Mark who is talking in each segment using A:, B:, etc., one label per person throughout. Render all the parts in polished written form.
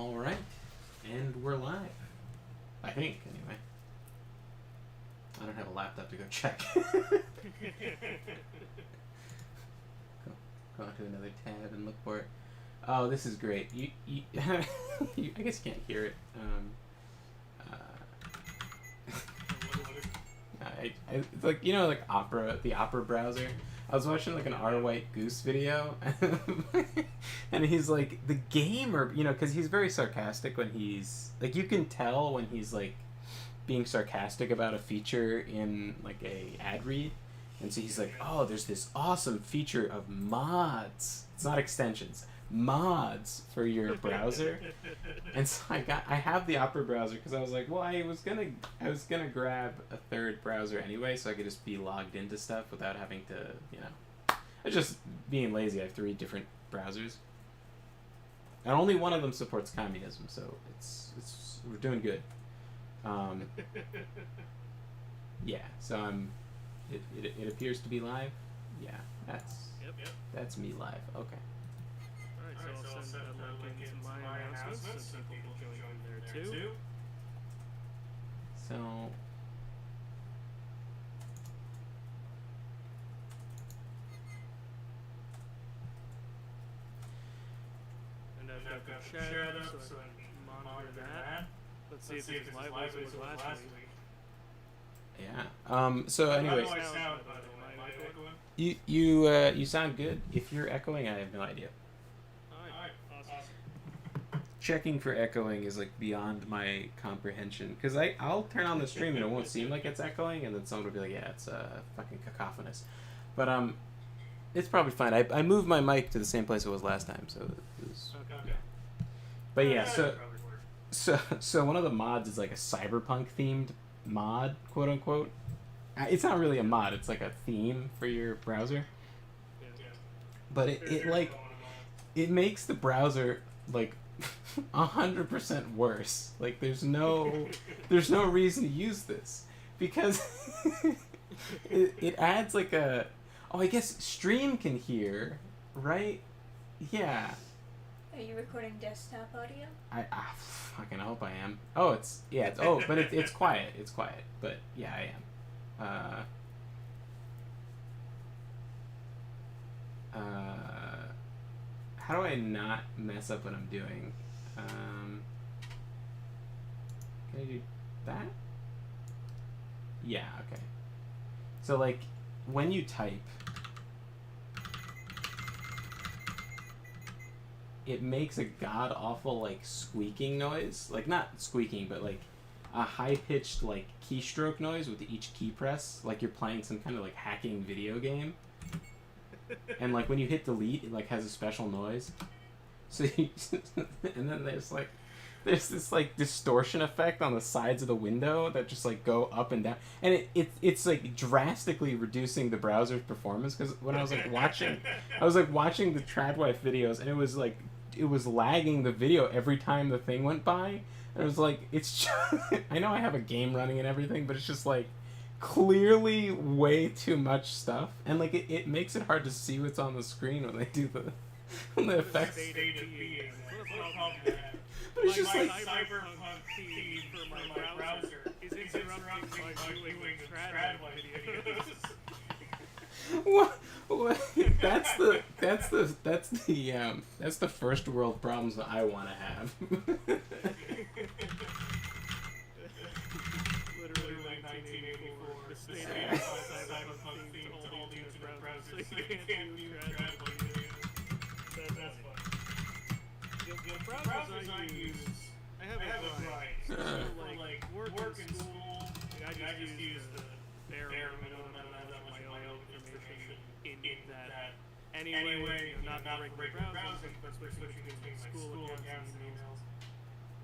A: All right, and we're live. I think, anyway. I don't have a laptop to go check. Go onto another tab and look for it. Oh, this is great. You I guess you can't hear it. It's like, you know, like the Opera browser. I was watching like an R White Goose video, and he's like, the game, or you know, because he's very sarcastic when he's like, you can tell when he's like being sarcastic about a feature in like a ad read, and so he's like, oh, there's this awesome feature of mods. It's not extensions, mods for your browser. And so I have the Opera browser because I was like, well, I was gonna grab a third browser anyway, so I could just be logged into stuff without having to, you know, it's just being lazy. I have 3 different browsers, and only one of them supports communism, so it's we're doing good. Yeah, so it appears to be live. Yeah, that's me live. Okay.
B: Alright, so I'll send that link into my announcements so people will join there too.
A: So
B: and I've got the chat up so I can monitor that. Let's see if it's as lively as it was last week.
A: yeah. So anyway, you sound good. If you're echoing, I have no idea.
B: Alright, awesome.
A: Checking for echoing is like beyond my comprehension, because I'll turn on the stream and it won't seem like it's echoing, and then someone will be like, yeah, it's fucking cacophonous. But it's probably fine. I moved my mic to the same place it was last time, so it was.
B: Okay.
A: But yeah, so one of the mods is like a cyberpunk themed mod, quote unquote. It's not really a mod, it's like a theme for your browser. But it makes the browser like 100% worse. Like there's no reason to use this, because it adds like a, I guess stream can hear, right? Yeah.
C: Are you recording desktop audio?
A: I fucking hope I am. Oh, but it's quiet. It's quiet. But yeah, I am. How do I not mess up what I'm doing? Can I do that? Yeah, okay. So like when you type, it makes a god awful like squeaking noise. Like not squeaking, but like a high pitched like keystroke noise with each key press, like you're playing some kind of like hacking video game. And like when you hit delete, it like has a special noise. So and then there's this like distortion effect on the sides of the window that just like go up and down, and it's like drastically reducing the browser's performance, because when I was watching the Tradwife videos, and it was lagging the video every time the thing went by, and it was like, it's just, I know I have a game running and everything, but it's just like clearly way too much stuff, and like it makes it hard to see what's on the screen when they do the effects. But it's just like
B: cyberpunk theme for my browser is interrupting my viewing Tradwife videos.
A: What? That's the first world problems that I want to have.
B: Literally 1984. The state of cyberpunk theme to all the browsers, so you can't view Tradwife videos. That's fun. The browsers I use, I have a variety. So for like work and school, I just use the bare minimum amount of my own information in that. Anyway, not regular browsing, but switching between school accounts and emails,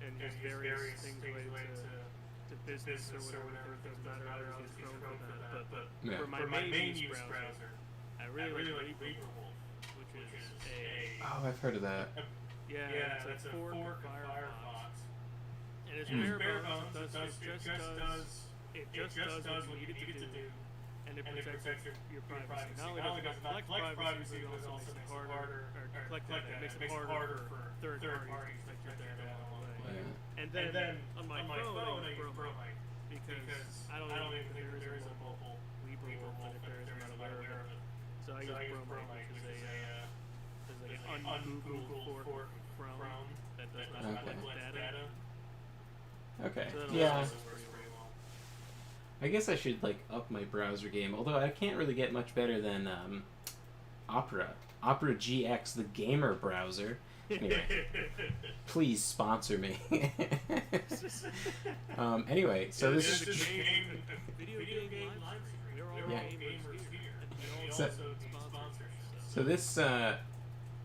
B: and just various things related to business or whatever. It doesn't matter. I always use Chrome for that. But for my main use browser, I really like Reaper, which is a...
A: Oh, I've heard of that.
B: Yeah, it's a fork of Firefox. And it's bare bones. It just does what you need it to do. And it protects your privacy. Not only does it collect privacy, but it also makes it harder, or collect data, it makes it harder for third parties to protect your data And then on my phone, I use Pro Mic because I don't even think there is a mobile Libra Wolf, and if there is, I'm not aware of it. So I use Pro Mic, which is like an un-Google fork from that does not collect data.
A: Okay.
B: So that
A: Yeah.
B: also works pretty well.
A: I guess I should like up my browser game. Although I can't really get much better than Opera. Opera GX, the gamer browser. Anyway, please sponsor me. Anyway, so this is
B: Video game live stream. We're all
A: Yeah.
B: gamers here. And we
A: So-
B: also need sponsorships.
A: So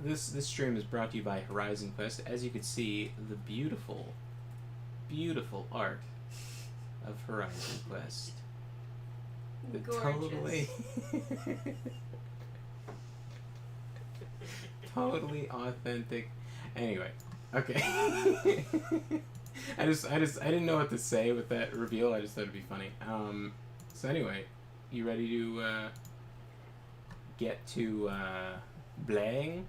A: this stream is brought to you by Horizon Quest. As you can see, the beautiful art of Horizon Quest. The
C: Gorgeous.
A: totally authentic. Anyway, okay. I didn't know what to say with that reveal. I just thought it'd be funny. So anyway, you ready to get to playing?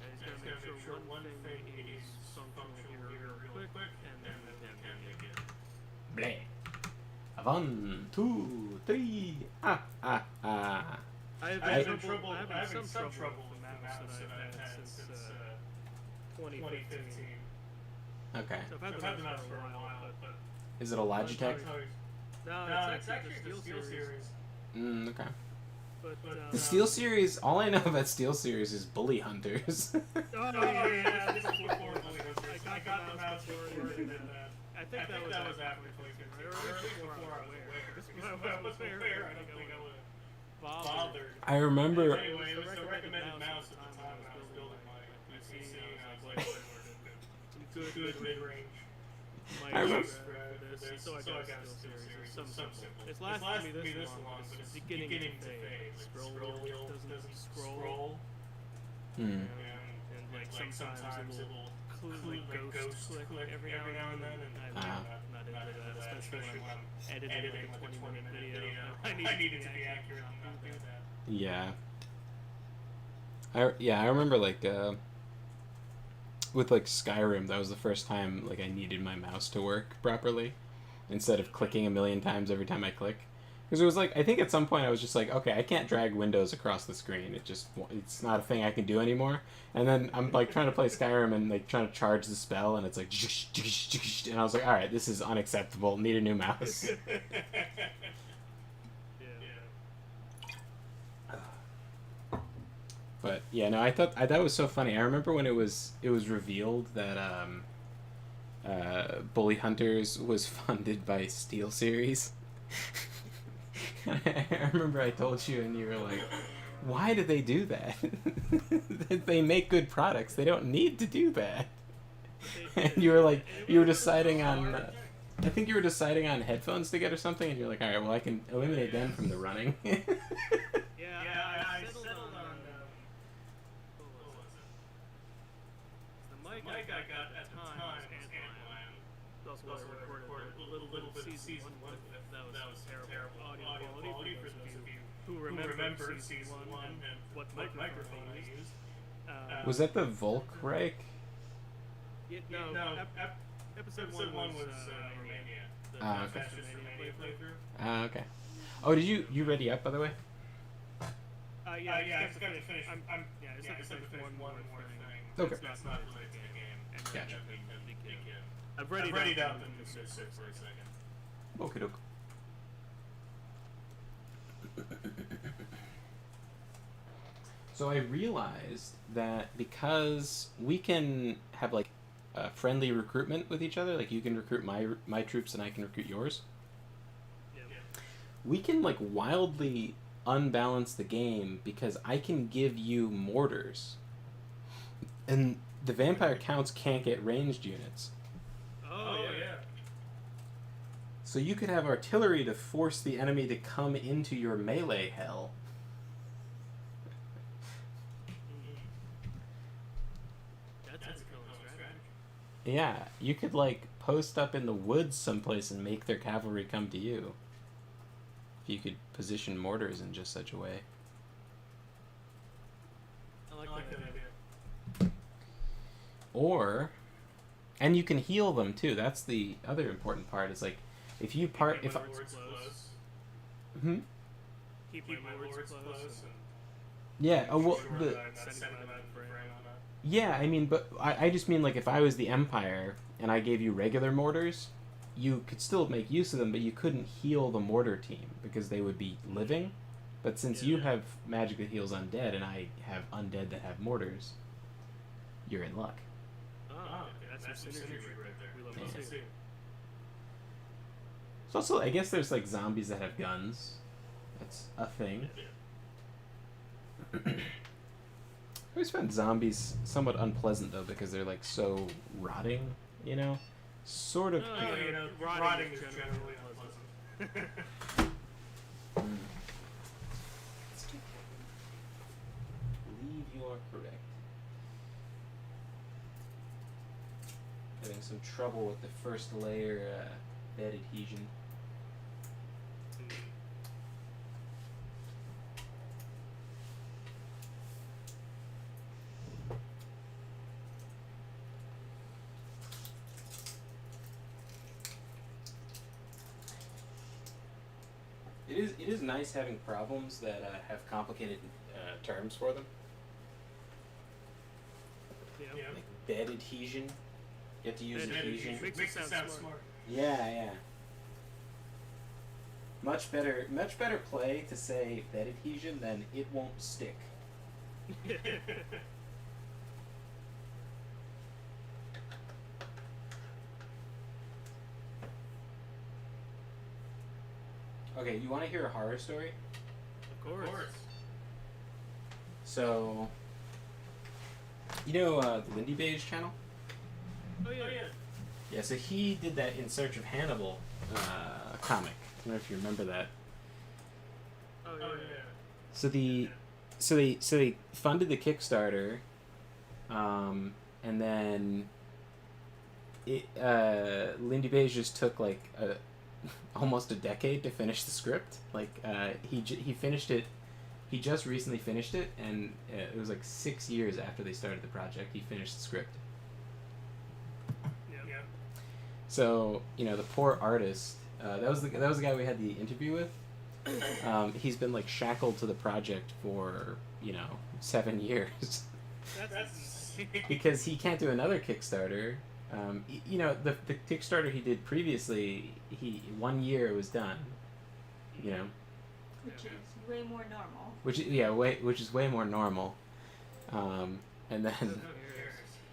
B: I just gotta make sure one thing is functional here real quick, and then we can begin.
A: Play. 1, 2, 3. Ah ah ah.
B: I've
A: I-
B: some trouble with the mouse that I've had since 2015.
A: Okay.
B: So I've had the mouse for a while, but
A: Is it a Logitech?
B: no, it's actually the Steel series.
A: Okay.
B: But
A: The Steel Series. All I know about Steel Series is Bully Hunters.
B: Oh yeah, this is before I got the mouse before that. I think that was after 2015, or at least before I was aware. Because when I was aware, I don't think I would have bothered.
A: I remember.
B: Anyway, it was the recommended mouse at the time when I was building my PC, and I was like, some good mid-range
A: I remember-
B: mics for this, so I got a Steel series. Some simple. It's lasted me this long, but it's beginning to fade. Scroll wheel doesn't scroll,
A: Hmm.
B: and like sometimes it will like ghost click every now and then, and I'm not into that, especially when I'm editing like a 20-minute video. I need it to be accurate. I'm not doing that.
A: Yeah. I remember like with like Skyrim, that was the first time like I needed my mouse to work properly instead of clicking a million times every time I click. Because it was like, I think at some point I was just like, okay, I can't drag windows across the screen. It's not a thing I can do anymore. And then I'm like trying to play Skyrim and like trying to charge the spell, and it's like, and I was like, all right, this is unacceptable. Need a new mouse. But yeah, no, I thought that was so funny. I remember when it was revealed that Bully Hunters was funded by Steel Series. I remember I told you, and you were like, "Why do they do that? They make good products. They don't need to do that." And you were like, you were deciding on. I think you were deciding on headphones to get or something, and you're like, "All right, well, I can eliminate them from the running."
B: Yeah, I settled on what was it? The mic I got at the time was Antlion. That's also what I recorded a little bit of season one with. That was terrible audio quality for those of you who remember season one and what microphone I used.
A: Was that the Volk Reich?
B: No, episode one was Romania. The
A: Ah, okay.
B: Fascist Romania playthrough.
A: Ah, okay. Oh, did you ready up, by the way?
B: Yeah, I just got to finish. I just have to finish one more thing.
A: Okay.
B: That's not related to the game. And
A: Gotcha.
B: then we can begin. I've readied out the music for a second.
A: Okay, doke. So I realized that because we can have like friendly recruitment with each other, like you can recruit my troops and I can recruit yours.
B: Yeah.
A: We can like wildly unbalance the game because I can give you mortars, and the vampire counts can't get ranged units.
B: Oh yeah.
A: So you could have artillery to force the enemy to come into your melee hell.
B: That's a cool strategy.
A: Yeah, you could like post up in the woods someplace and make their cavalry come to you. If you could position mortars in just such a way.
B: I like that idea.
A: Or And you can heal them too. That's the other important part. Is like, if you part if
B: Words close.
A: hmm?
B: Keep my words close.
A: Yeah. Oh well.
B: Sure
A: The,
B: that I'm not sending them out in frame.
A: yeah. I mean, but I just mean like if I was the Empire and I gave you regular mortars, you could still make use of them, but you couldn't heal the mortar team because they would be living. But since you have magic that heals undead and I have undead that have mortars, you're in luck.
B: Oh, okay. That's some synergy right there. We love to see.
A: So also, I guess there's like zombies that have guns. That's a thing. I always find zombies somewhat unpleasant though because they're like so rotting, you know? Sort of.
B: Oh, you know, rotting is generally unpleasant.
A: Believe you are correct. Having some trouble with the first layer bed adhesion. It is nice having problems that have complicated terms for them.
B: Yeah.
A: Like bed adhesion. You have to use
B: Bed
A: adhesion.
B: adhesion. Makes it sound smart.
A: Yeah. Much better play to say bed adhesion than it won't stick. Okay, you want to hear a horror story?
B: Of course.
A: So, you know the Lindy Beige channel?
B: Oh yeah.
A: Yeah, so he did that In Search of Hannibal comic. I don't know if you remember that.
B: Oh yeah.
A: So they funded the Kickstarter, and then Lindy Beige just took like almost a decade to finish the script. Like he finished it. He just recently finished it, and it was like 6 years after they started the project. He finished the script.
B: Yeah.
A: So the poor artist. That was the guy we had the interview with. He's been like shackled to the project for 7 years.
B: That's
A: Because he can't do another Kickstarter. The Kickstarter he did previously, 1 year it was done.
C: Which is way more normal.
A: Which is way more normal. And then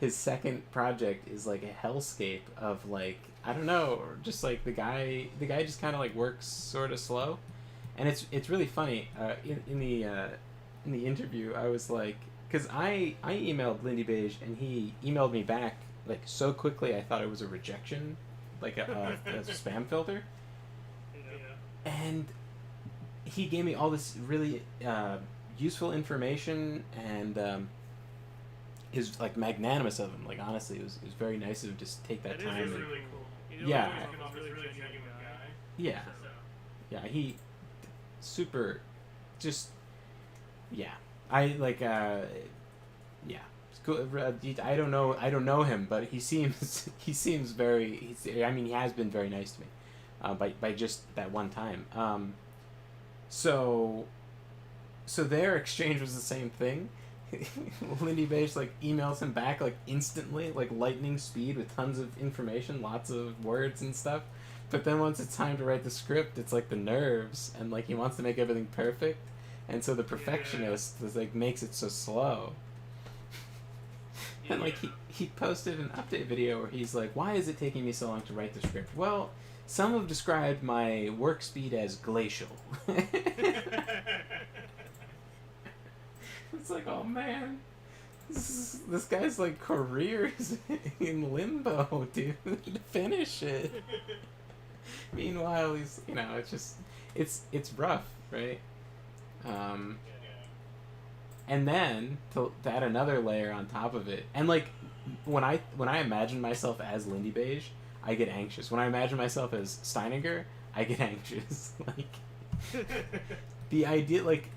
A: his second project is like a hellscape of like, I don't know, just like the guy just kind of like works sort of slow, and it's really funny. In the interview, I was like, because I emailed Lindy Beige and he emailed me back like so quickly I thought it was a rejection, like a spam filter, and he gave me all this really useful information, and is like magnanimous of him. Like honestly, it was very nice of him to just take that time.
B: Is
A: and,
B: really cool.
A: Yeah.
B: Really genuine guy.
A: Yeah,
B: So.
A: yeah, he super, just yeah. I like yeah. It's cool. I don't know him, but he seems very. He has been very nice to me, by just that one time. So their exchange was the same thing. Lindy Beige like emails him back like instantly, like lightning speed with tons of information, lots of words and stuff. But then once it's time to write the script, it's like the nerves, and like he wants to make everything perfect, and so the perfectionist is like makes it so slow. And like he posted an update video where he's like, "Why is it taking me so long to write the script?" Well, some have described my work speed as glacial. It's like, oh man, this guy's like career is in limbo, dude. Finish it. Meanwhile, he's it's just it's rough, right? And then to add another layer on top of it, and like when I imagine myself as Lindy Beige, I get anxious. When I imagine myself as Steininger, I get anxious. Like the idea, like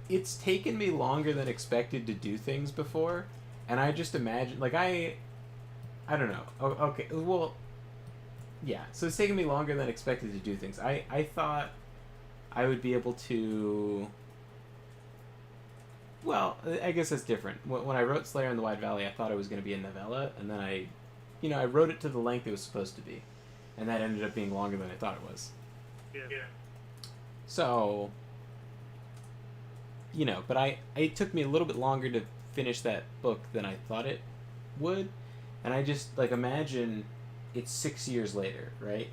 A: it's taken me longer than expected to do things before, and I just imagine, like I don't know. Okay, well, yeah. So it's taken me longer than expected to do things. I thought I would be able to. Well, I guess that's different. When I wrote Slayer in the Wide Valley, I thought it was going to be a novella, and then I wrote it to the length it was supposed to be, and that ended up being longer than I thought it was.
B: Yeah.
A: So, but it took me a little bit longer to finish that book than I thought it would, and I just like imagine it's 6 years later, right?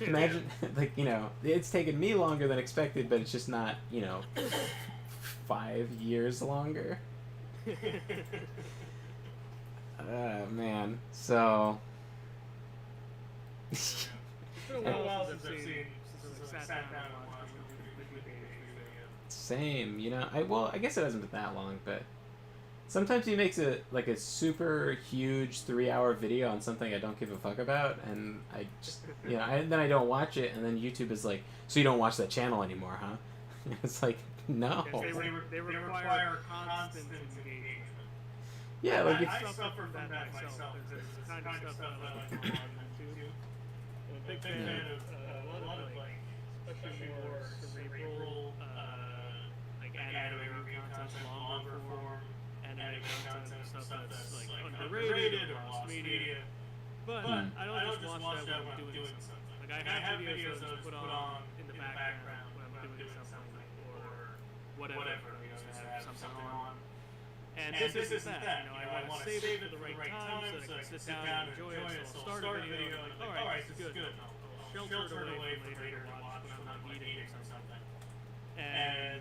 A: Imagine like it's taken me longer than expected, but it's just not 5 years longer. Man. So.
B: It's been a while since I've sat down and watched a video.
A: Same, I guess it hasn't been that long, but sometimes he makes a super huge 3-hour video on something I don't give a fuck about, and I just then I don't watch it, and then YouTube is like, so you don't watch that channel anymore, huh? It's like, no.
B: They require constant engagement.
A: Yeah, like
B: I suffer from that myself. There's kind of stuff that I like to watch on YouTube. I'm a big fan of a lot of especially more cerebral, like anime review content, longer form anime content, stuff that's like underrated or lost media. But I don't just watch that when I'm doing something. Like I have videos that I just put on in the background when I'm doing something or whatever. Just have something on. And this isn't that. I want to save it for the right time so that I can sit down and enjoy it. So I'll start a video and like, alright, this is good. I'll shelter it away for later to watch when I'm eating or something. And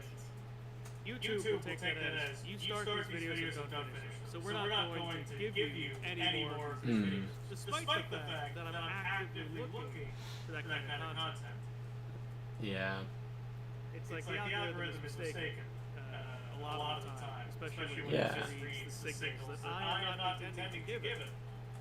B: YouTube will take that as you start these videos and don't finish them. So we're not going to give you any more of these videos. Despite the fact that I'm actively looking for that kind of content.
A: Yeah.
B: It's like the algorithm is mistaken a lot of the time, especially when
A: Yeah.
B: it reads the signals that I am not intending to give it.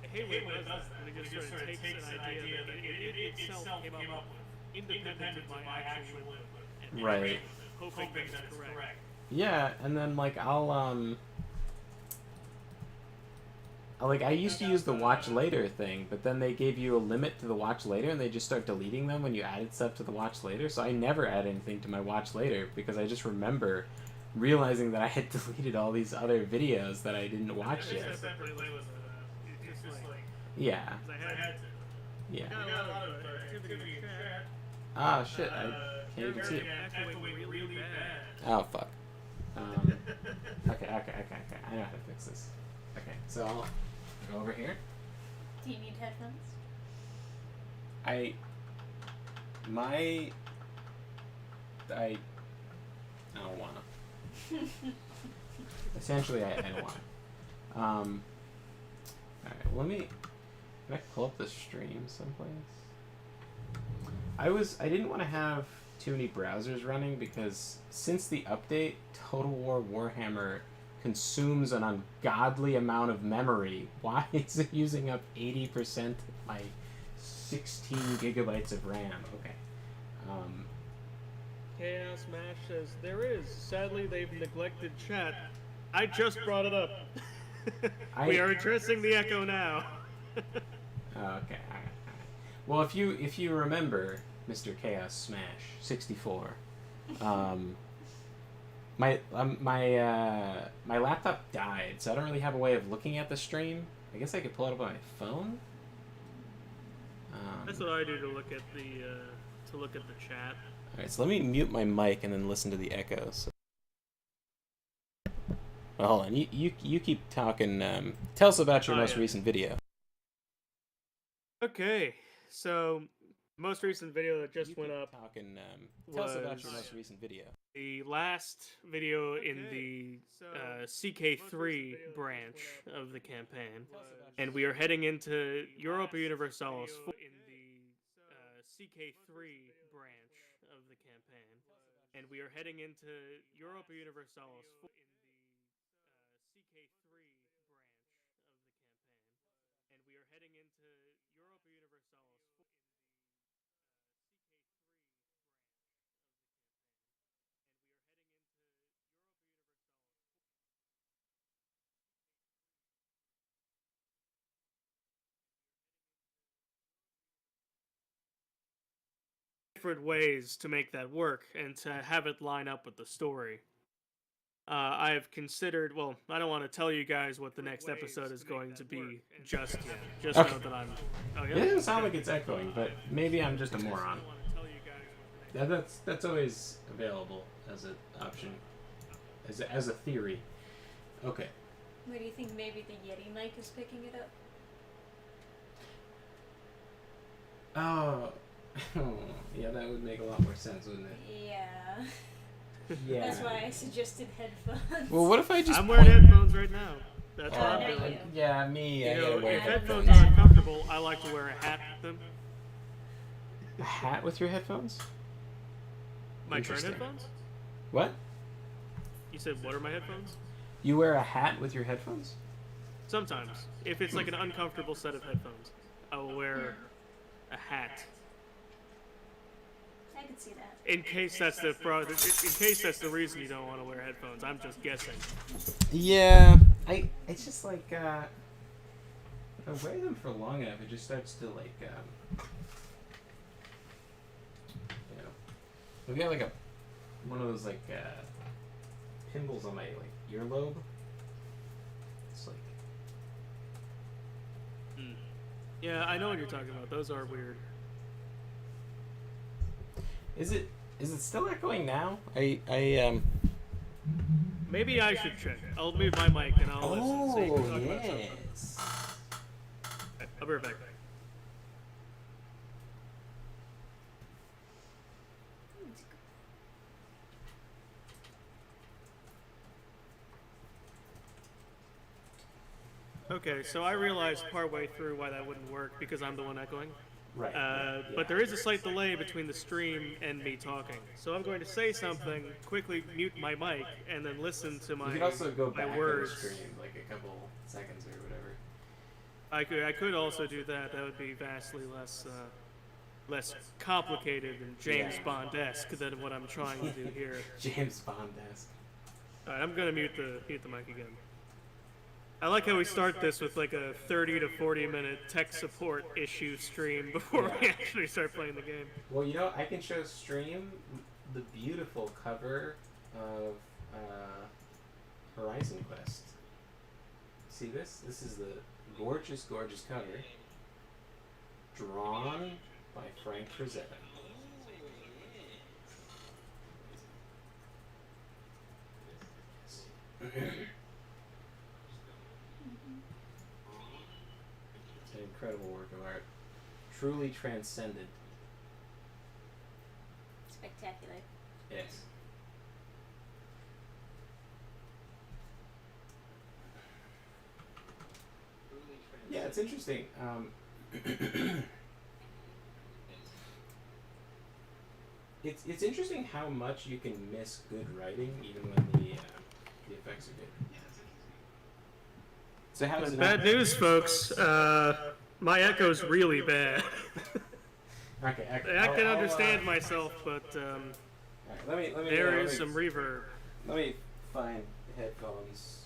B: I hate when it does that. When it just sort of takes an idea that it itself came up with, independent of my actual input, and
A: Right.
B: hoping that it's correct.
A: Yeah, and then I used to use the watch later thing, but then they gave you a limit to the watch later, and they just start deleting them when you added stuff to the watch later. So I never add anything to my watch later because I just remember realizing that I had deleted all these other videos that I didn't watch yet. Yeah. Yeah. Ah, shit, I can't even see it. Oh, fuck. Okay, I know how to fix this. Okay, so I'll go over here.
C: Do you need headphones?
A: I don't wanna. Essentially, I don't wanna. Alright, can I pull up the stream someplace? I didn't want to have too many browsers running because since the update, Total War Warhammer consumes an ungodly amount of memory. Why is it using up 80% of my 16 gigabytes of RAM? Okay.
B: Chaos Smash says there is. Sadly, they've neglected chat. I just brought it up. We are addressing the echo now.
A: Okay. All right. Well, if you remember, Mr. Chaos Smash 64, my laptop died, so I don't really have a way of looking at the stream. I guess I could pull it up on my phone.
B: That's what I do to look at the chat.
A: All right, so let me mute my mic and then listen to the echoes. Well, hold on. You keep talking. Tell us about your most recent video.
B: Okay, so most recent video that just went up.
A: Tell us about your most recent video.
B: The last video in the CK3 branch of the campaign, and we are heading into Europa Universalis. In the CK3 branch of the campaign, and we are heading into Europa Universalis. In the CK3 branch of the campaign, and we are heading into Europa Universalis. different ways to make that work and to have it line up with the story. I have considered. Well, I don't want to tell you guys what the next episode is going to be just yet. Just
A: Okay.
B: know that I'm. Oh
A: It
B: yeah.
A: doesn't sound like it's echoing, but maybe I'm just a moron. Yeah, that's always available as an option, as a theory. Okay.
C: What do you think? Maybe the Yeti mic is picking it up?
A: Oh, yeah, that would make a lot more sense, wouldn't it?
C: Yeah.
A: Yeah.
C: That's why I suggested headphones.
A: Well, what if I just?
B: I'm wearing headphones right now. That's what I'm
C: no,
B: doing.
C: you.
A: Yeah, me.
B: You
A: I
B: know,
A: gotta wear
B: if
A: headphones.
B: headphones are uncomfortable, I like to wear a hat with them.
A: A hat with your headphones?
B: My current
A: Interesting.
B: headphones?
A: What?
B: You said, what are my headphones?
A: You wear a hat with your headphones?
B: Sometimes. If it's like an uncomfortable set of headphones, I will wear a hat.
C: I could see that.
B: In case that's the reason you don't want to wear headphones. I'm just guessing.
A: Yeah. It's just like if I wear them for long enough, it just starts to like you know, I've got like one of those like pimples on my like earlobe. It's like
B: Yeah, I know what you're talking about. Those are weird.
A: Is it still echoing now?
B: Maybe I should check. I'll mute my mic and I'll listen so you can
A: Oh
B: talk about something.
A: yes.
B: Okay, I'll be right back. Okay, so I realized partway through why that wouldn't work because I'm the one echoing.
A: Right.
B: But there is a slight delay between the stream and me talking. So I'm going to say something, quickly mute my mic, and then listen to
A: You
B: my,
A: could also go
B: my
A: back on
B: words.
A: the stream like a couple seconds or whatever.
B: I could also do that. That would be vastly less complicated and James
A: Yeah.
B: Bond-esque than what I'm trying to do here.
A: James Bond-esque.
B: All right, I'm gonna mute the mic again. I like how we start this with like a 30 to 40 minute tech support issue stream before we actually start playing the game.
A: Well, you know, I can show stream the beautiful cover of Horizon Quest. See this? This is the gorgeous, gorgeous cover, drawn by Frank Frazetta. It's an incredible work of art. Truly transcended.
C: Spectacular.
A: Yes. Yeah, it's interesting. It's interesting how much you can miss good writing even when the effects are good. So how does it
B: Bad news, folks. My echo's really bad.
A: Okay,
B: I can understand myself, but
A: alright, let me
B: there
A: let
B: is
A: me-
B: some reverb.
A: Let me find headphones.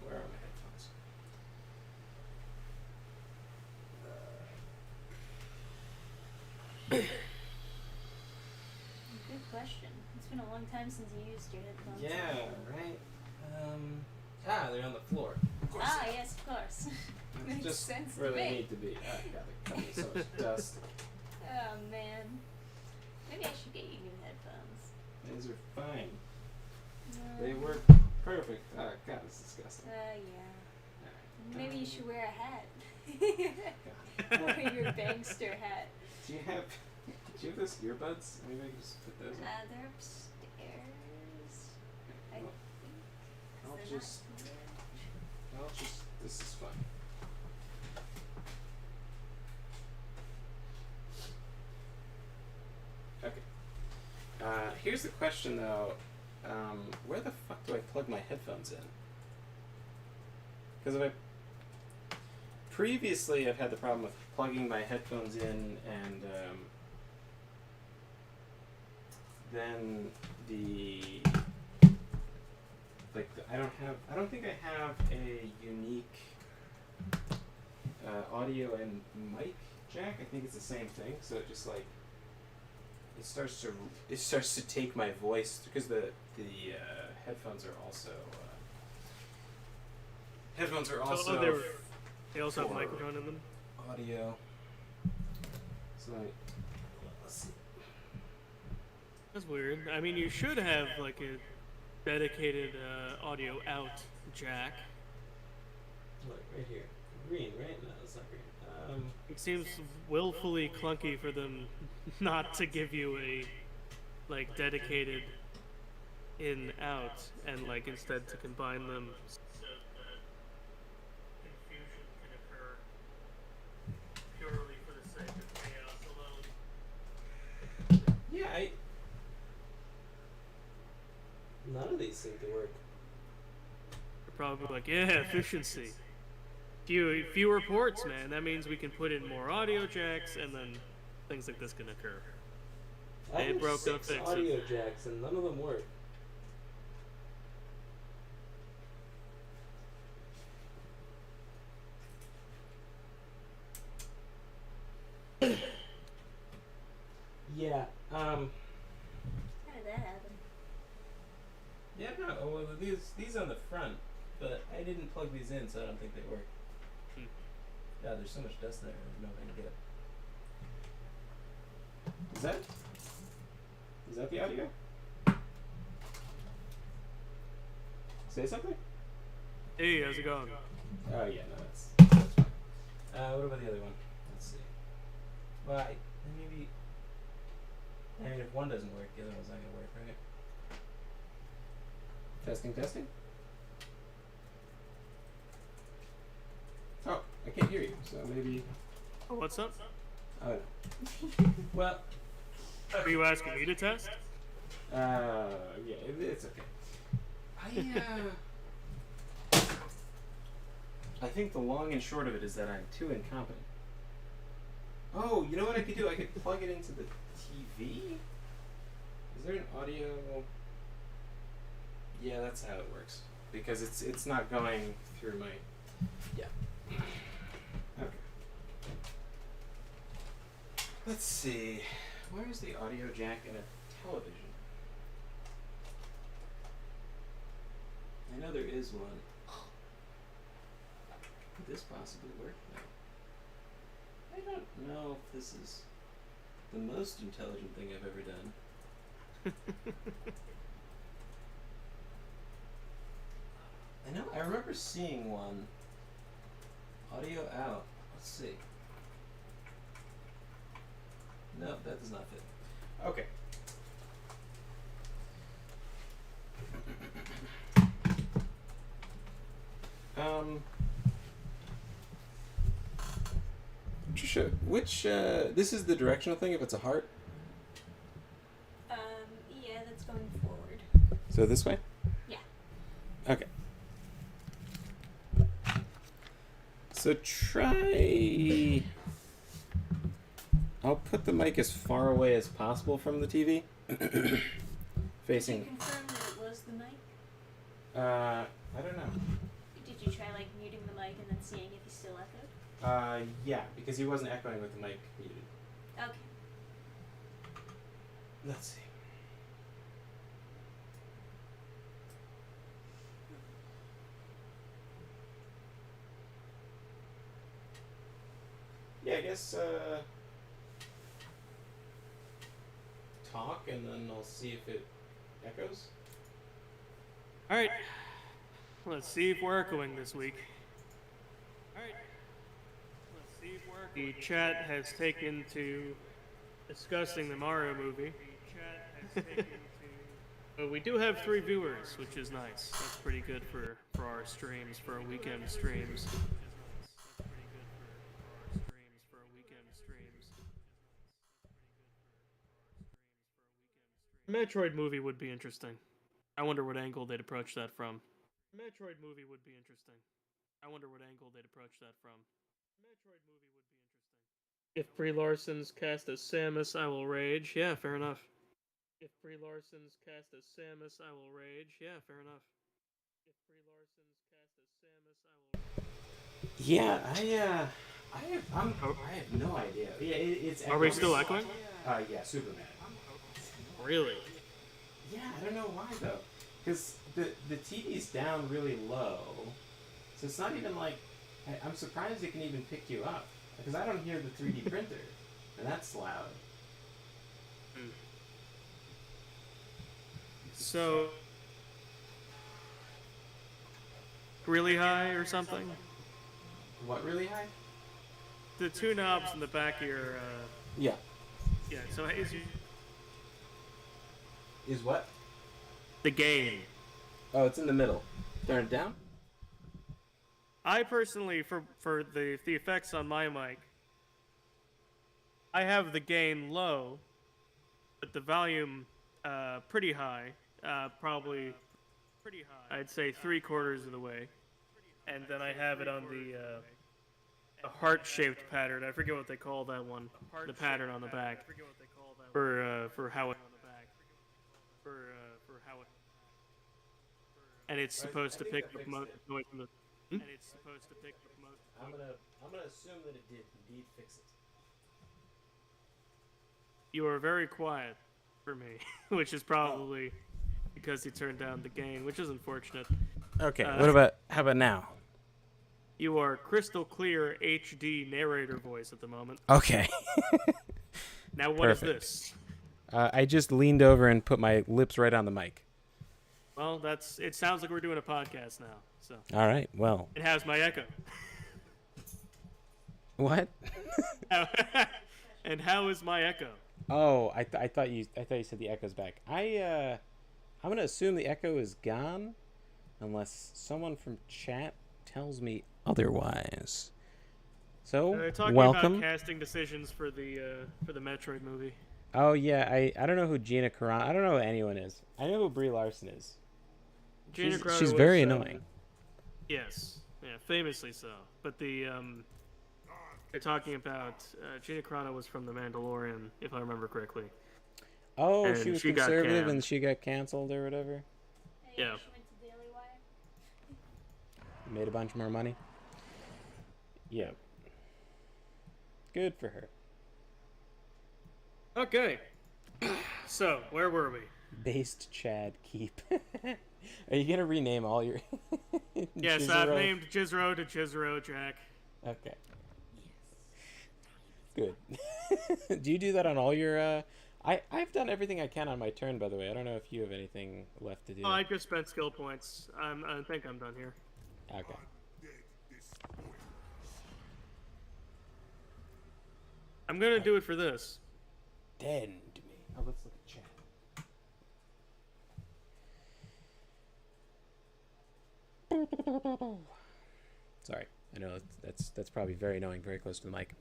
A: Where are my headphones?
C: Good question. It's been a long time since you used your headphones.
A: Yeah, right. They're on the floor. Of course.
C: Ah, yes, of course.
A: That's
C: Makes
A: just
C: sense
A: where
C: to
A: they
C: me.
A: need to be. God, they're covered in so much dust.
C: Oh man. Maybe I should get you new headphones.
A: These are fine.
C: No.
A: They work perfect. Oh, God, it's disgusting.
C: Yeah. Maybe you should wear a hat.
A: God.
C: Wear your bankster hat.
A: Do you have those earbuds? Maybe I can just put those on.
C: They're upstairs. I
A: Well,
C: think.
A: I'll
C: They're
A: just-
C: not here.
A: this is fun. Okay. Here's the question though. Where the fuck do I plug my headphones in? Because previously I've had the problem with plugging my headphones in and then I don't think I have a unique audio and mic jack. I think it's the same thing, so it just like it starts to take my voice because the headphones are also
B: they also have a
A: for
B: microphone in them.
A: audio. So let's see.
B: That's weird. I mean, you should have like a dedicated audio out jack.
A: Look right here, green, right? No, it's not green.
B: It seems willfully clunky for them not to give you a like dedicated in out and like instead to combine them so that confusion can occur purely for the sake of chaos alone.
A: Yeah, none of these seem to work.
B: They're probably like, yeah, efficiency. Fewer ports, man. That means we can put in more audio jacks, and then things like this can occur.
A: I
B: It
A: have
B: broke, don't
A: 6
B: fix
A: audio
B: it.
A: jacks, and none of them work. Yeah.
C: How did that happen?
A: Yeah. No. Well, these on the front, but I didn't plug these in, so I don't think they work. God, there's so much dust there. I have no way to get it. Is that the audio? Say something?
B: Hey, how's it going?
A: Oh yeah, no, that's fine. What about the other one? Let's see. Well, maybe. I mean, if one doesn't work, the other one's not gonna work, right? Testing. Oh, I can't hear you, so maybe.
B: Oh, what's up?
A: Oh no. Well.
B: Are you asking me to test?
A: Yeah, it's okay. I think the long and short of it is that I'm too incompetent. Oh, you know what I could do? I could plug it into the TV? Is there an audio? Yeah, that's how it works. Because it's not going through my... Yeah. Okay. Let's see. Where is the audio jack in a television? I know there is one. Could this possibly work? No. I don't know if this is the most intelligent thing I've ever done. I remember seeing one. Audio out. Let's see. No, that does not fit. Okay. Trisha, this is the directional thing if it's a heart?
C: Yeah, that's going forward.
A: So this way?
C: Yeah.
A: Okay. So try... I'll put the mic as far away as possible from the TV. Facing...
C: Did you confirm that it was the mic?
A: I don't know.
C: Did you try, like, muting the mic and then seeing if he still echoed?
A: Yeah, because he wasn't echoing with the mic muted.
C: Okay.
A: Let's see. Yeah, I guess, talk and then I'll see if it echoes.
B: Alright. Let's see if we're echoing this week. Alright. Let's see if we're echoing. The chat has taken to discussing the Mario movie. But we do have 3 viewers, which is nice. That's pretty good for our streams, for our weekend streams. Metroid movie would be interesting. I wonder what angle they'd approach that from. Metroid movie would be interesting. I wonder what angle they'd approach that from. Metroid movie would be interesting. If Brie Larson's cast as Samus, I will rage. Yeah, fair enough. If Brie Larson's cast as Samus, I will rage. Yeah, fair enough. If Brie Larson's cast as Samus, I will.
A: Yeah, I have no idea. Yeah, it's.
B: Are we still echoing?
A: Yeah, super mad.
B: Really?
A: Yeah, I don't know why though. Because the TV's down really low, so it's not even like I'm surprised it can even pick you up. Because I don't hear the 3D printer, and that's loud.
B: So, really high or something?
A: What really high?
B: The two knobs in the back of your,
A: Yeah.
B: yeah, so is
A: Is what?
B: the gain.
A: Oh, it's in the middle. Turn it down.
B: I personally, for the effects on my mic, I have the gain low, but the volume pretty high, probably I'd say 3/4 of the way, and then I have it on the heart-shaped pattern. I forget what they call that one. The pattern on the back for how it and it's supposed to pick up noise from the. And it's supposed to pick up most.
A: I'm gonna assume that it did indeed fix it.
B: You are very quiet for me, which is probably because he turned down the gain, which is unfortunate.
A: Okay. How about now?
B: You are crystal clear HD narrator voice at the moment.
A: Okay.
B: Now what is this?
A: I just leaned over and put my lips right on the mic.
B: Well, it sounds like we're doing a podcast now. So.
A: All right. Well.
B: It has my echo.
A: What?
B: And how is my echo?
A: Oh, I thought you said the echo's back. I'm gonna assume the echo is gone, unless someone from chat tells me otherwise. So
B: talking
A: welcome.
B: about casting decisions for the Metroid movie.
A: Oh yeah, I don't know who Gina Carano. I don't know who anyone is. I know who Brie Larson is. She's very annoying.
B: Yes, yeah, famously so. But they're talking about Gina Carano was from The Mandalorian, if I remember correctly.
A: Oh,
B: And
A: she was
B: she got
A: conservative
B: canned.
A: and she got canceled or whatever.
B: Yeah.
C: She went to Daily Wire.
A: Made a bunch more money. Yeah. Good for her.
B: Okay. So, where were we?
A: Based Chad Keep. Are you gonna rename all your?
B: Yes, I've named Jizro to Jizro Jack.
A: Okay. Good. Do you do that on all your? I've done everything I can on my turn. By the way, I don't know if you have anything left to do.
B: Oh, I just spent skill points. I think I'm done here.
A: Okay.
B: I'm gonna do it for this.
A: Dead to me. Oh, let's look at chat. Sorry, I know that's probably very annoying, very close to the mic.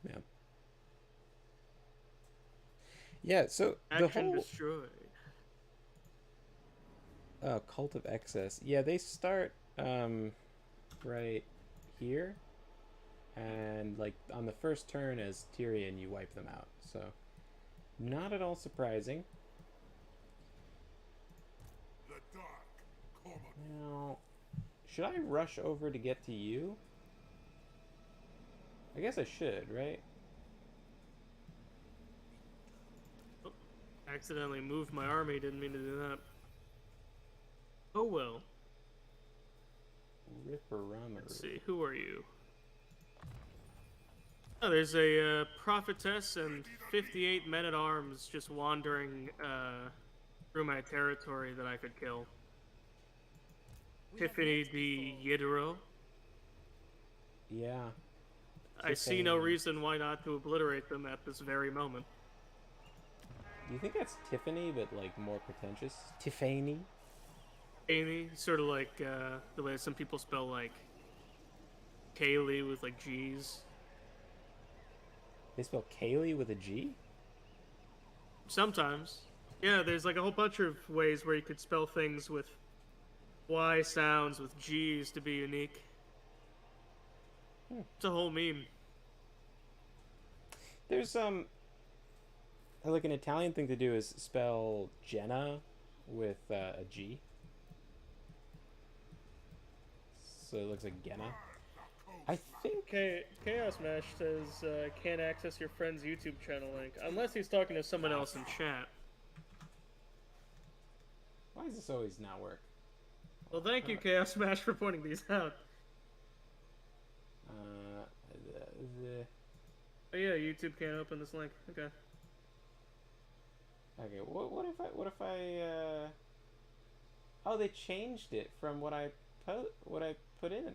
A: Yeah. Yeah. So the
B: Action
A: whole
B: destroyed.
A: Cult of Excess. Yeah, they start right here. And like on the first turn as Tyrion, you wipe them out. So not at all surprising. Now, should I rush over to get to you? I guess I should, right?
B: Oh, accidentally moved my army. Didn't mean to do that. Oh well.
A: Ripper-rummer.
B: Let's see. Who are you? Oh, there's a prophetess and 58 men-at-arms just wandering through my territory that I could kill. Tiffany the Yidro.
A: Yeah.
B: I see no reason why not to obliterate them at this very moment.
A: Do you think that's Tiffany, but like more pretentious? Tiffany?
B: Amy, sort of like the way some people spell like Kaylee with like G's.
A: They spell Kaylee with a G?
B: Sometimes. Yeah, there's like a whole bunch of ways where you could spell things with Y sounds with G's to be unique. It's a whole meme.
A: There's like an Italian thing to do is spell Jenna with a G. so it looks like Genna. I think...
B: Chaos Mash says can't access your friend's YouTube channel link unless he's talking to someone else in chat.
A: Why does this always not work?
B: Well, thank you, Chaos Mash, for pointing these out. Oh yeah, YouTube can't open this link. Okay.
A: Okay. What if I? Oh, they changed it from what I put in.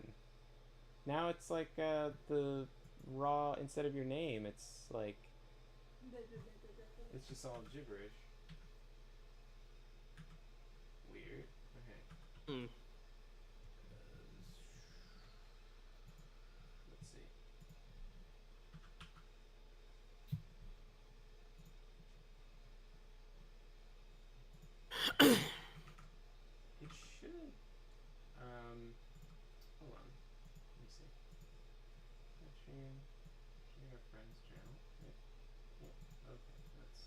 A: Now it's like the raw instead of your name. It's like it's just all gibberish. Weird. Okay.
B: Hmm.
A: Let's see. It should. Hold on. Let me see. Share a friend's channel. Yeah. Okay. That's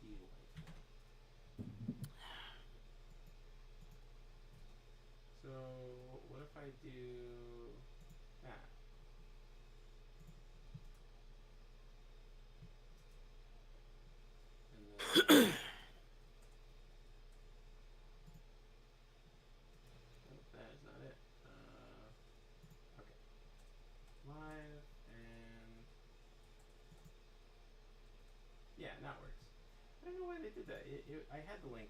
A: delightful. So what if I do that? And then that is not it. Okay. Live and yeah, now it works. I don't know why they did that. I had the link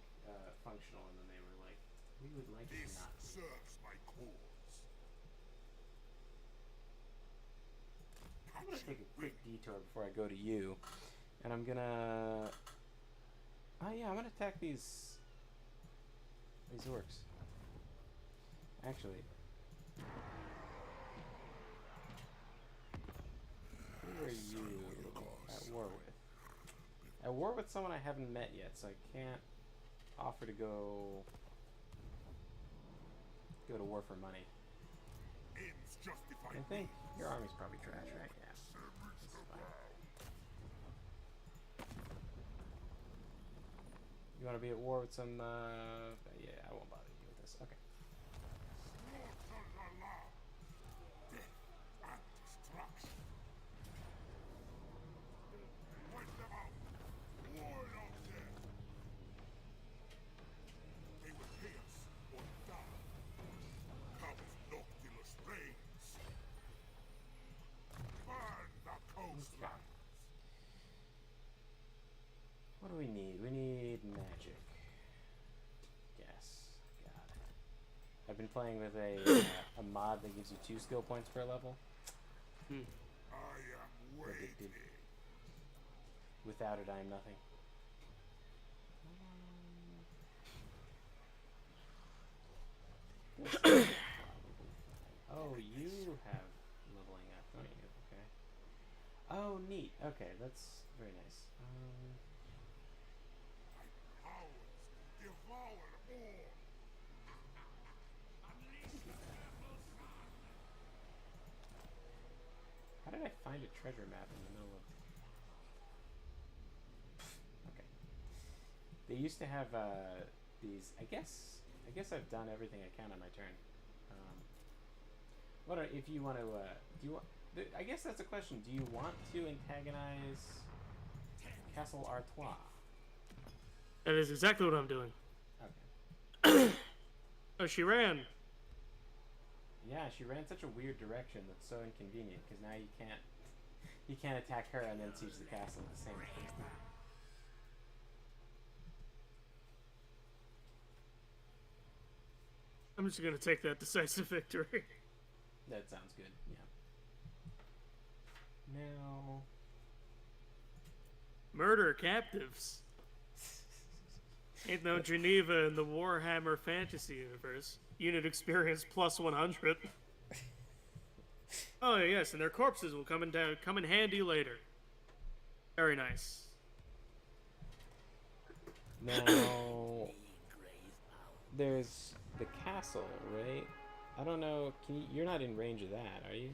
A: functional, and then they were like, "We would like it not."
D: This serves my cause.
A: I'm gonna take a quick detour before I go to you, and I'm gonna. Oh yeah, I'm gonna attack these orcs. Actually, who are you at war with? At war with someone I haven't met yet, so I can't offer to go to war for money.
D: Ends justify
A: I think your army's probably trash, right? Yeah. That's fine. You want to be at war with some? Yeah, I won't bother you with this. Okay.
D: death and destruction. Wipe them out. Ward off them. They will pay us or die. Comes Noctilus reigns. Burn the coastline.
A: What do we need? We need magic. Yes. God. I've been playing with a mod that gives you 2 skill points per level.
D: I am waiting.
A: Without it, I am nothing. Oh, you have leveling up, don't you? Okay. Oh, neat. Okay, that's very nice.
D: Powers devour all.
A: How did I find a treasure map in the middle of... Okay. They used to have these... I guess I've done everything I can on my turn. What are, if you want to... do you want... I guess that's a question. Do you want to antagonize Castle Artois?
B: That is exactly what I'm doing.
A: Okay.
B: Oh, she ran.
A: Yeah, she ran such a weird direction that's so inconvenient, because now you can't attack her and then siege the castle at the same time.
B: I'm just gonna take that decisive victory.
A: That sounds good, yeah. Now...
B: Murder captives. Ain't no Geneva in the Warhammer fantasy universe. Unit experience plus 100. Oh yes, and their corpses will come in handy later. Very nice.
A: Now... There's the castle, right? I don't know, you're not in range of that, are you?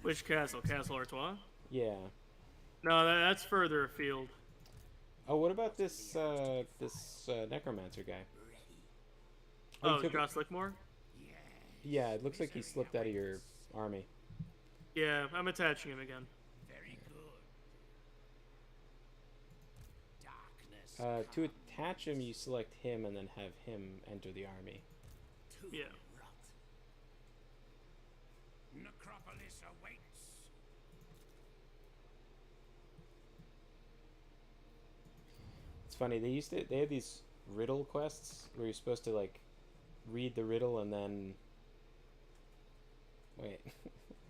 B: Which castle? Castle Artois?
A: Yeah.
B: No, that's further afield.
A: Oh, what about this necromancer guy?
B: Oh, Josh Lickmore?
A: Yeah, it looks like he slipped out of your army.
B: Yeah, I'm attaching him again.
E: Very good. Darkness.
A: To attach him, you select him and then have him enter the army.
E: To
B: Yeah.
E: rot. Necropolis awaits.
A: It's funny, they had these riddle quests where you're supposed to like read the riddle and then wait.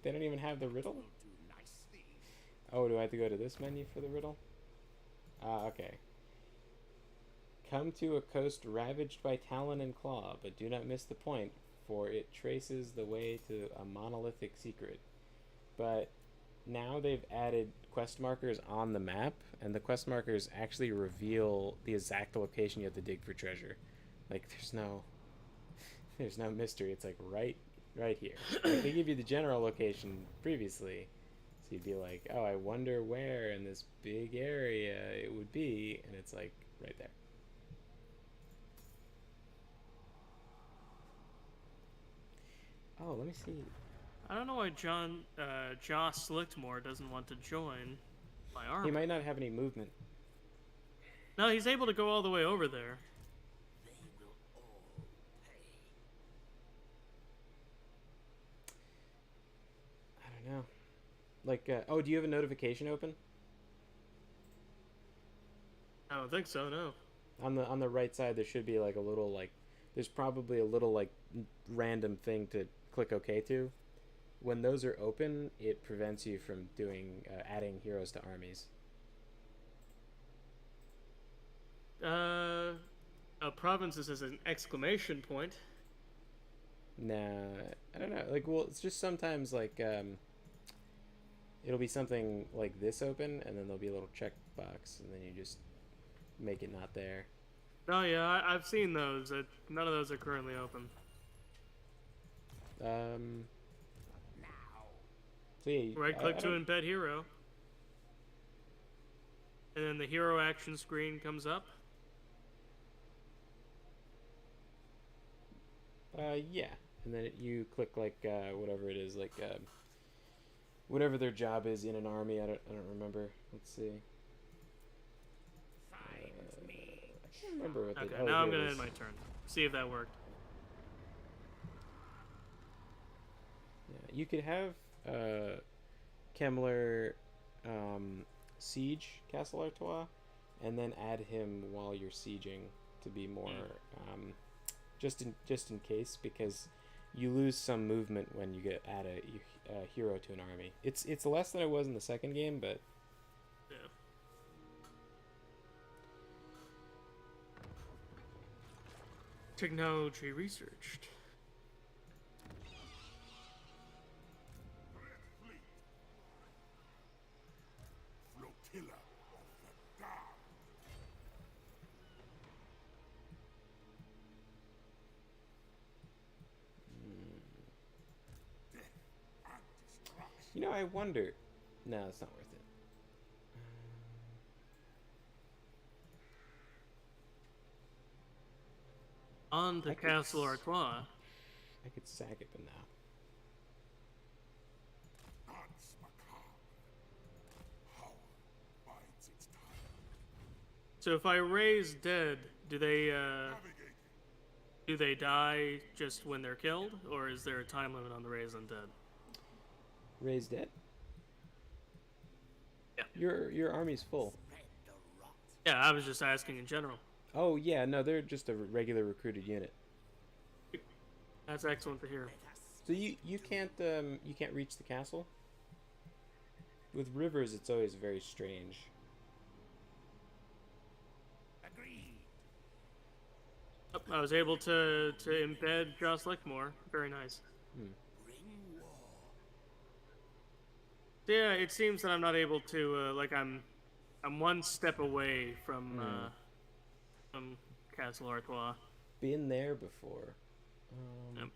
A: They don't even have the riddle?
E: Will do nicely.
A: Oh, do I have to go to this menu for the riddle? Ah, okay. Come to a coast ravaged by talon and claw, but do not miss the point, for it traces the way to a monolithic secret. But now they've added quest markers on the map, and the quest markers actually reveal the exact location you have to dig for treasure. Like there's no mystery. It's like right here. Like they give you the general location previously, so you'd be like, oh, I wonder where in this big area it would be, and it's like right there. Oh, let me see.
B: I don't know why Joss Lichtmore doesn't want to join my army.
A: He might not have any movement.
B: No, he's able to go all the way over there.
E: They will all pay.
A: I don't know. Like, oh, do you have a notification open?
B: I don't think so, no.
A: On the right side, there should be like a little like. There's probably a little like random thing to click OK to. When those are open, it prevents you from doing adding heroes to armies.
B: A province is an exclamation point.
A: Nah, I don't know. Like, well, it's just sometimes like it'll be something like this open, and then there'll be a little checkbox, and then you just make it not there.
B: Oh yeah, I've seen those. None of those are currently open.
E: Now.
A: So yeah,
B: Right click
A: I
B: to
A: don't-
B: embed hero. And then the hero action screen comes up.
A: Yeah, and then you click like whatever it is, like whatever their job is in an army. I don't remember. Let's see.
E: Find me.
A: I can't remember what.
B: Okay,
A: oh,
B: now I'm
A: here it
B: gonna
A: is.
B: end my turn. See if that worked.
A: Yeah, you could have Kemmler siege Castle Artois, and then add him while you're sieging to be more just in case, because you lose some movement when you add a hero to an army. It's less than it was in the second game, but
B: Yeah. Technology researched.
D: Red Fleet. Flotilla of the Dark. Death and destruction.
A: you know, I wonder. No, it's not worth it.
B: On to
A: I could
B: Castle
A: s-
B: Artois.
A: I could sack it, but no.
D: Dance macabre. Power bides its time.
B: So if I raise dead, do they
D: Navigating.
B: die just when they're killed, or is there a time limit on the raise undead?
A: Raise dead.
B: Yeah.
A: Your army's full.
E: Spread the rot.
B: Yeah, I was just asking in general.
A: Oh yeah, no, they're just a regular recruited unit.
B: That's excellent to hear.
E: Let us.
A: So you can't reach the castle. With rivers, it's always very strange.
E: Agreed.
B: Oh, I was able to embed Joss Lichtmore. Very nice.
E: Bring war.
B: Yeah, it seems that I'm not able to like I'm one step away from Castle Artois.
A: Been there before.
B: Yep.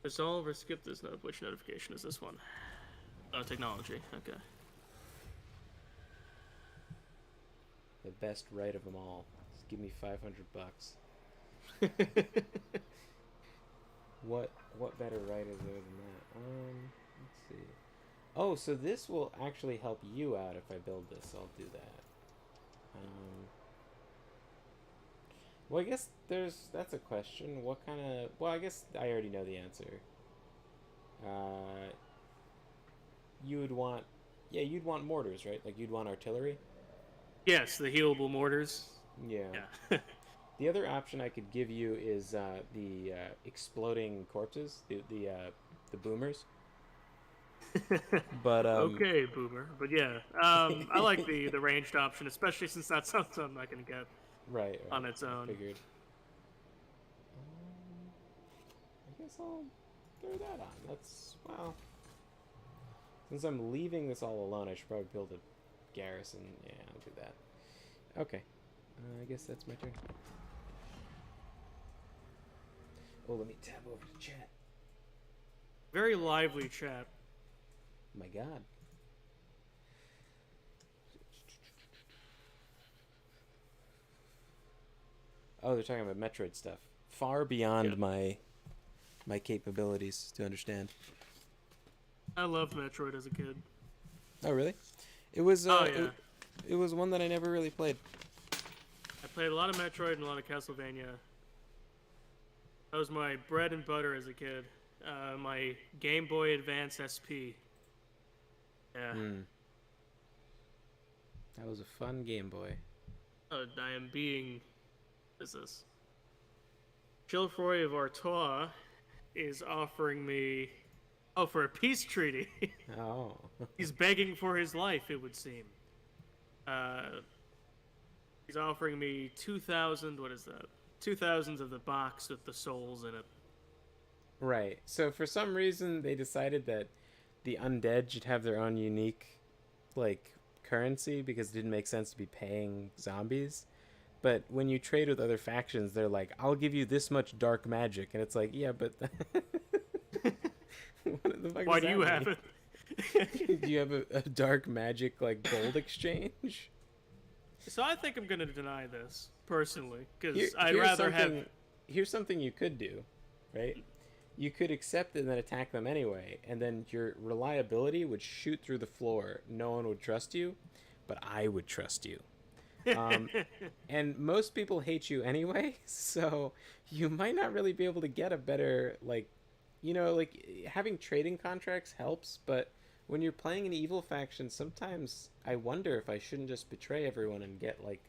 B: Resolve or skip this note. Which notification is this one? Oh, technology. Okay.
A: The best right of them all. Just give me $500. What better right is there than that? Let's see. Oh, so this will actually help you out if I build this. I'll do that. Well, I guess that's a question. What kind of... Well, I guess I already know the answer. You would want... Yeah, you'd want mortars, right? Like, you'd want artillery?
B: Yes, the healable mortars.
A: Yeah.
B: Yeah.
A: The other option I could give you is the exploding corpses, the boomers. But
B: Okay, boomer. But yeah, I like the ranged option, especially since that's something I'm not gonna get
A: right,
B: on its own.
A: Figured. I guess I'll throw that on. That's well. Since I'm leaving this all alone, I should probably build a garrison. Yeah, I'll do that. Okay. I guess that's my turn. Oh, let me tab over to chat.
B: Very lively chat.
A: My God. Oh, they're talking about Metroid stuff. Far beyond my capabilities to understand.
B: I loved Metroid as a kid.
A: Oh, really? It was
B: Oh, yeah.
A: it was one that I never really played.
B: I played a lot of Metroid and a lot of Castlevania. That was my bread and butter as a kid. My Game Boy Advance SP. Yeah.
A: That was a fun Game Boy.
B: I am being... What is this? Chilfroy of Artois is offering me... Oh, for a peace treaty.
A: Oh.
B: He's begging for his life, it would seem. He's offering me 2,000... What is that? 2,000 of the box with the souls in it.
A: Right. So for some reason they decided that the undead should have their own unique like currency because it didn't make sense to be paying zombies. But when you trade with other factions, they're like, "I'll give you this much dark magic," and it's like, "Yeah, but what the fuck
B: Why
A: does
B: do you
A: that
B: have
A: mean?
B: it?
A: Do you have a dark magic like gold exchange?"
B: So I think I'm gonna deny this personally because
A: Here-
B: I'd
A: here's
B: rather have.
A: something- Here's something you could do, right? You could accept it and then attack them anyway, and then your reliability would shoot through the floor. No one would trust you, but I would trust you. And most people hate you anyway, so you might not really be able to get a better, like, having trading contracts helps, but when you're playing an evil faction, sometimes I wonder if I shouldn't just betray everyone and get, like,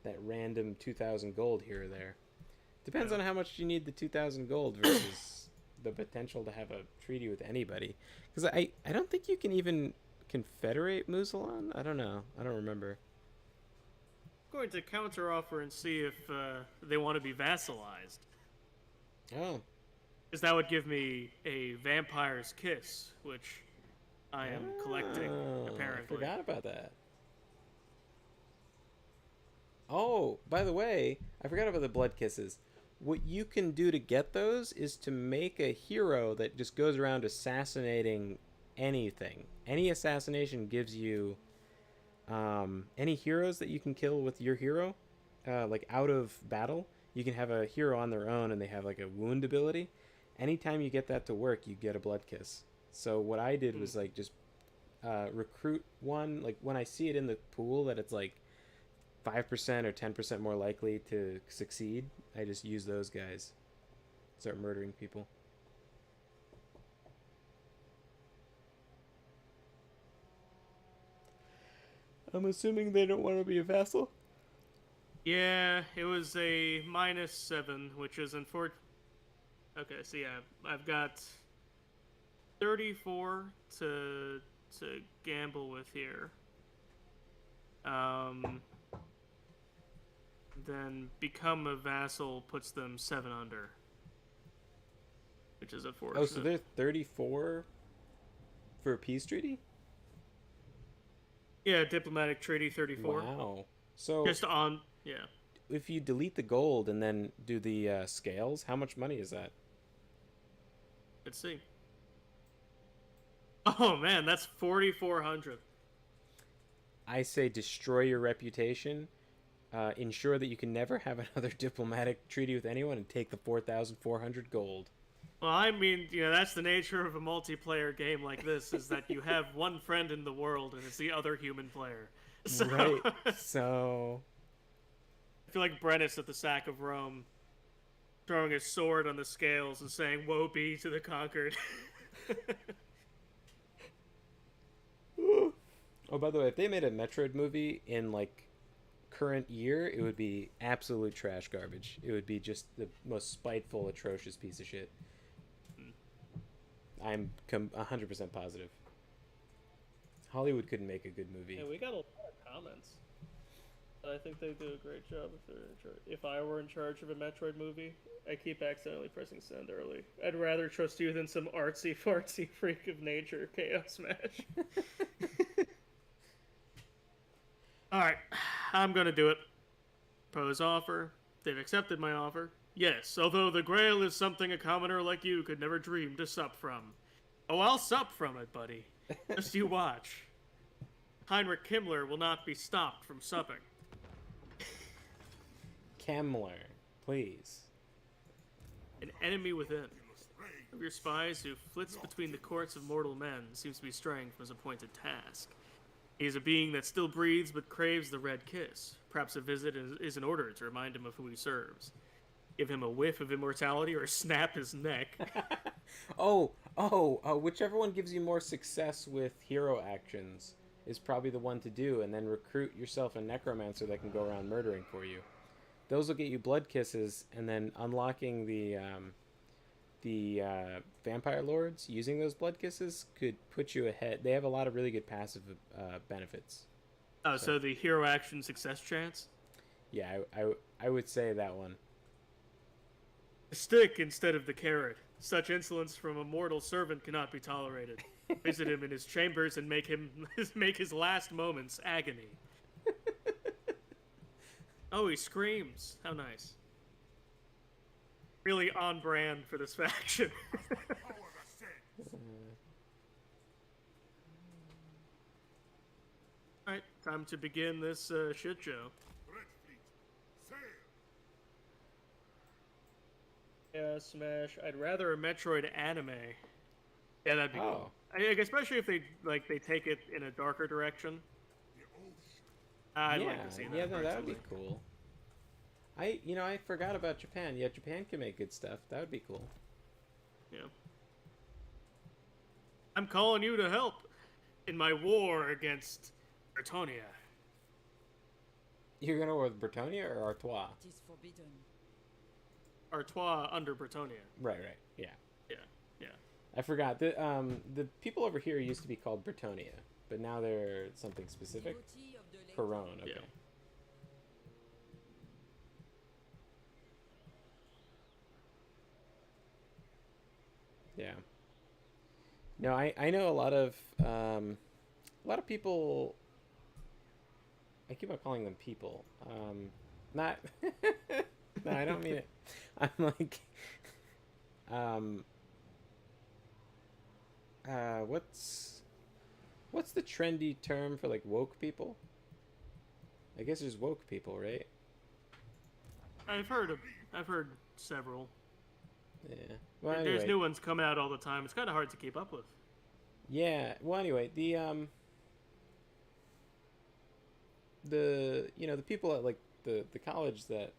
A: that random 2,000 gold here or there. Depends on how much you need the 2,000 gold versus the potential to have a treaty with anybody. Because I don't think you can even confederate Musalon? I don't know. I don't remember.
B: I'm going to counter offer and see if they want to be vassalized.
A: Oh.
B: Because that would give me a vampire's kiss, which I am collecting, apparently.
A: I forgot about that. Oh, by the way, I forgot about the blood kisses. What you can do to get those is to make a hero that just goes around assassinating anything. Any assassination gives you any heroes that you can kill with your hero, like out of battle. You can have a hero on their own and they have like a wound ability. Anytime you get that to work, you get a blood kiss. So what I did was like just recruit one. Like when I see it in the pool that it's like 5% or 10% more likely to succeed, I just use those guys. Start murdering people. I'm assuming they don't want to be a vassal?
B: Yeah, it was a -7, which is unfortunate. Okay, so yeah, I've got 34 to gamble with here. Then become a vassal puts them 7 under, which is unfortunate.
A: Oh, so they're 34 for a peace treaty?
B: Yeah, diplomatic treaty 34.
A: Wow. So
B: Just on, yeah.
A: if you delete the gold and then do the scales, how much money is that?
B: Let's see. Oh man, that's 4,400.
A: I say destroy your reputation, ensure that you can never have another diplomatic treaty with anyone, and take the 4,400 gold.
B: Well, I mean, that's the nature of a multiplayer game like this, is that you have one friend in the world and it's the other human player. So
A: Right.
B: I
A: So
B: feel like Brennus at the sack of Rome, throwing his sword on the scales and saying, "Woe be to the conquered."
A: oh, by the way, if they made a Metroid movie in like current year, it would be absolute trash garbage. It would be just the most spiteful, atrocious piece of shit. I'm 100% positive. Hollywood couldn't make a good movie.
B: Yeah, we got a lot of comments. I think they do a great job if they're in charge. If I were in charge of a Metroid movie, I keep accidentally pressing send early. I'd rather trust you than some artsy fartsy freak of nature chaos smash. Alright, I'm gonna do it. Pose offer. They've accepted my offer. Yes, although the Grail is something a commoner like you could never dream to sup from. Oh, I'll sup from it, buddy. Just you watch. Heinrich Himmler will not be stopped from supping.
A: Kemmler, please.
B: An enemy within. Of your spies who flits between the courts of mortal men seems to be straying from his appointed task. He is a being that still breathes but craves the red kiss. Perhaps a visit is in order to remind him of who he serves. Give him a whiff of immortality or snap his neck.
A: Whichever one gives you more success with hero actions is probably the one to do, and then recruit yourself a necromancer that can go around murdering for you. Those will get you blood kisses, and then unlocking the vampire lords using those blood kisses could put you ahead. They have a lot of really good passive benefits.
B: Oh, so the hero action success chance?
A: Yeah, I would say that one.
B: The stick instead of the carrot. Such insolence from a mortal servant cannot be tolerated. Visit him in his chambers and make his last moments agony. Oh, he screams. How nice. Really on brand for this faction. Alright, time to begin this shit show.
D: Red Fleet, sail!
B: Yeah, Smash. I'd rather a Metroid anime. Yeah, that'd be cool. Especially if they take it in a darker direction.
D: The ocean.
B: I'd like to see that.
A: Yeah, no, that would be
B: personally.
A: cool. I forgot about Japan. Yeah, Japan can make good stuff. That would be cool.
B: Yeah. I'm calling you to help in my war against Bretonia.
A: You're gonna go with Bretonia or Artois?
F: It is forbidden.
B: Artois under Bretonia.
A: Right. Yeah.
B: Yeah.
A: I forgot. The people over here used to be called Bretonia, but now they're something specific.
F: Devotee of the lady.
A: Perone. Okay.
B: Yeah.
A: Yeah. No, I know a lot of people. I keep on calling them people. Not. No, I don't mean it. I'm like. What's the trendy term for like woke people? I guess there's woke people, right?
B: I've heard several.
A: Yeah. Well,
B: There's
A: anyway.
B: new ones coming out all the time. It's kind of hard to keep up with.
A: Yeah. Well, anyway, the people at like the college that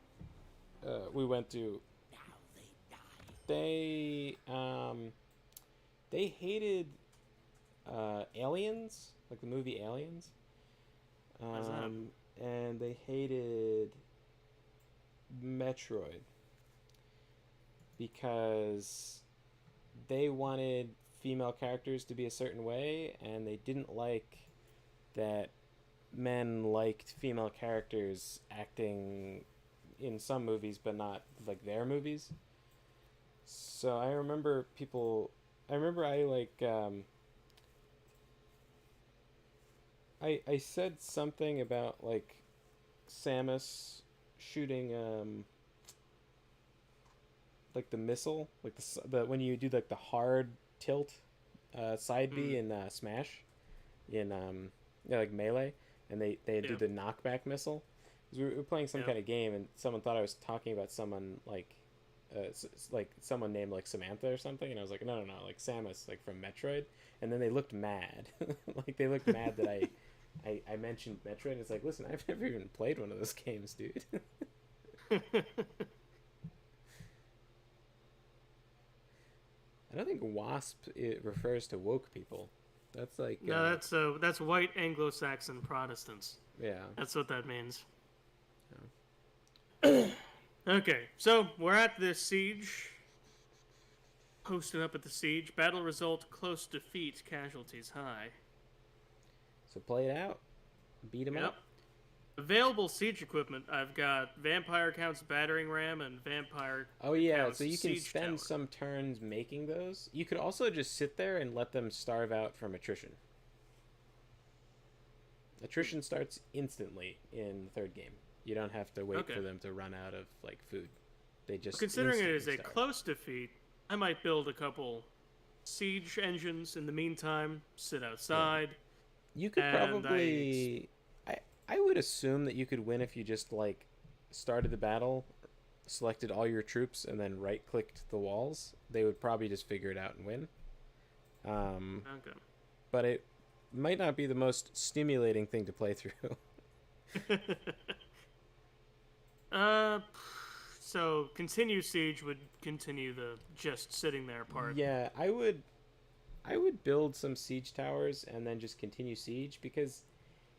A: we went to,
E: Now they die.
A: they hated Aliens, like the movie Aliens.
B: Why's that?
A: And they hated Metroid because they wanted female characters to be a certain way, and they didn't like that men liked female characters acting in some movies but not like their movies. So I remember I said something about like Samus shooting like the missile, like the when you do like the hard tilt side B in Smash in like Melee, and they do the knockback missile. 'Cause we were playing some kind of game, and someone thought I was talking about someone like
E: like someone named like Samantha or something, and I was like, no, like Samus, like from Metroid, and then they looked mad, like they looked mad that I mentioned Metroid. And it's like, listen, I've never even played one of those games, dude. I don't think WASP it refers to woke people. That's like
B: No, that's white Anglo-Saxon Protestants.
E: yeah.
B: That's what that means.
E: Yeah.
B: Okay, so we're at this siege. Posted up at the siege. Battle result: close defeat. Casualties high.
E: So play it out. Beat them
B: Yep.
E: up.
B: Available siege equipment. I've got Vampire Count's battering ram and Vampire.
E: Oh yeah,
B: Count's
E: so you can
B: siege
E: spend
B: tower.
E: some turns making those. You could also just sit there and let them starve out from attrition. Attrition starts instantly in the third game. You don't have to wait
B: Okay.
E: for them to run out of like food. They just
B: Considering it is a
E: instantly starve.
B: close defeat, I might build a couple siege engines in the meantime. Sit outside.
E: You could
B: and
E: probably I would assume that you could win if you just like started the battle, selected all your troops, and then right clicked the walls. They would probably just figure it out and win.
B: Okay.
E: But it might not be the most stimulating thing to play through.
B: So continue siege would continue the just sitting there part.
E: Yeah, I would build some siege towers and then just continue siege, because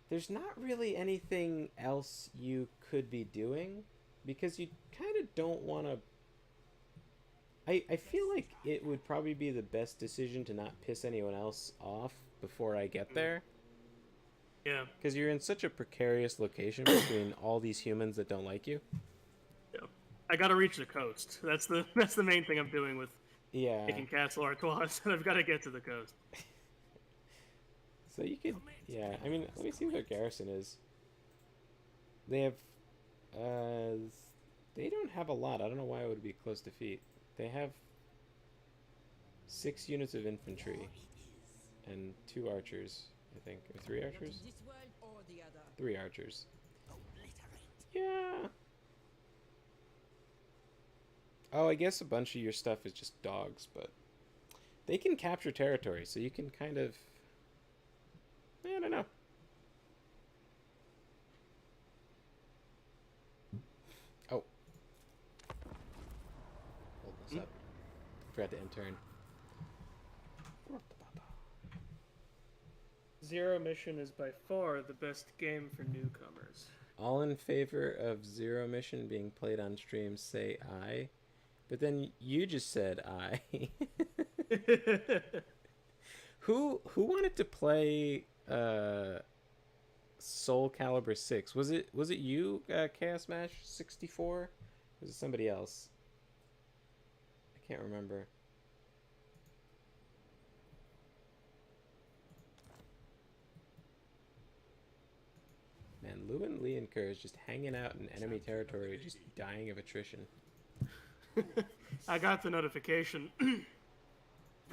E: there's not really anything else you could be doing, because you kind of don't want to. I feel like it would probably be the best decision to not piss anyone else off before I get there,
B: Yeah.
E: because you're in such a precarious location between all these humans that don't like you.
B: Yeah. I gotta reach the coast. That's the main thing I'm doing with
E: Yeah.
B: taking Castle Artois. I've got to get to the coast.
E: So you could, yeah. I mean, let me see what their garrison is. They have, they don't have a lot. I don't know why it would be close defeat. They have 6 units of infantry and 2 archers, I think, or 3 archers. 3 archers. Yeah. Oh, I guess a bunch of your stuff is just dogs, but they can capture territory, so you can kind of. I don't know. Oh. Hold this up. Forgot to end turn.
B: Zero Mission is by far the best game for newcomers.
E: All in favor of Zero Mission being played on stream, say aye. But then you just said aye. Who wanted to play Soul Calibur 6? Was it you, Chaos Smash 64? Or was it somebody else? I can't remember. Man, Lewin Lee and Kerr is just hanging out in enemy territory, just dying of attrition.
B: I got the notification.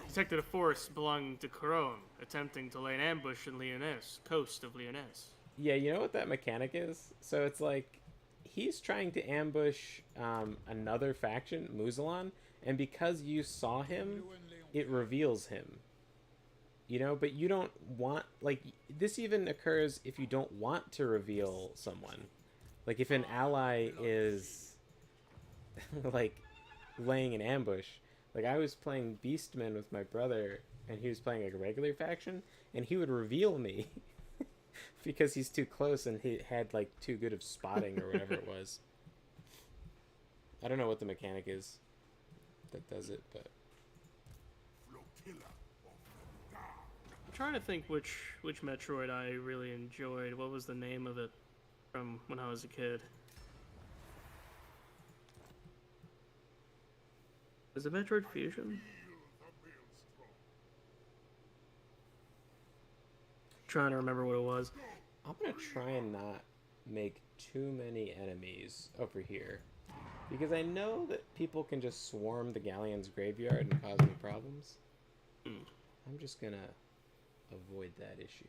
B: Detected a force belonging to Corone, attempting to lay an ambush in Lyonesse, coast of Lyonesse.
E: Yeah, you know what that mechanic is? So it's like he's trying to ambush another faction, Muzalan, and because you saw him, it reveals him. You know, but you don't want, like, this even occurs if you don't want to reveal someone. Like, if an ally is, like, laying an ambush. Like, I was playing Beastman with my brother, and he was playing, like, a regular faction, and he would reveal me because he's too close and he had, like, too good of spotting or whatever it was. I don't know what the mechanic is that does it, but...
B: I'm trying to think which Metroid I really enjoyed. What was the name of it from when I was a kid? Was it Metroid Fusion? Trying to remember what it was.
E: I'm gonna try and not make too many enemies over here, because I know that people can just swarm the Galleon's graveyard and cause me problems. I'm just gonna avoid that issue.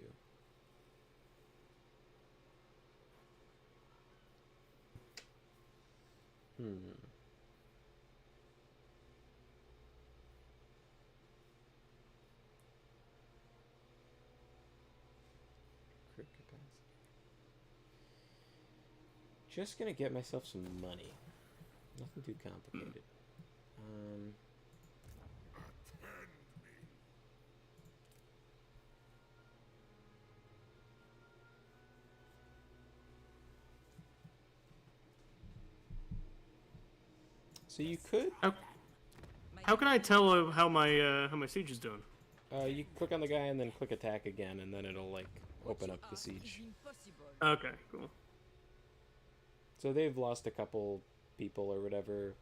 E: just gonna get myself some money. Nothing too complicated.
D: Attend me.
E: So you could.
B: How can I tell how my siege is doing?
E: You click on the guy and then click attack again, and then it'll like open up the siege.
B: Okay, cool.
E: So they've lost a couple people or whatever.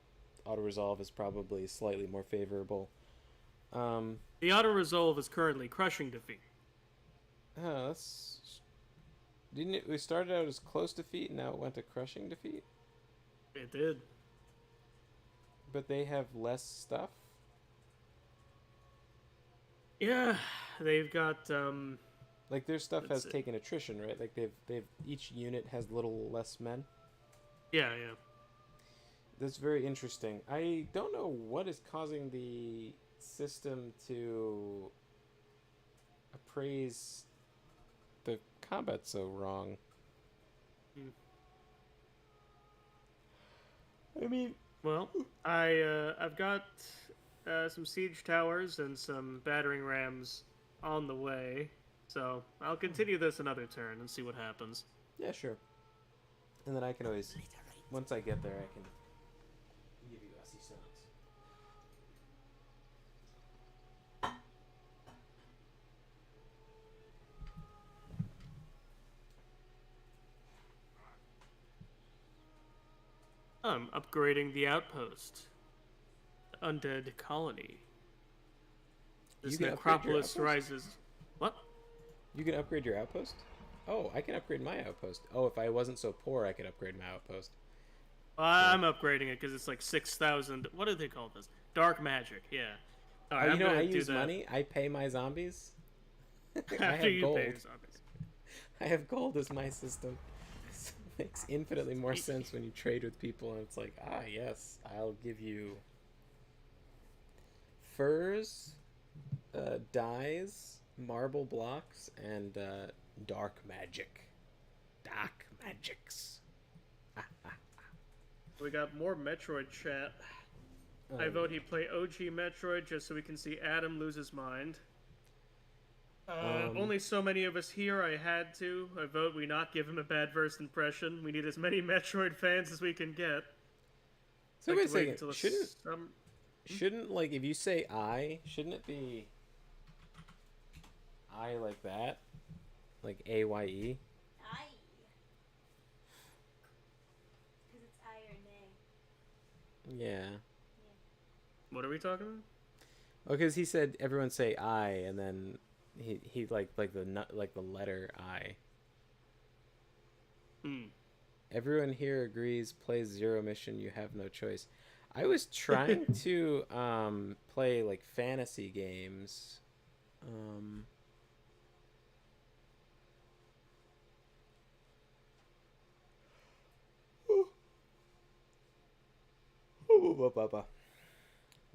E: Auto resolve is probably slightly more favorable.
B: The auto resolve is currently crushing defeat.
E: That's. Didn't it? We started out as close defeat, and now it went to crushing defeat.
B: It did.
E: But they have less stuff.
B: Yeah, they've got
E: Like their stuff
B: Let's
E: has
B: see.
E: taken attrition, right? Like they've each unit has little less men.
B: yeah.
E: That's very interesting. I don't know what is causing the system to appraise the combat so wrong. I mean,
B: Well, I've got some siege towers and some battering rams on the way, so I'll continue this another turn and see what happens.
E: yeah, sure. And then I can always, once I get there, I can give you assistance.
B: I'm upgrading the outpost. The undead colony. This
E: You can upgrade your
B: necropolis
E: outpost?
B: rises. What?
E: You can upgrade your outpost? Oh, I can upgrade my outpost. Oh, if I wasn't so poor, I could upgrade my outpost.
B: I'm upgrading it because it's like 6,000. What do they call this? Dark magic. Yeah. All right,
E: Oh,
B: I'm
E: you know,
B: gonna
E: I
B: do
E: use
B: that.
E: money. I pay my zombies. I
B: After
E: have
B: you
E: gold.
B: pay your zombies.
E: I have gold as my system. This makes infinitely more sense when you trade with people, and it's like, ah, yes, I'll give you furs, dyes, marble blocks, and dark magic. Dark magics.
B: We got more Metroid chat. I vote he play OG Metroid just so we can see Adam lose his mind. Only so many of us here, I had to. I vote we not give him a bad first impression. We need as many Metroid fans as we can get.
E: So
B: Like
E: wait a
B: to wait
E: second.
B: until the
E: Shouldn't like if you say I, shouldn't it be I like that, like AYE?
C: Aye. Because it's I or nay.
E: Yeah.
B: What are we talking about?
E: Oh, because he said everyone say I, and then he like the letter I. Everyone here agrees. Play Zero Mission. You have no choice. I was trying to play like fantasy games.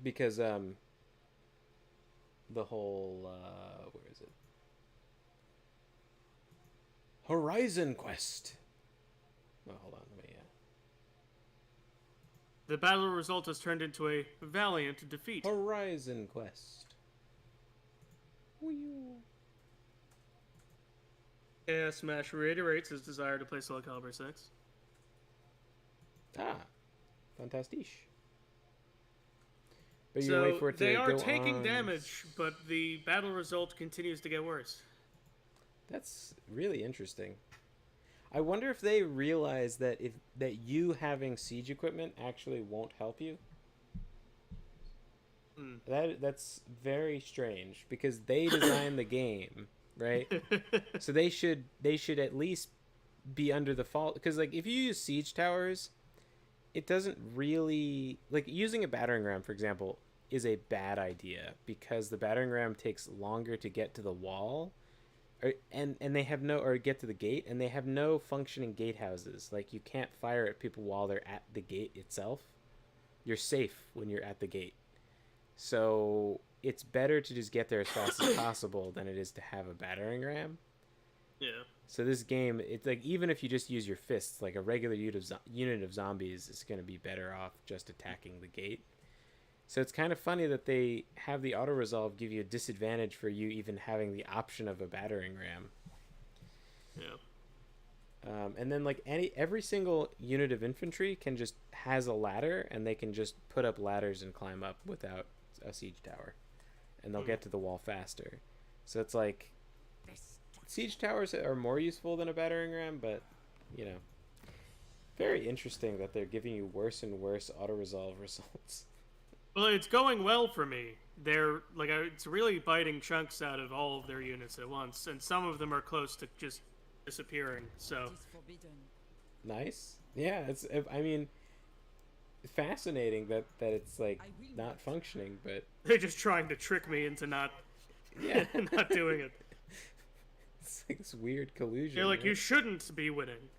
E: Because the whole where is it? Horizon Quest. Oh, hold on, let me.
B: The battle result has turned into a valiant defeat.
E: Horizon Quest.
B: Yeah, Smash reiterates his desire to play Soul Calibur 6.
E: Ah, fantastisch. But you
B: So
E: wait for it to
B: they are
E: go
B: taking
E: on.
B: damage, but the battle result continues to get worse.
E: That's really interesting. I wonder if they realize that you having siege equipment actually won't help you. That's very strange because they designed the game, right? So they should at least be under the fault because like if you use siege towers, it doesn't really like using a battering ram, for example, is a bad idea because the battering ram takes longer to get to the wall. And they have no, or get to the gate, and they have no functioning gatehouses. Like, you can't fire at people while they're at the gate itself. You're safe when you're at the gate. So, it's better to just get there as fast as possible than it is to have a battering ram.
B: Yeah.
E: So this game, it's like even if you just use your fists, like a regular unit of zombies is going to be better off just attacking the gate. So it's kind of funny that they have the auto resolve give you a disadvantage for you even having the option of a battering ram.
B: Yeah.
E: And then like every single unit of infantry has a ladder, and they can just put up ladders and climb up without a siege tower, and they'll get to the wall faster. So it's like siege towers are more useful than a battering ram, but you know, very interesting that they're giving you worse and worse auto resolve results.
B: Well, it's going well for me. They're like it's really biting chunks out of all of their units at once, and some of them are close to just disappearing. So
E: Nice. Yeah, I mean, fascinating that it's like not functioning, but
B: they're just trying to trick me into not
E: yeah,
B: not doing it.
E: it's like this weird collusion.
B: They're like,
E: right?
B: you shouldn't be winning.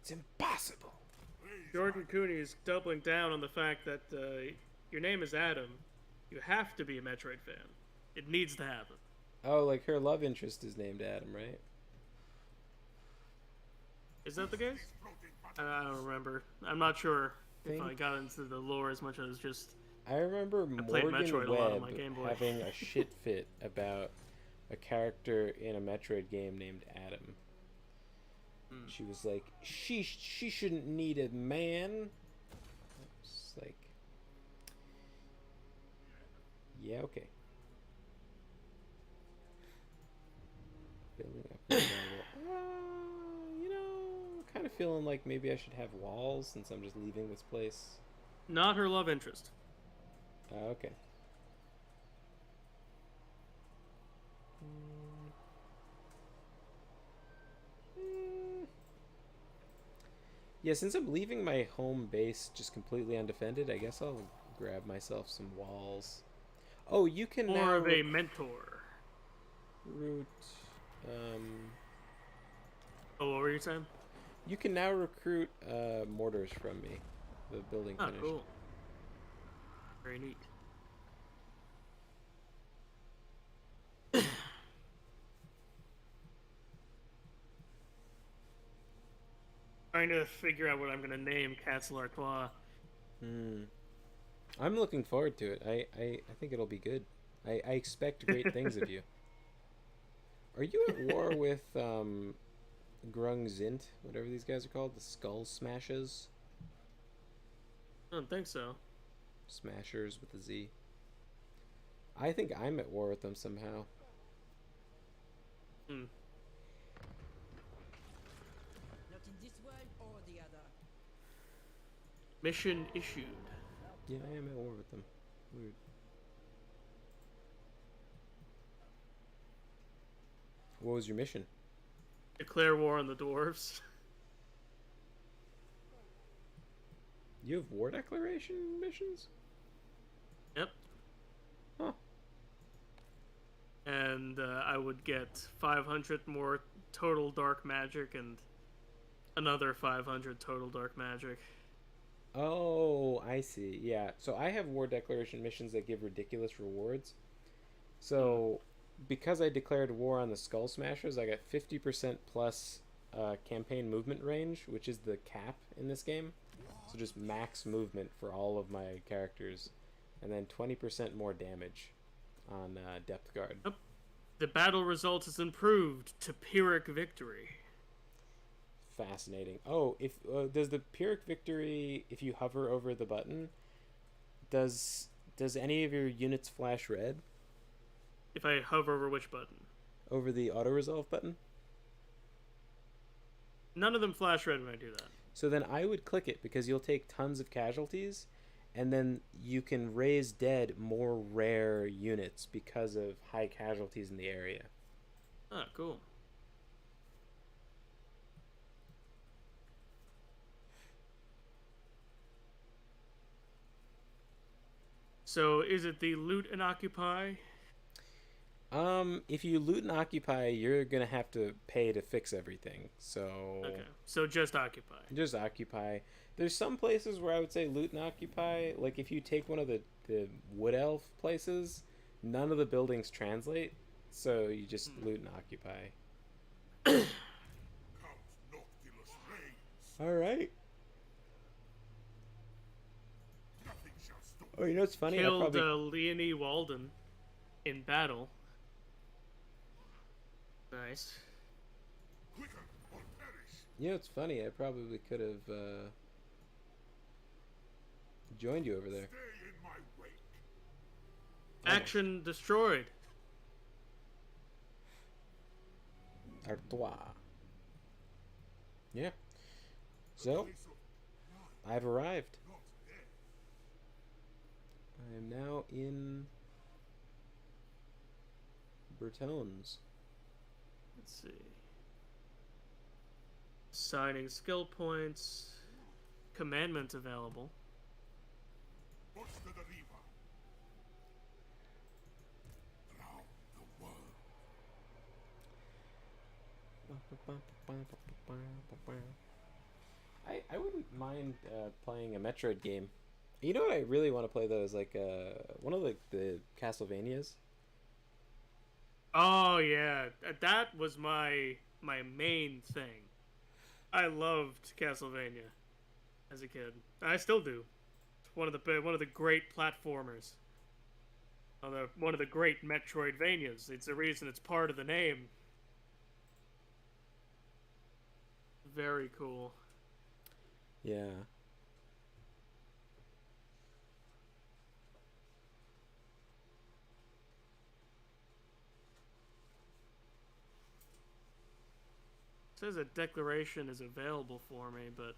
E: It's impossible.
B: Jordan Cooney is doubling down on the fact that your name is Adam. You have to be a Metroid fan. It needs to happen.
E: Oh, like her love interest is named Adam, right?
B: Is that the case? I don't remember. I'm not sure if I got into the lore as much as just...
E: I remember
B: played
E: Morgan
B: Metroid a lot on
E: Webb
B: my Game Boy.
E: having a shit fit about a character in a Metroid game named Adam. She was like, she shouldn't need a man. It's like, yeah, okay. Building up. You know, kind of feeling like maybe I should have walls since I'm just leaving this place.
B: Not her love interest.
E: Okay. Yeah, since I'm leaving my home base just completely undefended, I guess I'll grab myself some walls. Oh, you can now
B: More of a mentor.
E: recruit.
B: Oh, what were you saying?
E: You can now recruit mortars from me. The building
B: Oh,
E: finished.
B: cool. Very neat. Trying to figure out what I'm gonna name Castle Artois.
E: I'm looking forward to it. I think it'll be good. I expect great things of you. Are you at war with Grung Zint, whatever these guys are called? The Skull Smashers?
B: I don't think so.
E: Smashers with a Z. I think I'm at war with them somehow.
B: Hmm.
F: Not in this world or the other.
B: Mission issued.
E: Yeah, I am at war with them. Weird. What was your mission?
B: Declare war on the dwarves.
E: You have war declaration missions?
B: Yep.
E: Huh.
B: And I would get 500 more total dark magic and another 500 total dark magic.
E: Oh, I see. Yeah. So I have war declaration missions that give ridiculous rewards. So because I declared war on the Skull Smashers, I got 50% plus campaign movement range, which is the cap in this game. So just max movement for all of my characters. And then 20% more damage on depth guard.
B: Yep. The battle result is improved to Pyrrhic victory.
E: Fascinating. Oh, if does the Pyrrhic victory, if you hover over the button, does any of your units flash red?
B: If I hover over which button?
E: Over the auto resolve button?
B: None of them flash red when I do that.
E: So then I would click it because you'll take tons of casualties, and then you can raise dead more rare units because of high casualties in the area.
B: Ah, cool. So is it the loot and occupy?
E: If you loot and occupy, you're gonna have to pay to fix everything. So
B: Okay, so just occupy.
E: just occupy. There's some places where I would say loot and occupy. Like if you take one of the wood elf places, none of the buildings translate, so you just loot and occupy.
D: Noctilus reigns.
E: All right.
D: Nothing shall stop.
E: Oh, you know what's funny? I
B: Killed
E: probably
B: Leonie Walden in battle. Nice.
D: Quicker or perish.
E: You know what's funny? I probably could have joined you over there.
D: Stay in my wake.
B: Action destroyed.
E: Artois. Yeah. So,
D: Place of
E: I've arrived.
D: not dead.
E: I am now in Bertones.
B: Let's see. Signing skill points. Commandment available.
D: Push to the river. Drown the world.
E: I wouldn't mind playing a Metroid game. You know what I really want to play though is like one of the Castlevanias.
B: Oh yeah, that was my main thing. I loved Castlevania as a kid. I still do. It's one of the great platformers. One of the great Metroidvanias. It's the reason it's part of the name. Very cool.
E: Yeah.
B: It says a declaration is available for me, but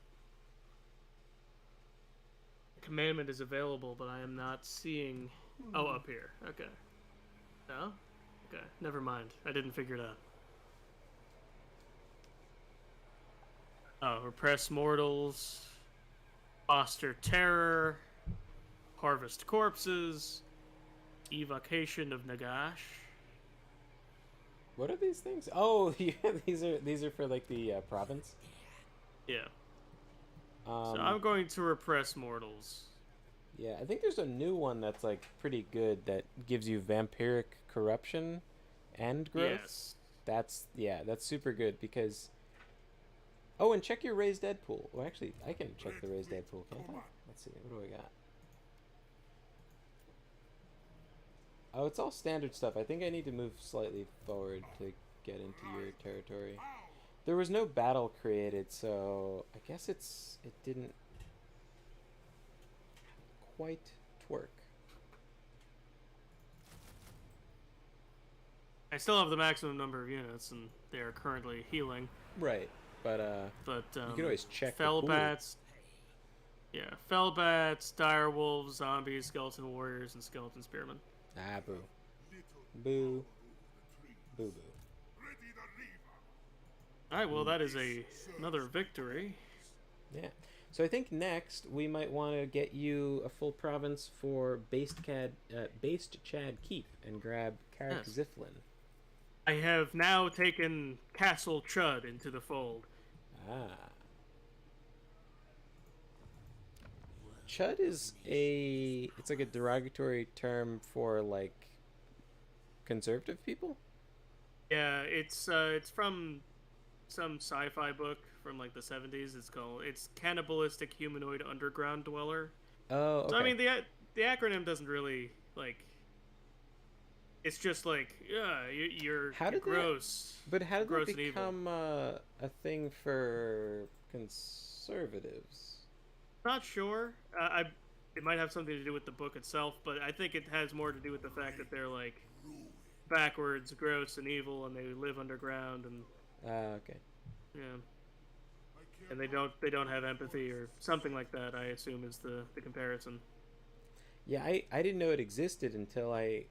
B: commandment is available, but I am not seeing. Oh, up here. Okay. No? Okay. Never mind. I didn't figure it out. Oh, repress mortals, foster terror, harvest corpses, evocation of Nagash.
E: What are these things? Oh, yeah, these are for like the province.
B: Yeah.
E: Um,
B: So I'm going to repress mortals.
E: yeah, I think there's a new one that's like pretty good that gives you vampiric corruption and growth.
B: Yes.
E: That's super good because. Oh, and check your raised dead pool. Well, actually, I can check the raised dead pool, can't I? Let's see. What do I got? Oh, it's all standard stuff. I think I need to move slightly forward to get into your territory. There was no battle created, so I guess it didn't quite twerk.
B: I still have the maximum number of units, and they are currently healing.
E: Right, but
B: But
E: you can always check the pool.
B: Fellbats. Yeah, Fellbats, direwolves, zombies, skeleton warriors, and skeleton spearmen.
E: Ah, boo.
D: Little
E: Boo.
D: power over the trees.
E: Boo boo.
D: Ready the river.
B: Alright, well that is another victory.
E: Yeah. So I think next we might want to get you a full province for Based Chad Keep and grab Carrick
B: Yes.
E: Ziflin.
B: I have now taken Castle Chud into the fold.
E: Ah. Chud is it's like a derogatory term for like conservative people.
B: Yeah, it's from some sci-fi book from like the 70s. It's Cannibalistic Humanoid Underground Dweller.
E: Oh, okay.
B: So I mean the acronym doesn't really like. It's just like you're gross.
E: But how did
B: gross
E: that
B: and evil.
E: become a thing for conservatives?
B: Not sure. It might have something to do with the book itself, but I think it has more to do with the fact that they're like backwards, gross, and evil, and they live underground, and
E: Okay.
B: yeah, and they don't have empathy or something like that. I assume is the comparison.
E: Yeah, I didn't know it existed until I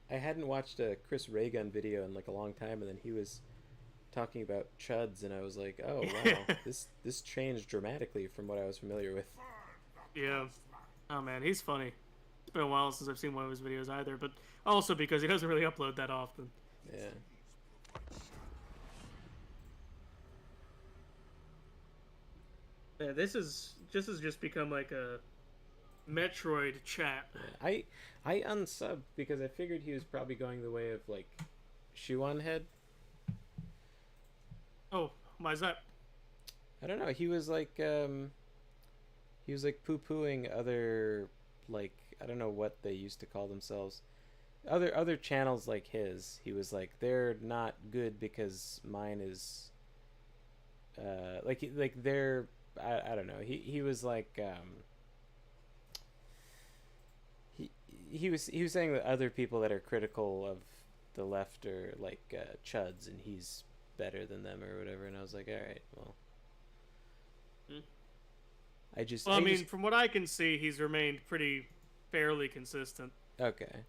E: hadn't watched a Chris Raygun video in like a long time, and then he was talking about chuds, and I was like, oh wow, this changed dramatically from what I was familiar with.
B: Yeah. Oh man, he's funny. It's been a while since I've seen one of his videos either, but also because he doesn't really upload that often.
E: Yeah.
B: Yeah, this has just become like a Metroid chat.
E: Yeah. I unsubbed because I figured he was probably going the way of like Shuan Head.
B: Why is that?
E: I don't know. He was like poo-pooing other, like, I don't know what they used to call themselves. Other channels like his. He was like, they're not good because mine is like they're, I don't know. He was like he was saying that other people that are critical of the left are like chuds, and he's better than them or whatever. And I was like, all right, well,
B: Well, I mean, from what I can see, he's remained pretty fairly consistent.
E: okay.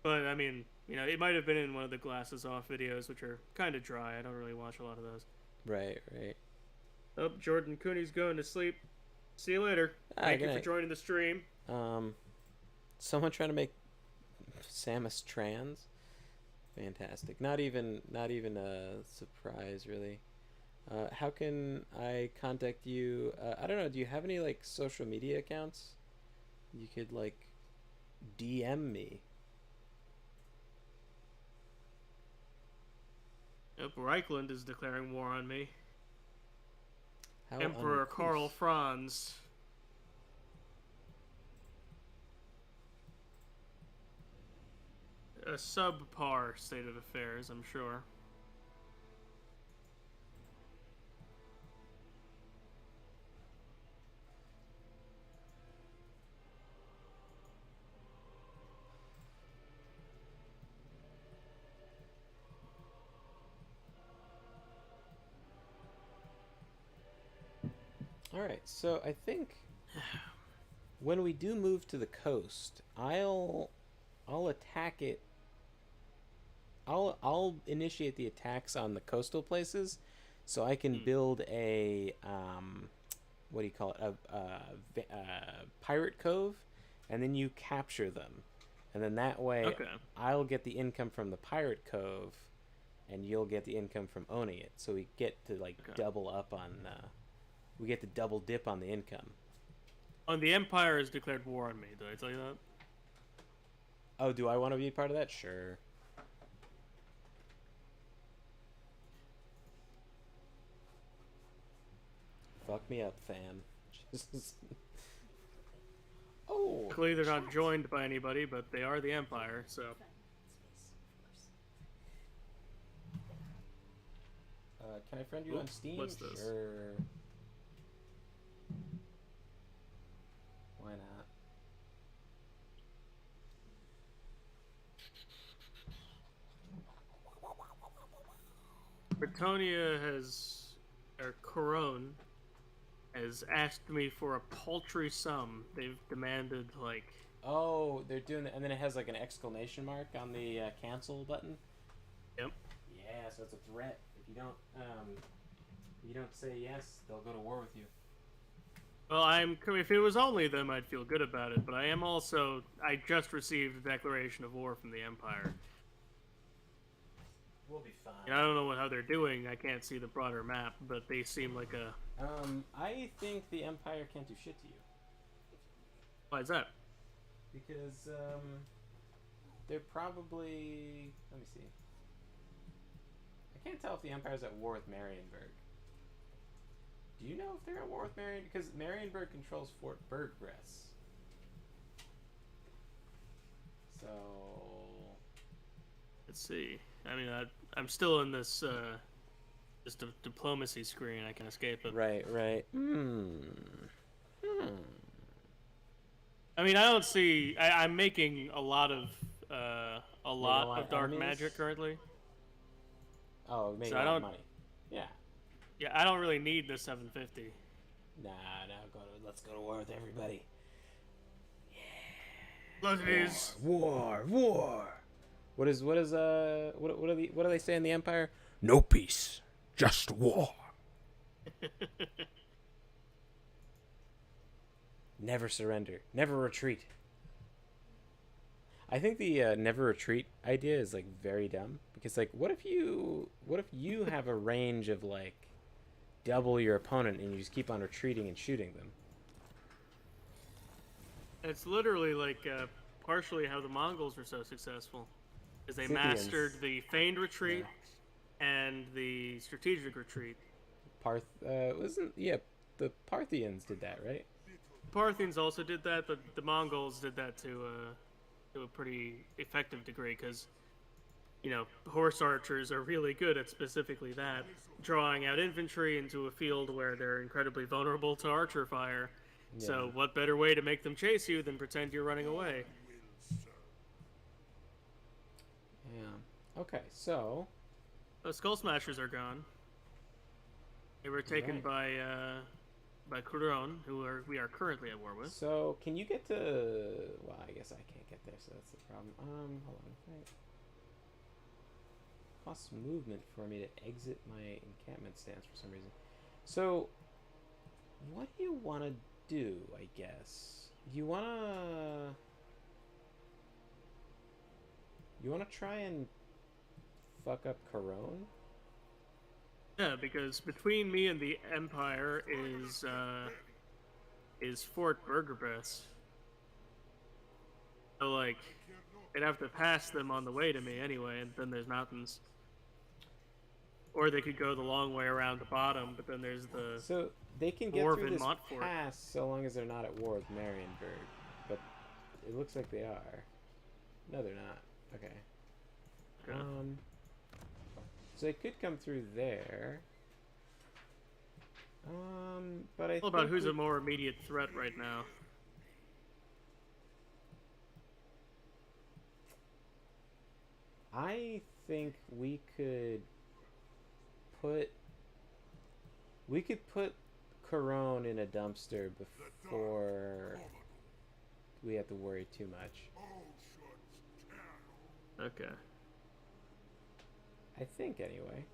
B: But I mean, you know, it might have been in one of the glasses off videos, which are kind of dry. I don't really watch a lot of those.
E: Right.
B: Oh, Jordan Cooney's going to sleep. See you later. Thank you for joining the stream.
E: Someone trying to make Samus trans. Fantastic. Not even a surprise, really. How can I contact you? I don't know. Do you have any like social media accounts? You could like DM me.
B: Yep, Reichland is declaring war on me.
E: How
B: Emperor
E: uncouth.
B: Karl Franz. A subpar state of affairs, I'm sure.
E: All right, so I think when we do move to the coast, I'll attack it. I'll initiate the attacks on the coastal places, so I can build a what do you call it? A pirate cove, and then you capture them, and then that way I'll get the income from the pirate cove, and you'll get the income from owning it. So we get to like double up on. We get to double dip on the income.
B: Oh, the Empire has declared war on me. Did I tell you that?
E: Oh, do I want to be part of that? Sure. Fuck me up, fam. Jesus. Oh.
B: Luckily, they're not joined by anybody, but they are the Empire, so.
E: Can I friend you on Steam?
B: What's this?
E: Sure. Why not?
B: Britonia or Corone, has asked me for a paltry sum. They've demanded, like...
E: Oh, they're doing it, and then it has like an exclamation mark on the cancel button.
B: Yep.
E: Yeah, so it's a threat. If you don't say yes, they'll go to war with you.
B: Well, if it was only them, I'd feel good about it, but I just received a declaration of war from the Empire.
E: We'll be fine.
B: I don't know how they're doing, I can't see the broader map, but they seem like a...
E: I think the Empire can't do shit to you.
B: Why is that?
E: Because, they're probably... Let me see. I can't tell if the Empire's at war with Marienburg. Do you know if they're at war with Marienburg? Because Marienburg controls Fort Bergbress. So...
B: Let's see. I mean, I'm still in this, just a diplomacy screen. I can escape it.
E: Right.
B: I mean, I don't see... I'm making a lot of dark
E: enemies?
B: magic currently.
E: Oh, maybe
B: So
E: a
B: I
E: lot of
B: don't-
E: money. Yeah.
B: Yeah, I don't really need the 750.
E: Nah, let's go to war with everybody.
B: Please.
E: War. What do they say in the Empire? No peace, just war. Never surrender, never retreat. I think the never retreat idea is like very dumb, because like what if you have a range of like double your opponent and you just keep on retreating and shooting them?
B: It's literally like partially how the Mongols were so successful, is they
E: Scythians.
B: mastered the feigned retreat and the strategic retreat.
E: the Parthians did that, right?
B: Parthians also did that, but the Mongols did that to a pretty effective degree because, you know, horse archers are really good at specifically that, drawing out infantry into a field where they're incredibly vulnerable to archer fire.
E: Yeah.
B: So what better way to make them chase you than pretend you're running away?
E: Yeah. Okay, so
B: The Skull Smashers are gone. They were taken by Kuron, we are currently at war with.
E: So can you get to? Well, I guess I can't get there, so that's the problem. Hold on. Right. Costs movement for me to exit my encampment stance for some reason. So, what do you want to do? I guess you wanna try and fuck up Corone?
B: Yeah, because between me and the Empire is Fort Burgerbess. So like, I'd have to pass them on the way to me anyway, and then there's mountains. Or they could go the long way around the bottom, but then there's the
E: So they can get
B: Dwarven
E: through this
B: Montfort.
E: pass so long as they're not at war with Marienburg, but it looks like they are. No, they're not. Okay.
B: Okay.
E: So they could come through there. But I
B: All about
E: think
B: who's
E: we-
B: a more immediate threat right now.
E: I think we could put Corone in a dumpster before we have to worry too much.
B: Okay.
E: I think anyway.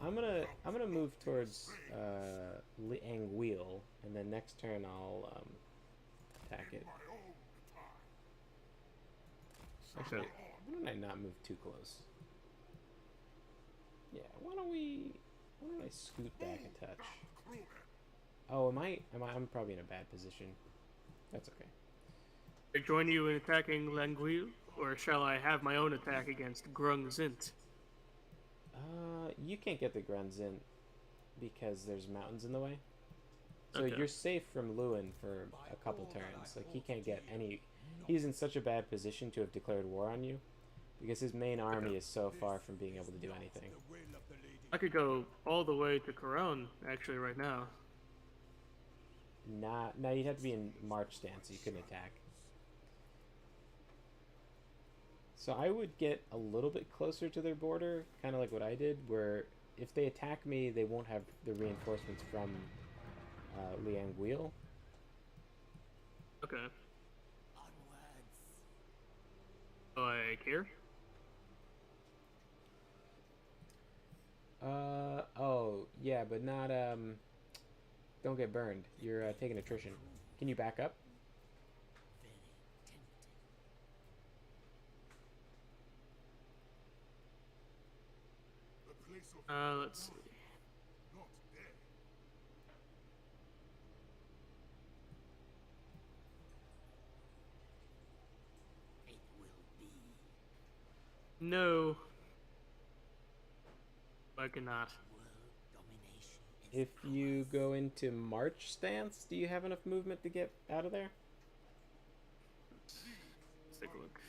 E: I'm gonna move towards Anguille, and then next turn I'll attack it. Actually, why don't I not move too close? Yeah, why don't I scoot back a touch? Oh, I'm probably in a bad position. That's okay.
B: I join you in attacking Languille, or shall I have my own attack against Grungzint?
E: You can't get the Grunzint because there's mountains in the way. So
B: Okay.
E: you're safe from Lewin for a couple turns. Like, he can't get any... He's in such a bad position to have declared war on you because his main army is so far from being able to do anything.
B: I could go all the way to Corone, actually, right now.
E: No, you'd have to be in march stance, so you couldn't attack. So I would get a little bit closer to their border, kind of like what I did, where if they attack me, they won't have the reinforcements from Lianguille.
B: Okay. Like here?
E: Oh, yeah, but not, don't get burned. You're taking attrition. Can you back up?
B: Let's see. No. I cannot.
E: If you go into march stance, do you have enough movement to get out of there?
B: Let's take a look.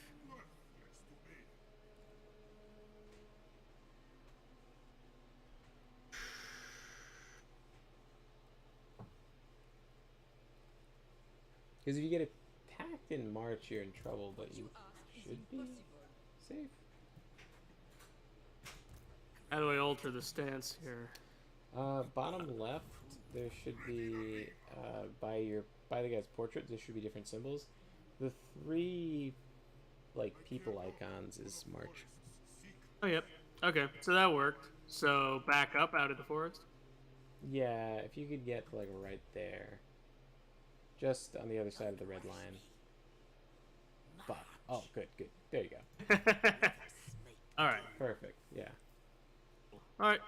E: Because if you get attacked in march, you're in trouble, but you should be safe.
B: How do I alter the stance here?
E: Bottom left, there should be by the guy's portrait. There should be different symbols. The three people icons is march.
B: Oh, yep. Okay, so that worked. So back up out of the forest.
E: Yeah, if you could get right there, just on the other side of the red line. Fuck. Oh, good. There you go.
B: All right.
E: Perfect. Yeah.
B: All right.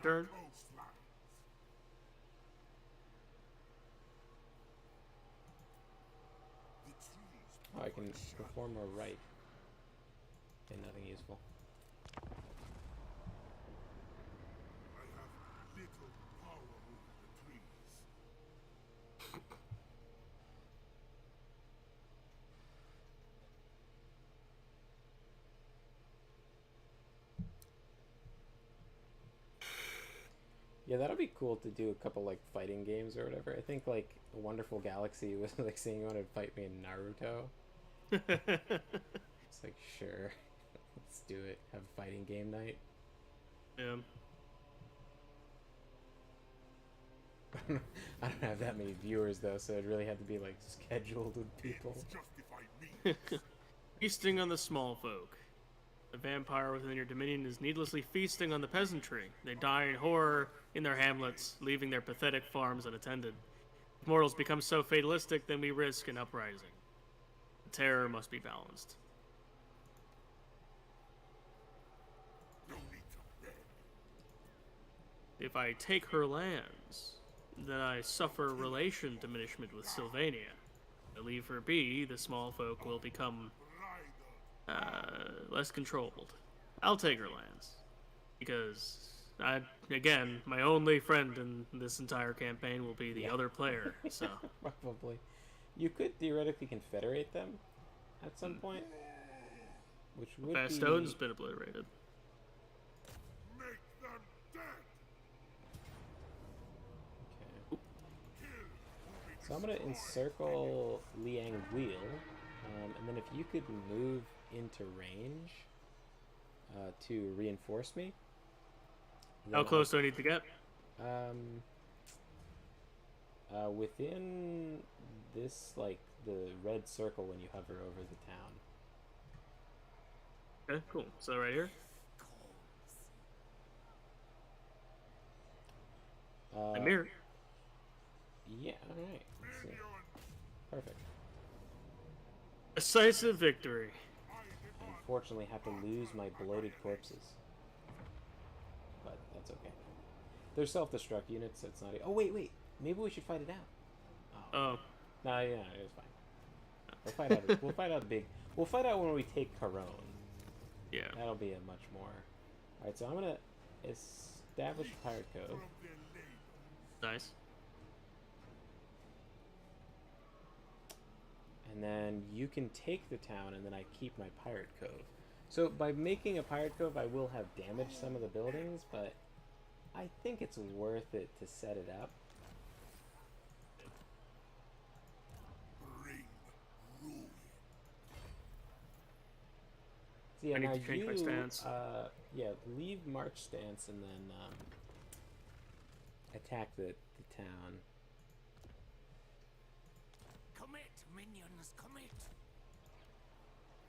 B: Turn.
E: Oh, I can perform a right. And nothing useful. Yeah, that'll be cool to do a couple like fighting games or whatever. I think like a Wonderful Galaxy was like saying you wanted to fight me in Naruto. It's like sure, let's do it. Have a fighting game night.
B: Yeah.
E: I don't have that many viewers though, so it'd really have to be like scheduled with people.
D: Justify me.
B: Feasting on the small folk. The vampire within your dominion is needlessly feasting on the peasantry. They die in horror in their hamlets, leaving their pathetic farms unattended. If mortals become so fatalistic, then we risk an uprising. The terror must be balanced.
D: No need to beg.
B: If I take her lands, then I suffer relation diminishment with Sylvania. If I leave her be, the small folk will become less controlled. I'll take her lands. Because, again, my only friend in this entire campaign will be the other player, so...
E: Probably. You could theoretically confederate them at some point, which would
B: Bastion's
E: be...
B: been obliterated.
D: Make them dead.
E: Okay. So I'm going to encircle Liang Wheel, and then if you could move into range to reinforce me.
B: How close do I need to get?
E: Within this, like, the red circle when you hover over the town.
B: Okay, cool. So right here? I'm here.
E: Yeah, alright. Let's see. Perfect.
B: Decisive victory.
E: I unfortunately have to lose my bloated corpses. But that's okay. They're self-destruct units, so it's not... Oh, wait. Maybe we should fight it out.
B: Oh.
E: No, yeah, it's fine. We'll fight out. We'll fight out big. We'll fight out when we take Caron.
B: Yeah.
E: That'll be a much more. All right, so I'm gonna establish pirate code.
B: Nice.
E: And then you can take the town, and then I keep my pirate cove. So by making a pirate cove, I will have damaged some of the buildings, but I think it's worth it to set it up.
D: Bring ruin.
E: So yeah,
B: I need
E: now
B: to change my stance.
E: Yeah, leave march stance and then attack the town.
F: Commit, minions, commit.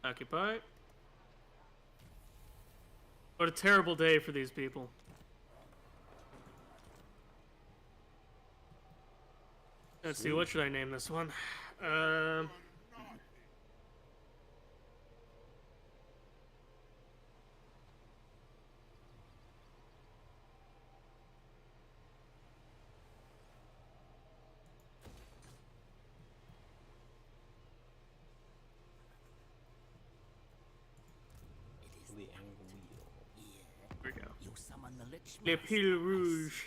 B: Occupy. What a terrible day for these people. Let's see, what should I name this one?
E: The angle wheel.
B: Here we go.
F: You summon the Lich
B: Le
F: Master.
B: Pile Rouge.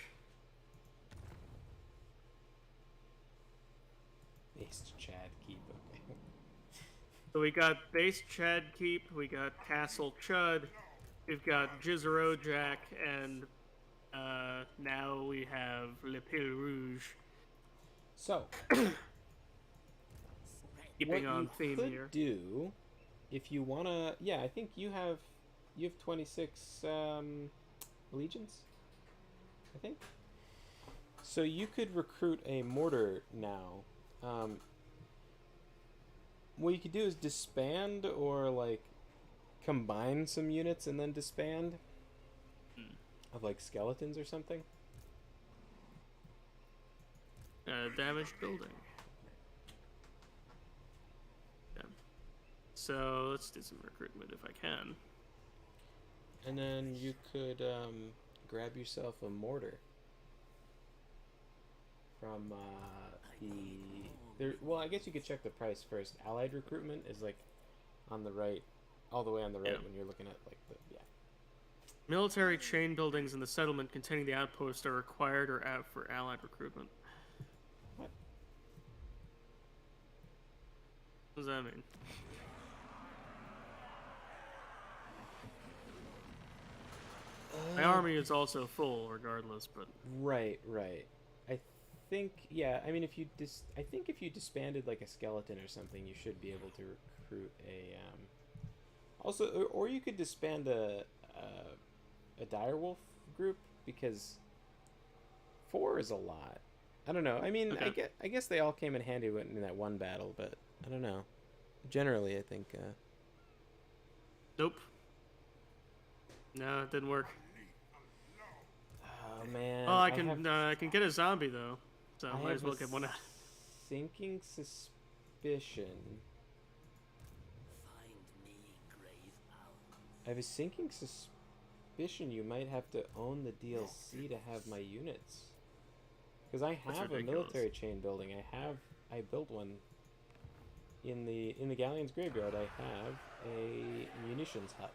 E: Based Chad keep. Okay.
B: So we got base Chad Keep, we got Castle Chud, we've got Jizero Jack, and now we have Le Pile Rouge.
E: So
B: Keeping
E: what
B: on
E: you
B: theme
E: could
B: here.
E: do, if you wanna, yeah, I think you have 26 legions, I think. So you could recruit a mortar now. What you could do is disband or like combine some units and then disband of like skeletons or something.
B: Damaged building. Yeah. So let's do some recruitment if I can.
E: And then you could grab yourself a mortar from well, I guess you could check the price first. Allied recruitment is like on the right, all the way on the right
B: Yeah.
E: when you're looking at like the
B: Military chain buildings in the settlement containing the outpost are required or out for allied recruitment.
E: What?
B: What does that mean? My army is also full, regardless. But
E: Right, right. I think, yeah. I mean, I think if you disbanded like a skeleton or something, you should be able to recruit a. Also, or you could disband a direwolf group because 4 is a lot. I don't know. I mean,
B: Okay.
E: I guess they all came in handy in that one battle, but I don't know. Generally, I think.
B: nope. No, it didn't work.
E: Oh man,
B: Oh, I can get a zombie though, so
E: I
B: might
E: have
B: as well get one out.
E: sinking suspicion.
F: Find me, grave owl.
E: I have a sinking suspicion you might have to own the DLC to have my units. Because I
B: That's
E: have a
B: ridiculous.
E: military chain building. I built one in the Galleon's graveyard. I have a munitions hut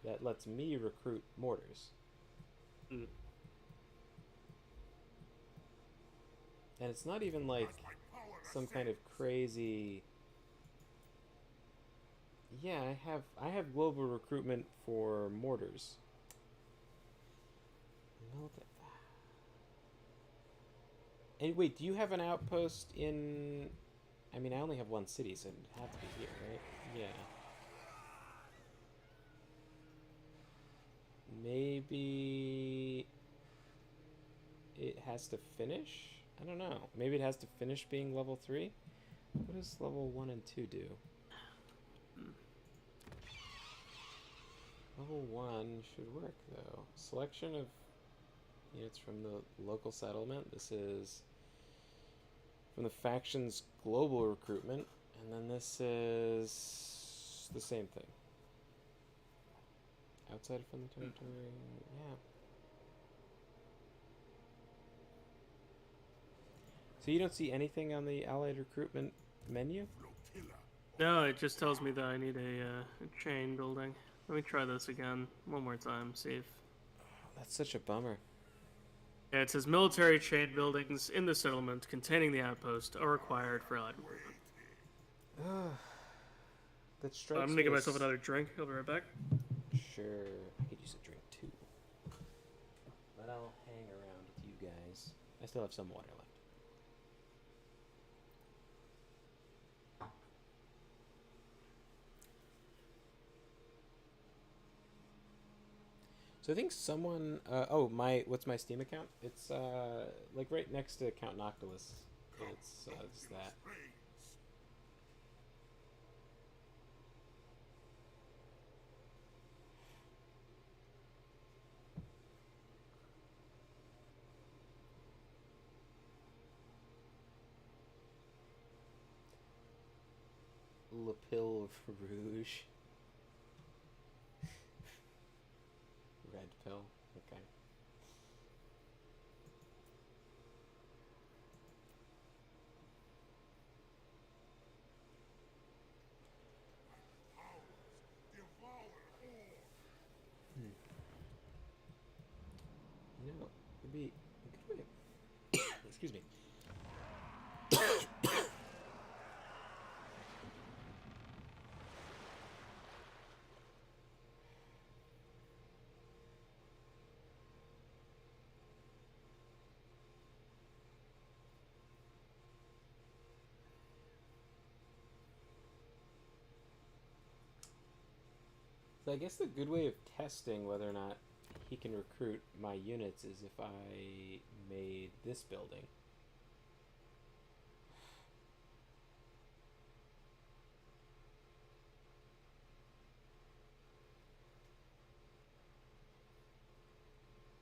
E: that lets me recruit mortars.
B: Mm.
E: And it's not even like some kind of crazy. Yeah, I have global recruitment for mortars. And wait, do you have an outpost in? I mean, I only have one city, so it'd have to be here, right? Yeah. Maybe it has to finish? I don't know. Maybe it has to finish being level 3? What does level 1 and 2 do? Level 1 should work, though. Selection of units from the local settlement. This is from the faction's global recruitment. And then this is the same thing. Outside from the territory. Yeah. So you don't see anything on the allied recruitment menu?
B: No, it just tells me that I need a chain building. Let me try this again one more time. See if.
E: That's such a bummer.
B: Yeah, it says military chain buildings in the settlement containing the outpost are required for allied recruitment.
E: That strikes
B: I'm gonna
E: me
B: get
E: as-
B: myself another drink. I'll be right back.
E: Sure, I could use a drink too. But I'll hang around with you guys. I still have some water left. So I think someone. What's my Steam account? It's like right next to Count Noctilus. It's that. Lapille Rouge. Red pill. Okay. You know, it'd be a good way. Excuse me. So I guess the good way of testing whether or not he can recruit my units is if I made this building.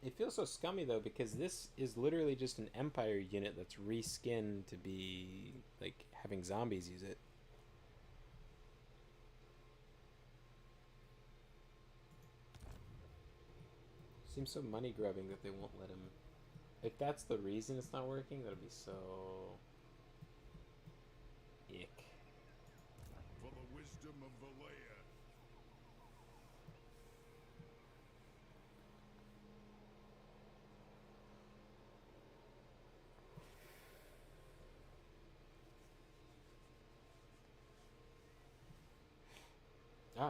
E: It feels so scummy though because this is literally just an Empire unit that's reskinned to be like having zombies use it. Seems so money grubbing that they won't let him. If that's the reason it's not working, that'll be so ick.
D: For the wisdom of Valea.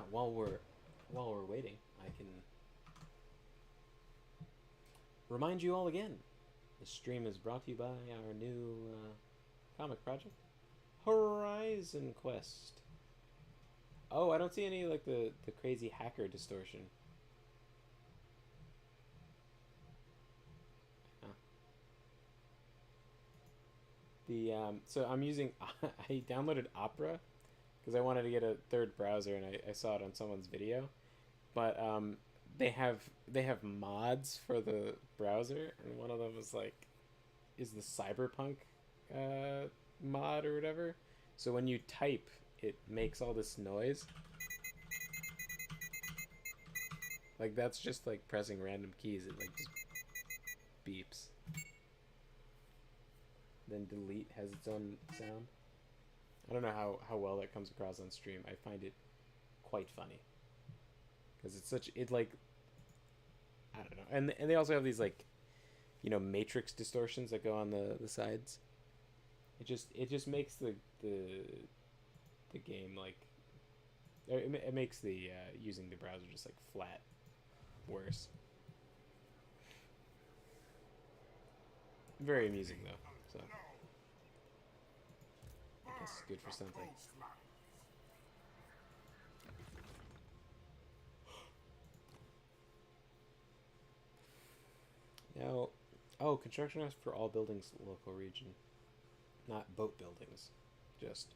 E: While we're waiting, I can remind you all again, the stream is brought to you by our new comic project, Horizon Quest. Oh, I don't see any like the crazy hacker distortion. Huh. The so I'm using I downloaded Opera because I wanted to get a third browser, and I saw it on someone's video, but they have mods for the browser, and one of them is the cyberpunk mod or whatever. So when you type, it makes all this noise. Like that's just like pressing random keys. It like just beeps. Then delete has its own sound. I don't know how well that comes across on stream. I find it quite funny. Because it's such, it like, I don't know. And they also have these like, you know, matrix distortions that go on the sides. It just makes the game like, it makes the using the browser just like flat worse. Very amusing though, so I guess it's good for something. Now, oh, construction costs for all buildings, local region. Not boat buildings, just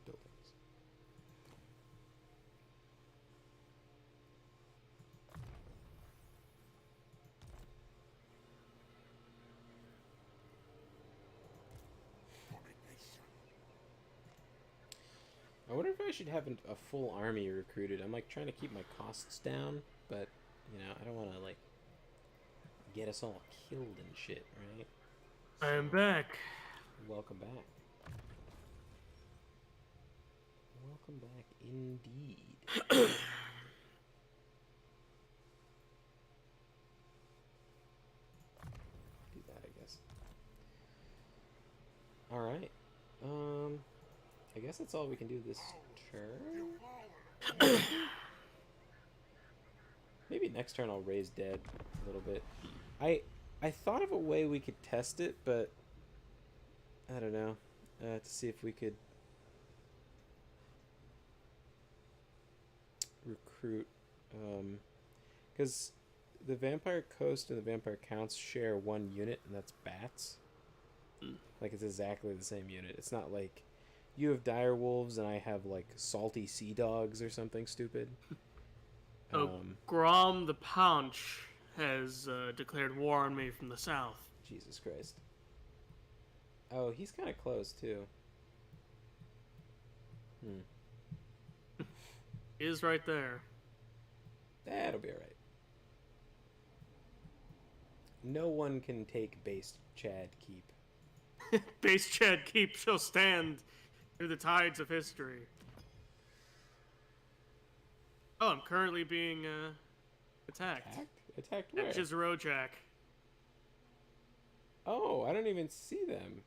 E: buildings. I wonder if I should have a full army recruited. I'm like trying to keep my costs down, but you know, I don't want to like get us all killed and shit, right?
B: I am back.
E: Welcome back. Welcome back indeed. Do that, I guess. All right. I guess that's all we can do this turn. Maybe next turn I'll raise dead a little bit. I thought of a way we could test it, but I don't know. To see if we could recruit, because the Vampire Coast and the Vampire Counts share one unit, and that's bats. Like it's exactly the same unit. It's not like you have dire wolves and I have like salty sea dogs or something stupid.
B: Grom the Paunch has declared war on me from the south.
E: Jesus Christ. Oh, he's kind of close too.
B: He is right there.
E: That'll be alright. No one can take base Chad Keep.
B: Base Chad Keep shall stand through the tides of history. Oh, I'm currently being attacked.
E: Attacked where?
B: At Jizerojak.
E: Oh, I don't even see them.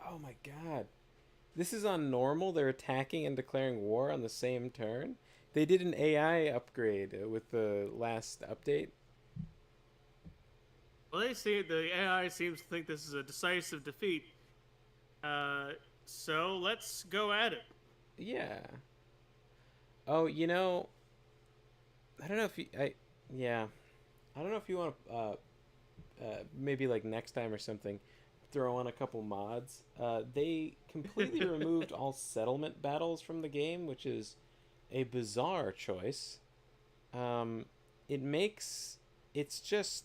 E: Oh my god. This is on normal. They're attacking and declaring war on the same turn. They did an AI upgrade with the last update.
B: Well, the AI seems to think this is a decisive defeat. So let's go at it.
E: Yeah. Oh, you know, I don't know if you, I don't know if you want to, maybe like next time or something, throw on a couple mods. They completely removed all settlement battles from the game, which is a bizarre choice. It's just,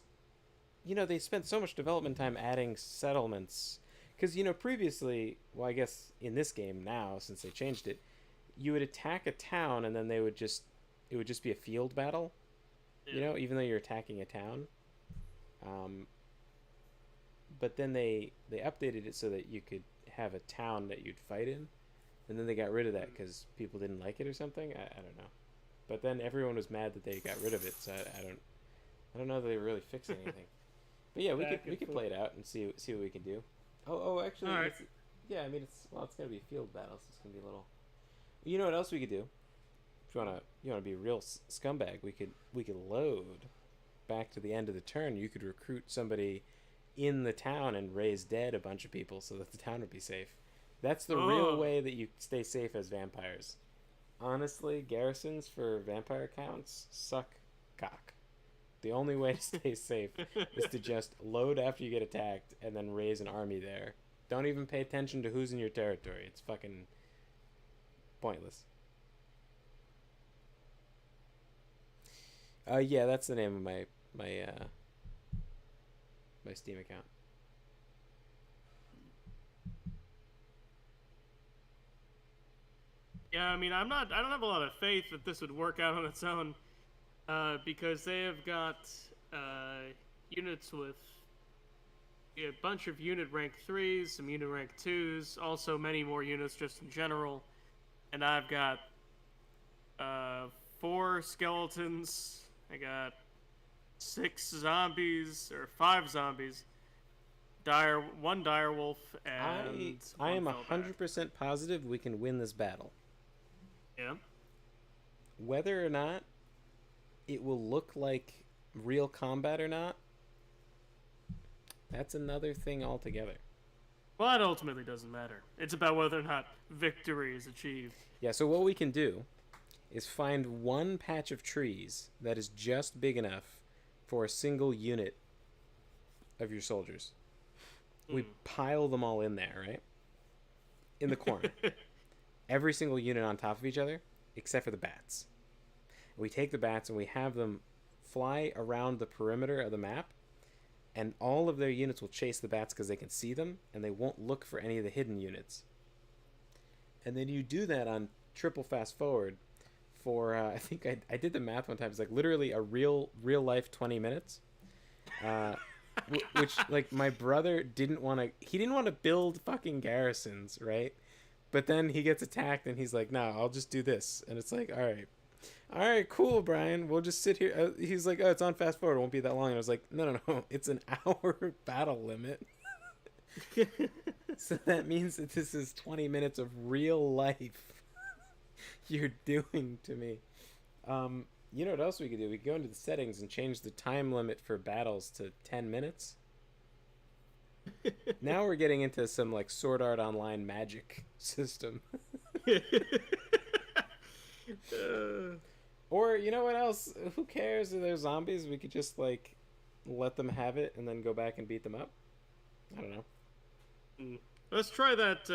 E: you know, they spent so much development time adding settlements. Because, you know, previously, well, I guess in this game now, since they changed it, you would attack a town and then it would just be a field battle, you know, even though you're attacking a town. But then they updated it so that you could have a town that you'd fight in, and then they got rid of that because people didn't like it or something. I don't know. But then everyone was mad that they got rid of it, so I don't know that they were really fixing anything. But yeah, we could play it out and see what we can do. Oh, actually,
B: right.
E: Yeah, I mean it's gonna be a field battle, so it's gonna be a little. You know what else we could do? If you wanna be a real scumbag, we could load back to the end of the turn, you could recruit somebody in the town and raise dead a bunch of people so that the town would be safe. That's the real way that you stay safe as vampires. Honestly, garrisons for vampire counts suck cock. The only way to stay safe is to just load after you get attacked and then raise an army there. Don't even pay attention to who's in your territory. It's fucking pointless. Yeah, that's the name of my Steam account.
B: Yeah, I mean, I don't have a lot of faith that this would work out on its own, because they have got units with a bunch of unit rank 3s, some unit rank 2s, also many more units just in general, and I've got 4 skeletons, I got 6 zombies, or 5 zombies, one dire wolf, and
E: I am
B: one fellback.
E: 100% positive we can win this battle.
B: Yeah.
E: Whether or not it will look like real combat or not, that's another thing altogether.
B: Well, it ultimately doesn't matter. It's about whether or not victory is achieved.
E: Yeah, so what we can do is find one patch of trees that is just big enough for a single unit of your soldiers. We pile them all in there, right? In the corner. Every single unit on top of each other, except for the bats. We take the bats and we have them fly around the perimeter of the map, and all of their units will chase the bats because they can see them, and they won't look for any of the hidden units. And then you do that on triple fast forward for, I think I did the math one time, it's like literally a real life 20 minutes. Which, like, my brother didn't want to build fucking garrisons, right? But then he gets attacked and he's like, no, I'll just do this. And it's like, all right, cool, Brian. We'll just sit here. He's like, oh, it's on fast forward. It won't be that long. And I was like, no. It's an hour battle limit. So that means that this is 20 minutes of real life you're doing to me. You know what else we could do? We could go into the settings and change the time limit for battles to 10 minutes. Now we're getting into some like Sword Art Online magic system. Or you know what else? Who cares if they're zombies? We could just like let them have it and then go back and beat them up. I don't know.
B: Let's try that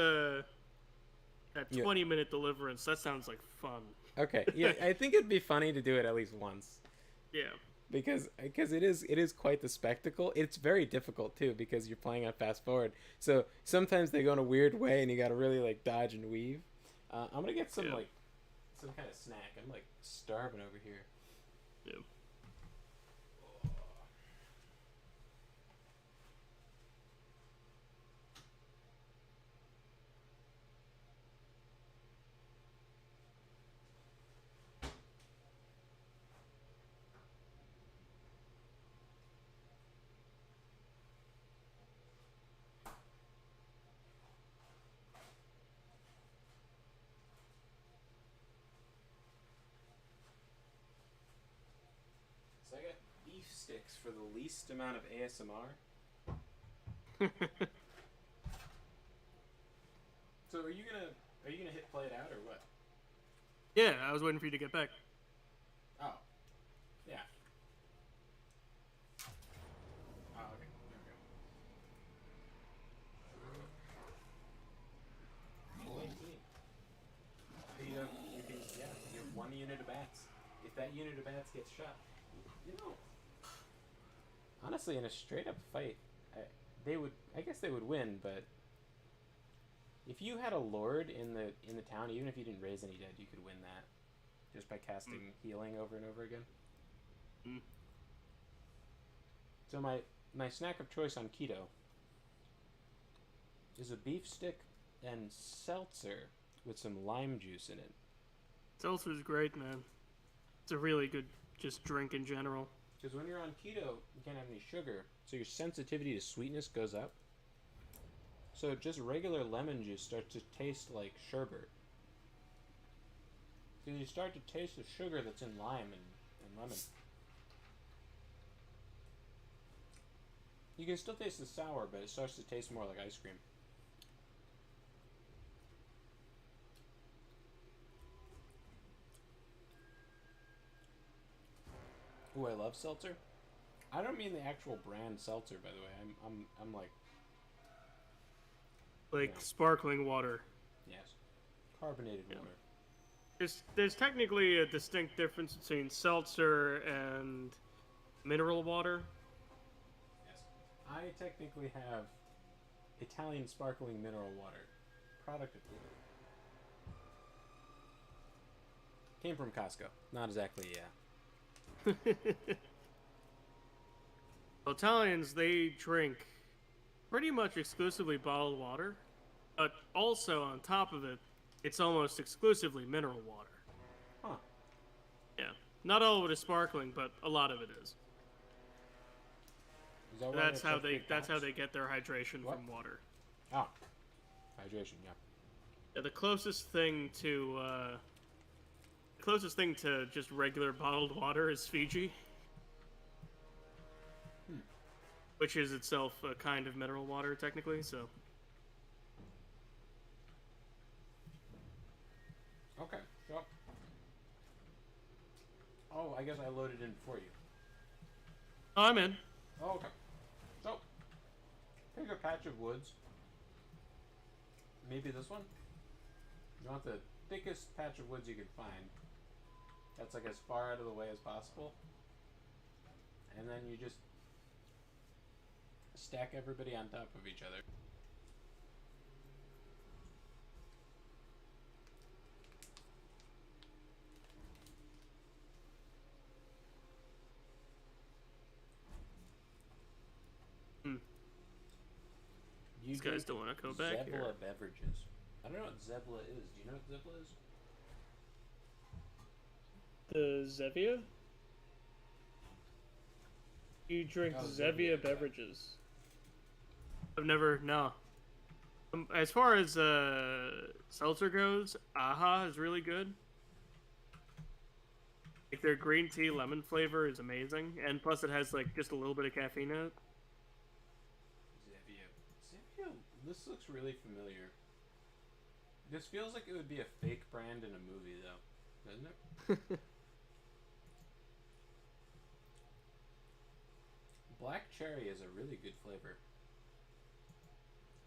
B: 20-minute deliverance. That sounds like fun.
E: Okay, yeah, I think it'd be funny to do it at least once.
B: Yeah.
E: Because it is quite the spectacle. It's very difficult too because you're playing on fast forward. So sometimes they go in a weird way and you got to really like dodge and weave. I'm gonna get some like some kind of snack. I'm like starving over here.
B: Yeah.
E: So I got beef sticks for the least amount of ASMR. So are you gonna hit play it out or what?
B: Yeah, I was waiting for you to get back.
E: Oh. Yeah. Oh, okay. There we go. 19. You have one unit of bats. If that unit of bats gets shot, honestly, in a straight up fight, I guess they would win, but if you had a lord in the town, even if you didn't raise any dead, you could win that just by casting healing over and over again. So my snack of choice on keto is a beef stick and seltzer with some lime juice in it.
B: Seltzer's great, man. It's a really good just drink in general.
E: Because when you're on keto, you can't have any sugar, so your sensitivity to sweetness goes up. So just regular lemon juice starts to taste like sherbet. So you start to taste the sugar that's in lime and lemon. You can still taste the sour, but it starts to taste more like ice cream. Ooh, I love seltzer. I don't mean the actual brand seltzer, by the way. I'm like,
B: Like
E: Yeah.
B: sparkling water.
E: yes, carbonated
B: Yeah.
E: water.
B: There's technically a distinct difference between seltzer and mineral water.
E: Yes, I technically have Italian sparkling mineral water, product of Italy. Came from Costco. Not exactly, yeah.
B: Italians, they drink pretty much exclusively bottled water, but also on top of it, it's almost exclusively mineral water.
E: Huh.
B: Yeah, not all of it is sparkling, but a lot of it is.
E: Is that why
B: That's
E: they're
B: how
E: such
B: they
E: big
B: that's how
E: pots?
B: they get their hydration
E: What?
B: from water.
E: Oh, hydration. Yeah.
B: Yeah, the closest thing to just regular bottled water is Fiji, which is itself a kind of mineral water technically. So
E: Okay. Well. Oh, I guess I loaded in for you.
B: oh, I'm in.
E: Oh, okay. So, pick a patch of woods. Maybe this one. You want the thickest patch of woods you can find. That's like as far out of the way as possible. And then you just stack everybody on top of each other.
B: Hmm.
E: You
B: These guys
E: drink
B: don't want to go back
E: Zebla
B: here.
E: beverages. I don't know what Zebla is. Do you know what Zebla is?
B: The Zevia? You drink
E: Oh,
B: Zevia
E: Zevia, yeah.
B: beverages. I've never, no. As far as seltzer goes, Aha is really good. Like their green tea lemon flavor is amazing, and plus it has like just a little bit of caffeine in it.
E: Zevia. This looks really familiar. This feels like it would be a fake brand in a movie, though, doesn't it? Black cherry is a really good flavor.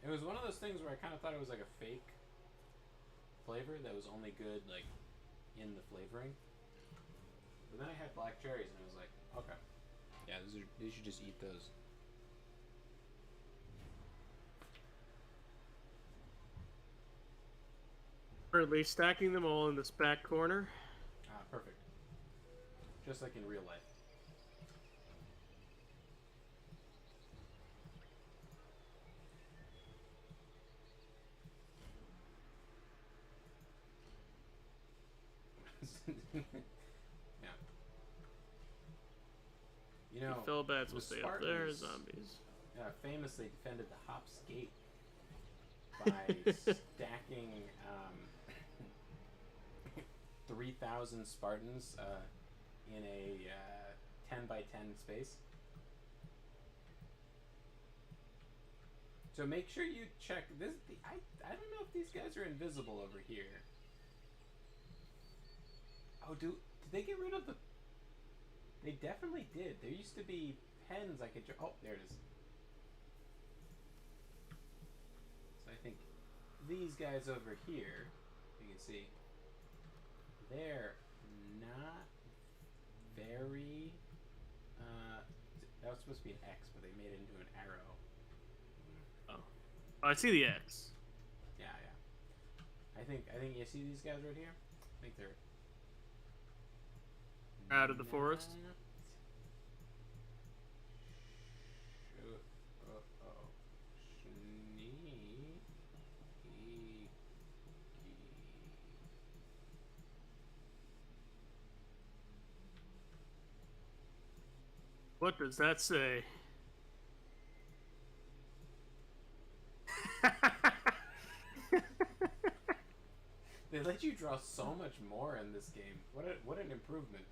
E: It was one of those things where I kind of thought it was like a fake flavor that was only good like in the flavoring. But then I had black cherries and I was like, okay, yeah, you should just eat those.
B: Currently stacking them all in this back corner.
E: Ah, perfect. Just like in real life. Yeah. You know,
B: Phil Bats will
E: the
B: stay up there,
E: Spartans,
B: zombies.
E: famously defended the Hop's Gate by stacking 3,000 Spartans in a 10 by 10 space. So make sure you check this. I don't know if these guys are invisible over here. Oh, did they get rid of the? They definitely did. There used to be pens I could. Oh, there it is. So I think these guys over here, you can see, they're not very. That was supposed to be an X, but they made it into an arrow.
B: Oh, I see the X.
E: Yeah, yeah. I think you see these guys right here. I think they're
B: Out of the forest. What does that say?
E: They let you draw so much more in this game. What an improvement.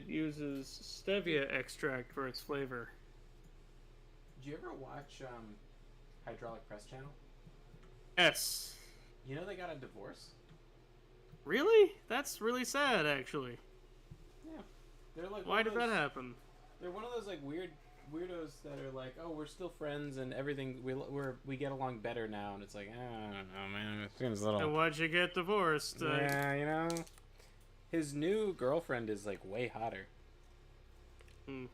B: uses stevia extract for its flavor.
A: Did you ever watch Hydraulic Press Channel?
B: Yes.
A: You know they got a divorce?
B: Really? That's really sad, actually.
A: Yeah. They're like
B: Why did that happen?
A: They're one of those like weirdos that are like, oh, we're still friends and everything. We get along better now, and it's like, I don't know, man. It seems a little.
B: And why'd you get divorced?
A: Yeah, you know. His new girlfriend is like way hotter.
B: I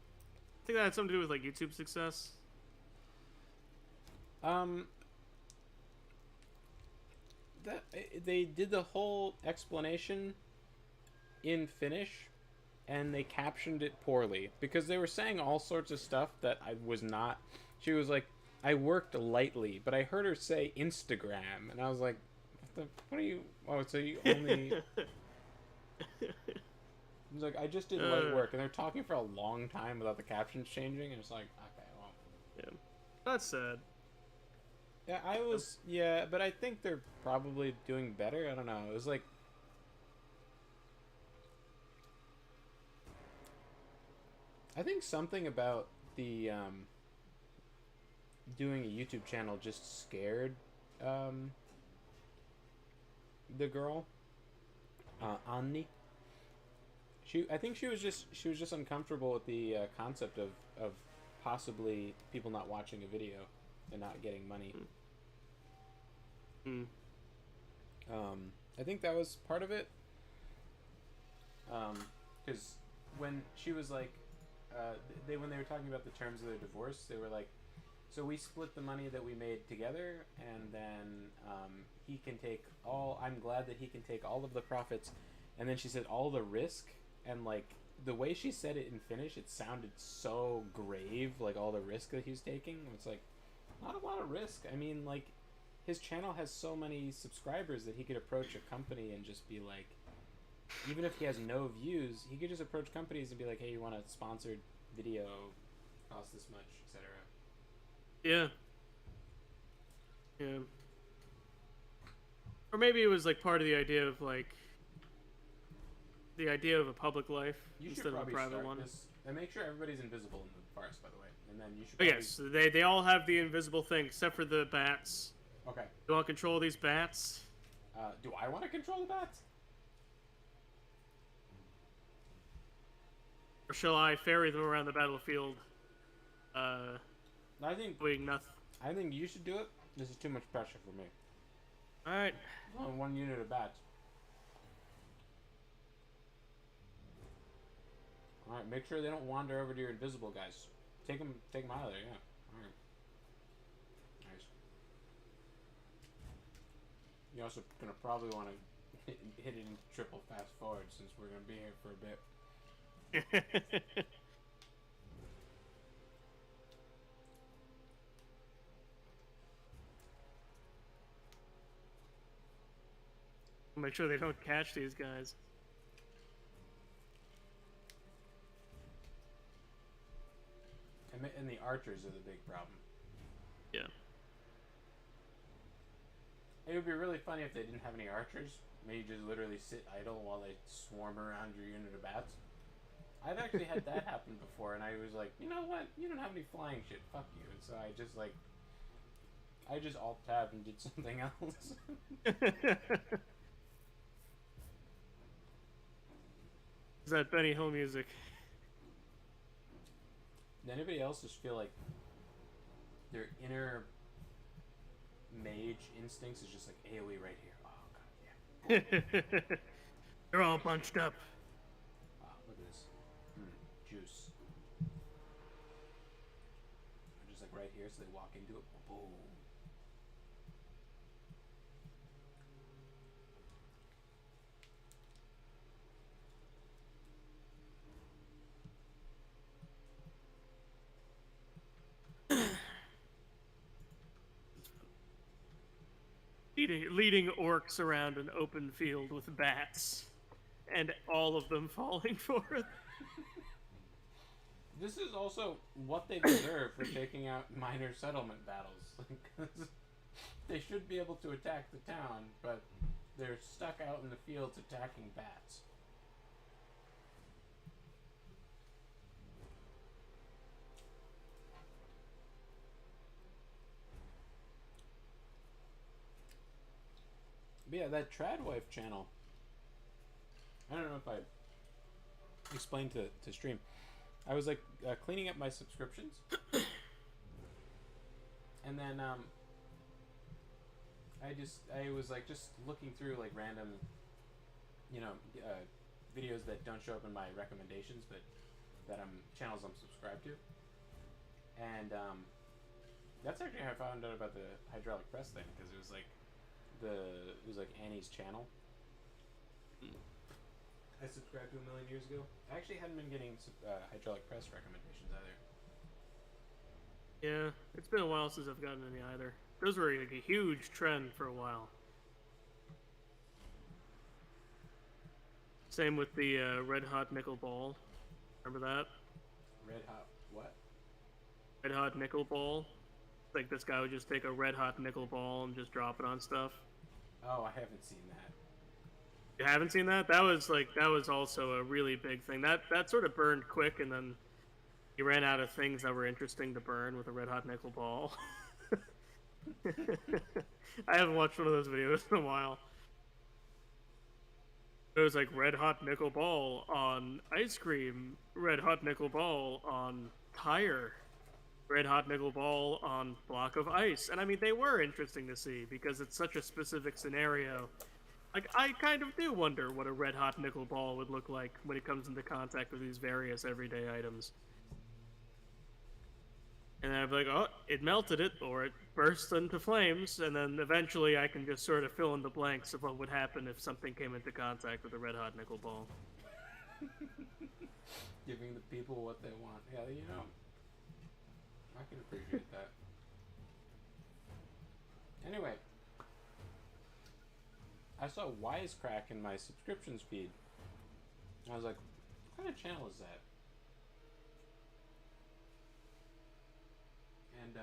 B: think that had something to do with like YouTube success.
A: That they did the whole explanation in Finnish, and they captioned it poorly because they were saying all sorts of stuff that I was not. She was like, I worked lightly, but I heard her say Instagram, and I was like, what are you? Oh, so you only. It's like, I just did light work, and they're talking for a long time without the captions changing, and it's like, okay, well.
B: Yeah. That's sad.
A: Yeah, yeah, but I think they're probably doing better. I don't know. It was like, I think something about the doing a YouTube channel just scared the girl, Anni. I think she was just uncomfortable with the concept of possibly people not watching a video and not getting money. I think that was part of it. Because when she was like, when they were talking about the terms of their divorce, they were like, so we split the money that we made together, and then he can take all. I'm glad that he can take all of the profits, and then she said all the risk, and like the way she said it in Finnish, it sounded so grave, like all the risk that he's taking. It's like not a lot of risk. I mean, like his channel has so many subscribers that he could approach a company and just be like, even if he has no views, he could just approach companies and be like, hey, you want a sponsored video, cost this much, etc.
B: Yeah. Yeah. Or maybe it was like part of the idea of like the idea of a public life instead of a private one.
A: This, and make sure everybody's invisible in the forest, by the way. And then you should.
B: Oh, yes, they all have the invisible thing except for the bats.
A: Okay.
B: You want to control these bats?
A: Do I want to control the bats?
B: Or shall I ferry them around the battlefield?
A: I think
B: doing nothing.
A: I think you should do it. This is too much pressure for me.
B: All right.
A: On one unit of bats. All right. Make sure they don't wander over to your invisible guys. Take them out of there. Yeah. All right. Nice. You're also gonna probably want to hit it in triple fast forward since we're gonna be here for a bit.
B: Make sure they don't catch these guys.
A: And the archers are the big problem.
B: Yeah.
A: It would be really funny if they didn't have any archers. Maybe just literally sit idle while they swarm around your unit of bats. I've actually had that happen before, and I was like, you know what? You don't have any flying shit. Fuck you. And so I just alt-tabbed and did something else.
B: Is that Benny Hill music?
A: Did anybody else just feel like their inner mage instincts is just like AoE right here? Oh god, yeah.
B: They're all bunched up.
A: Wow, look at this. Juice. They're just like right here, so they walk into it. Boom.
B: Leading orcs around an open field with bats, and all of them falling forth.
A: This is also what they deserve for taking out minor settlement battles. They should be able to attack the town, but they're stuck out in the fields attacking bats.
E: But yeah, that Tradwife channel. I don't know if I explained to stream. I was like cleaning up my subscriptions, and then I was like just looking through like random, videos that don't show up in my recommendations, but that channels I'm subscribed to, and that's actually how I found out about the hydraulic press thing, because it was like Annie's channel. I subscribed to a million years ago. I actually hadn't been getting hydraulic press recommendations either.
B: Yeah, it's been a while since I've gotten any either. Those were like a huge trend for a while. Same with the red hot nickel ball. Remember that?
E: Red hot what?
B: Red hot nickel ball. Like this guy would just take a red hot nickel ball and just drop it on stuff.
E: Oh, I haven't seen that.
B: You haven't seen that? That was also a really big thing. That sort of burned quick, and then you ran out of things that were interesting to burn with a red hot nickel ball. I haven't watched one of those videos in a while. It was like red hot nickel ball on ice cream, red hot nickel ball on tire, red hot nickel ball on block of ice. And I mean, they were interesting to see because it's such a specific scenario. Like, I kind of do wonder what a red hot nickel ball would look like when it comes into contact with these various everyday items. And then I'd be like, oh, it melted it, or it burst into flames, and then eventually I can just sort of fill in the blanks of what would happen if something came into contact with a red hot nickel ball.
E: Giving the people what they want. Yeah, I can appreciate that. Anyway, I saw Wisecrack in my subscriptions feed. I was like, what kind of channel is that? And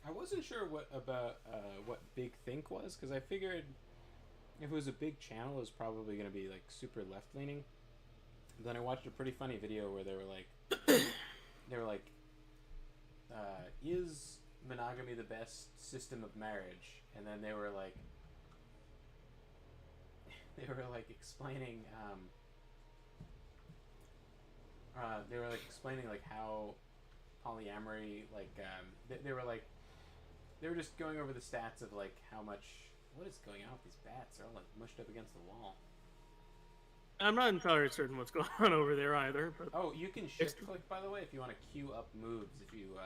E: I wasn't sure what Big Think was, because I figured if it was a big channel, it was probably going to be like super left leaning. Then I watched a pretty funny video where they were like, is monogamy the best system of marriage? And then they were like explaining like how polyamory, like they were just going over the stats of like how much, what is going on with these bats? They're all like mushed up against the wall.
B: I'm not entirely certain what's going on over there either. But
E: oh, you can shift click, by the way, if you want to queue up moves. If you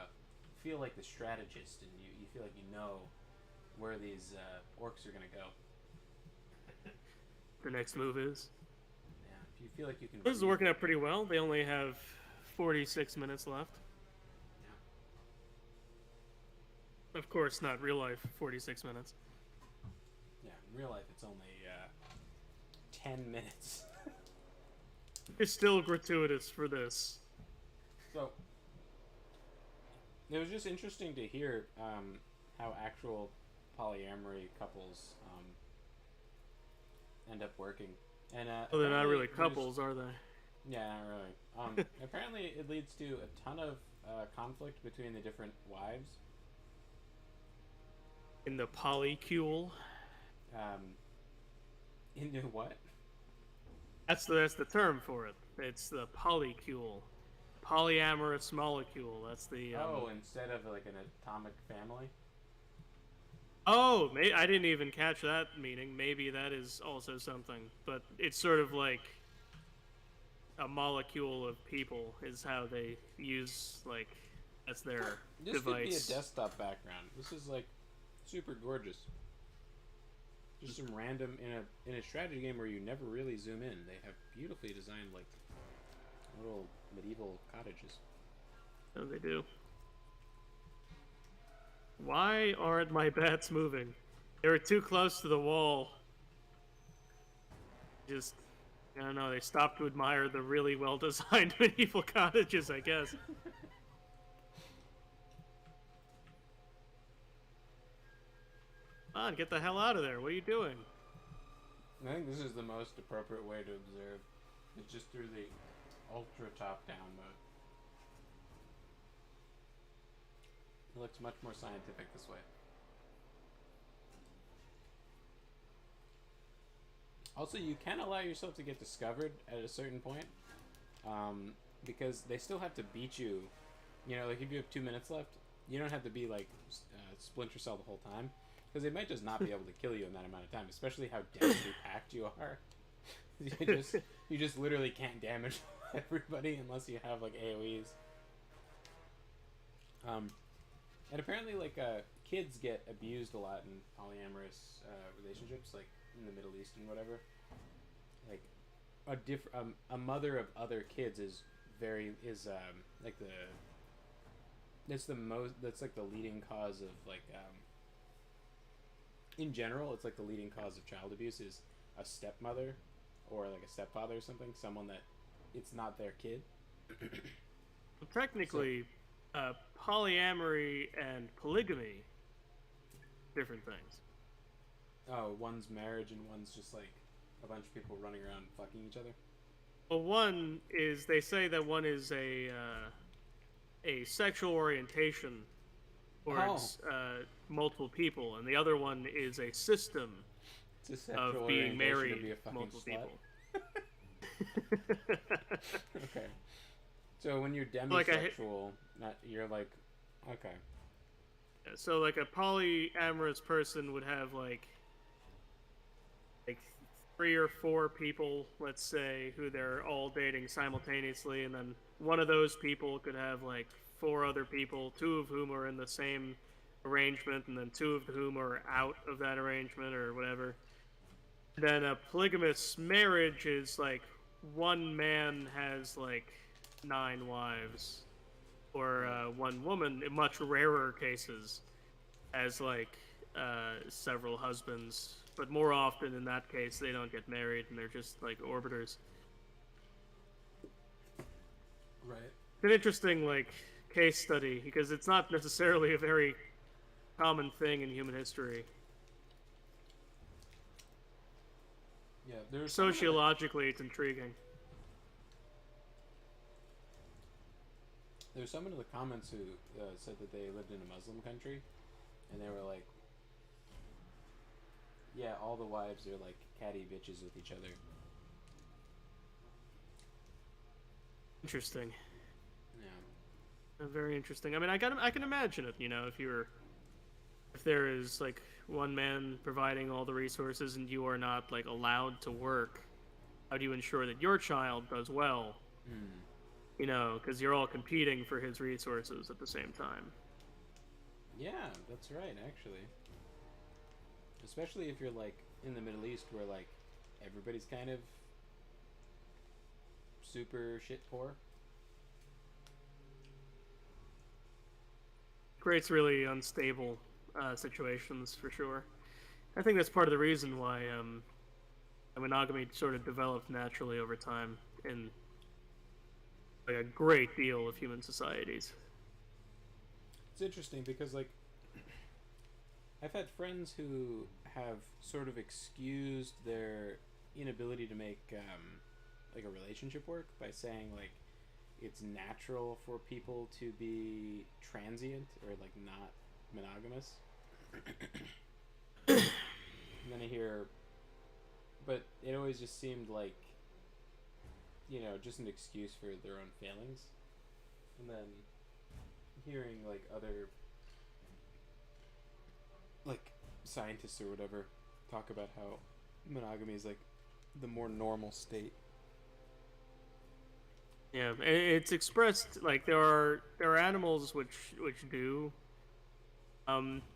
E: feel like the strategist and you feel like you know where these orcs are gonna go.
B: The next move is.
E: Yeah, if you feel like you can.
B: This is working out pretty well. They only have 46 minutes left. Yeah. Of course, not real life 46 minutes.
E: Yeah, in real life it's only 10 minutes.
B: It's still gratuitous for this.
E: So, it was just interesting to hear how actual polyamory couples end up working. And
B: well, they're not really couples, are they?
E: Yeah, not really. Apparently, it leads to a ton of conflict between the different wives.
B: In the polycule.
E: Into what?
B: That's the term for it. It's the polycule. Polyamorous molecule. That's the.
E: Instead of like an atomic family.
B: Oh, I didn't even catch that meaning. Maybe that is also something, but it's sort of like a molecule of people is how they use, like, that's their
E: this
B: device.
E: Could be a desktop background. This is like super gorgeous. Just some random in a strategy game where you never really zoom in. They have beautifully designed like little medieval cottages.
B: Oh, they do. Why aren't my bats moving? They were too close to the wall. Just, I don't know, they stopped to admire the really well-designed medieval cottages, I guess. Come on, get the hell out of there. What are you doing?
E: I think this is the most appropriate way to observe. It's just through the ultra top-down
A: It looks much more scientific this way. Also, you can allow yourself to get discovered at a certain point, because they still have to beat you. You know, like if you have 2 minutes left, you don't have to be like Splinter Cell the whole time, because they might just not be able to kill you in that amount of time, especially how densely packed you are. You just literally can't damage everybody unless you have like AoEs. And apparently, like kids get abused a lot in polyamorous relationships, like in the Middle East and whatever. Like a mother of other kids is like that's like the leading cause of like in general, it's like the leading cause of child abuse is a stepmother or like a stepfather or something, someone that it's not their kid.
B: Well, technically, polyamory and polygamy, different things.
A: Oh, one's marriage and one's just like a bunch of people running around fucking each other.
B: Well, one is, they say that one is a sexual orientation towards multiple people, and the other one is a system
A: It's a sexual
B: of being
A: orientation
B: married
A: to be a fucking
B: multiple
A: slut.
B: people.
A: Okay. So when you're
B: Like
A: demisexual, you're like, okay.
B: So like a polyamorous person would have like 3 or 4 people, let's say, who they're all dating simultaneously, and then one of those people could have like 4 other people, 2 of whom are in the same arrangement, and then 2 of whom are out of that arrangement or whatever. Then a polygamous marriage is like one man has like 9 wives, or one woman, in much rarer cases, has like several husbands. But more often in that case, they don't get married and they're just like orbiters.
A: Right.
B: It's an interesting like case study because it's not necessarily a very common thing in human history.
A: Yeah, there's
B: Sociologically, it's intriguing.
A: There's someone in the comments who said that they lived in a Muslim country, and they were like, yeah, all the wives are like catty bitches with each other.
B: Interesting.
A: Yeah.
B: Very interesting. I mean, I can imagine it. You know, if there is like one man providing all the resources and you are not like allowed to work, how do you ensure that your child does well? You know, because you're all competing for his resources at the same time.
A: Yeah, that's right, actually. Especially if you're like in the Middle East, where like everybody's kind of super shit poor.
B: Creates really unstable situations for sure. I think that's part of the reason why monogamy sort of developed naturally over time in like a great deal of human societies.
A: It's interesting because like I've had friends who have sort of excused their inability to make like a relationship work by saying like it's natural for people to be transient or like not monogamous. And then I hear, but it always just seemed like, you know, just an excuse for their own failings. And then hearing like other like scientists or whatever talk about how monogamy is like the more normal state.
B: Yeah, and it's expressed like there are animals which do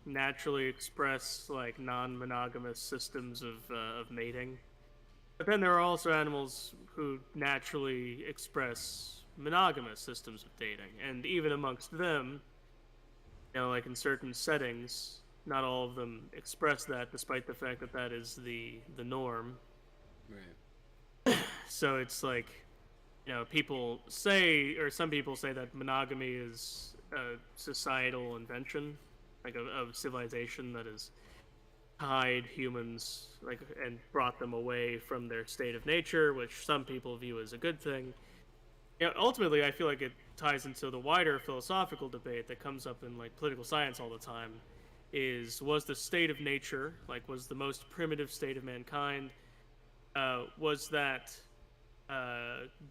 B: naturally express like non-monogamous systems of mating, but then there are also animals who naturally express monogamous systems of dating, and even amongst them, you know, like in certain settings, not all of them express that, despite the fact that that is the norm.
A: Right.
B: So it's like, you know, people say, or some people say that monogamy is a societal invention, like of civilization that has tied humans, like, and brought them away from their state of nature, which some people view as a good thing. Yeah, ultimately, I feel like it ties into the wider philosophical debate that comes up in like political science all the time. Was the state of nature, like, was the most primitive state of mankind, was that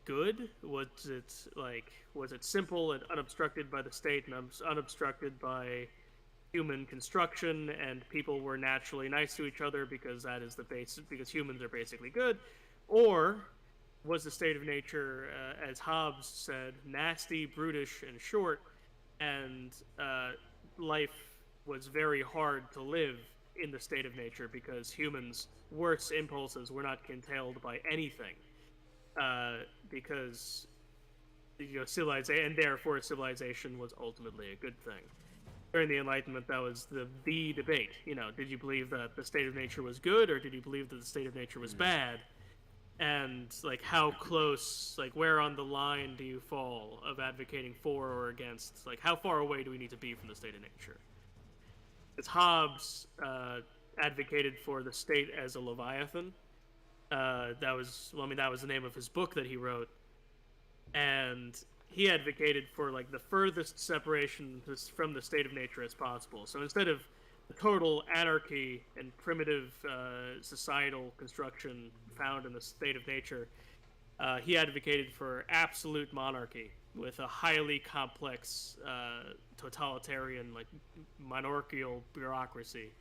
B: good? Was it simple and unobstructed by the state and unobstructed by human construction, and people were naturally nice to each other because that is the base, because humans are basically good? Or was the state of nature, as Hobbes said, nasty, brutish, and short, and life was very hard to live in the state of nature because humans' worst impulses were not curtailed by anything, because civilization, and therefore civilization was ultimately a good thing. During the Enlightenment, that was the debate. Did you believe that the state of nature was good, or did you believe that the state of nature was bad? And like, how close, like, where on the line do you fall of advocating for or against? Like, how far away do we need to be from the state of nature? Because Hobbes advocated for the state as a leviathan. That was the name of his book that he wrote, and he advocated for like the furthest separation from the state of nature as possible. So instead of the total anarchy and primitive societal construction found in the state of nature, he advocated for absolute monarchy with a highly complex totalitarian, like, monarchical bureaucracy.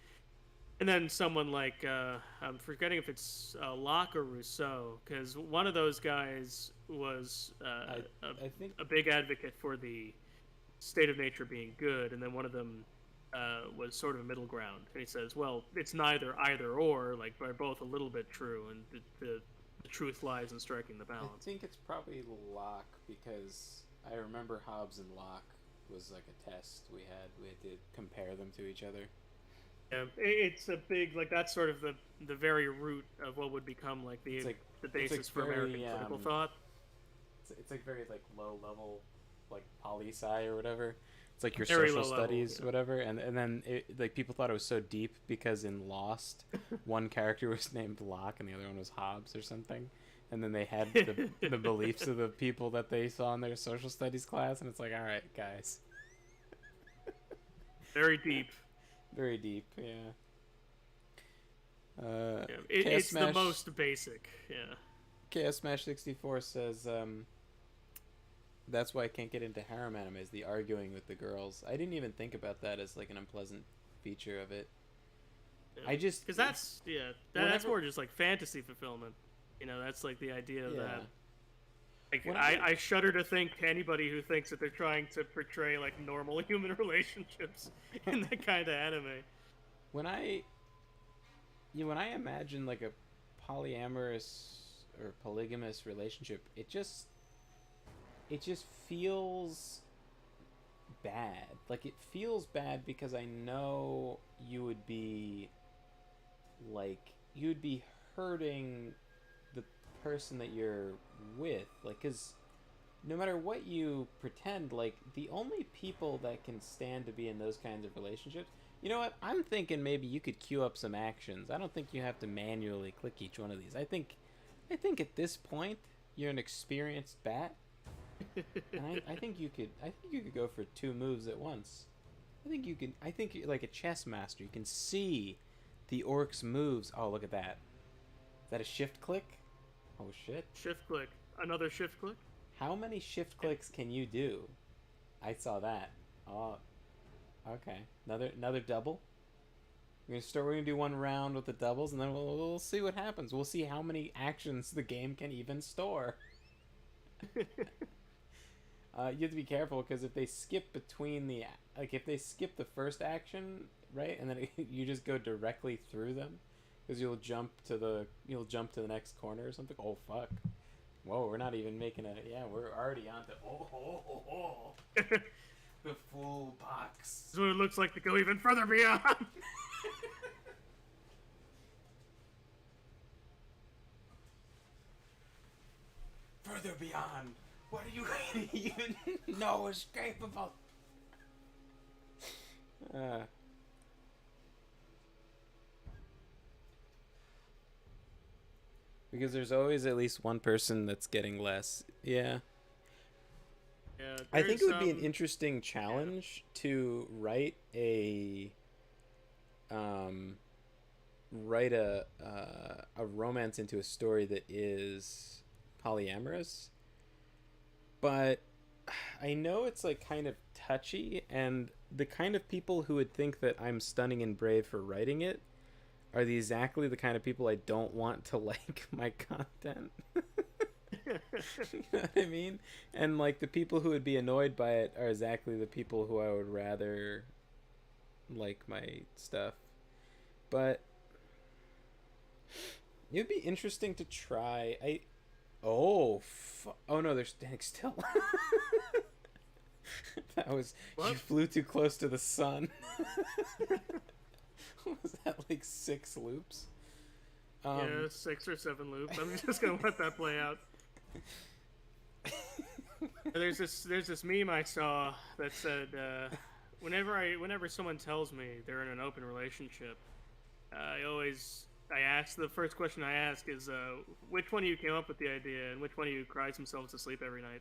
B: And then someone like, I'm forgetting if it's Locke or Rousseau, because one of those guys was
E: I think
B: a big advocate for the state of nature being good, and then one of them was sort of a middle ground. And he says, well, it's neither either or, like, they're both a little bit true, and the truth lies in striking the balance.
E: I think it's probably Locke, because I remember Hobbes and Locke was like a test we had. We had to compare them to each other.
B: Yeah, it's a big, like, that's sort of the very root of what would become like the basis for American political thought.
E: It's like very like low level, like poli-sci or whatever. It's like your
B: Very
E: social
B: low
E: studies,
B: level, yeah.
E: whatever. And then like people thought it was so deep because in Lost, one character was named Locke and the other one was Hobbes or something. And then they had the beliefs of the people that they saw in their social studies class, and it's like, all right, guys.
B: Very deep.
E: Very deep, yeah.
B: Yeah, it's the most basic, yeah.
E: Chaos Smash 64 says, that's why I can't get into harem animes, the arguing with the girls. I didn't even think about that as like an unpleasant feature of it.
B: Yeah.
E: I just...
B: Because that's more just like fantasy fulfillment. That's like the idea that... Like, I shudder to think anybody who thinks that they're trying to portray like normal human relationships in that kind of anime.
E: When I imagine like a polyamorous or polygamous relationship, it just feels bad. Like, it feels bad because I know you'd be hurting the person that you're with, like, because no matter what you pretend, like, the only people that can stand to be in those kinds of relationships, you know what, I'm thinking maybe you could queue up some actions. I don't think you have to manually click each one of these. I think at this point you're an experienced bat, and I think you could go for 2 moves at once. I think you're like a chess master. You can see the orc's moves. Oh, look at that. Is that a shift click? Oh shit.
B: Shift click. Another shift click?
E: How many shift clicks can you do? I saw that. Oh, okay. Another double. We're gonna do one round with the doubles, and then we'll see what happens. We'll see how many actions the game can even store. You have to be careful, because if they skip between if they skip the first action, right, and then you just go directly through them, because you'll jump to the next corner or something. Oh fuck! Whoa, we're not even making we're already on to the full box.
B: This is what it looks like to go even further beyond.
E: Further beyond. What do you even know is capable? Because there's always at least one person that's getting less. Yeah.
B: Yeah,
E: I think it would be an
B: there's,
E: interesting challenge to um, write a romance into a story that is polyamorous, but I know it's like kind of touchy, and the kind of people who would think that I'm stunning and brave for writing it are exactly the kind of people I don't want to like my content. You know what I mean? And like the people who would be annoyed by it are exactly the people who I would rather like my stuff. But it'd be interesting to try. Oh no, they're standing still. That was
B: What?
E: You flew too close to the sun. Was that like 6 loops?
B: Yeah, 6 or 7 loops. I'm just gonna let that play out. There's this meme I saw that said, whenever someone tells me they're in an open relationship, I ask, the first question I ask is, which one of you came up with the idea, and which one of you cries themselves to sleep every night?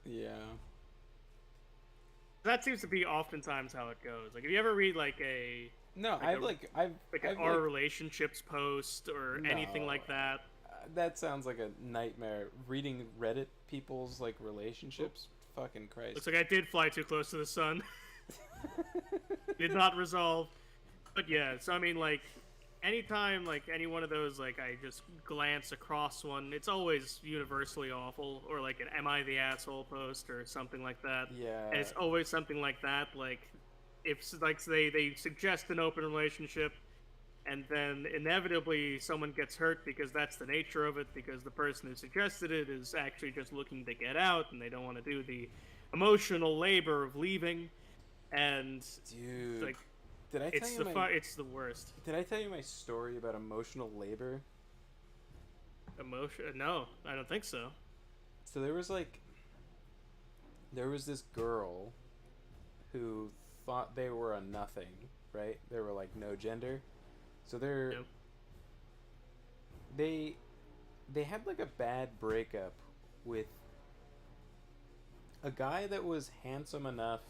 E: Yeah.
B: That seems to be oftentimes how it goes. Like, if you ever read like a
E: No,
B: like
E: I've
B: an
E: I've,
B: our
E: like,
B: relationships post or anything
E: No.
B: like that.
E: That sounds like a nightmare. Reading Reddit people's like relationships, fucking Christ.
B: Looks like I did fly too close to the sun. Did not resolve. But yeah, so I mean, like, anytime like any one of those, like, I just glance across one, it's always universally awful, or like an "Am I the asshole?" post or something like that.
E: Yeah.
B: And it's always something like that. Like, if like they suggest an open relationship, and then inevitably someone gets hurt because that's the nature of it, because the person who suggested it is actually just looking to get out and they don't want to do the emotional labor of leaving. And
E: Dude,
B: like,
E: did I tell
B: it's
E: you
B: it's the worst.
E: Did I tell you my story about emotional labor?
B: Emotion? No, I don't think so.
E: So there was this girl who thought they were a nothing, right? They were like no gender. So
B: Yep.
E: they had like a bad breakup with a guy that was handsome enough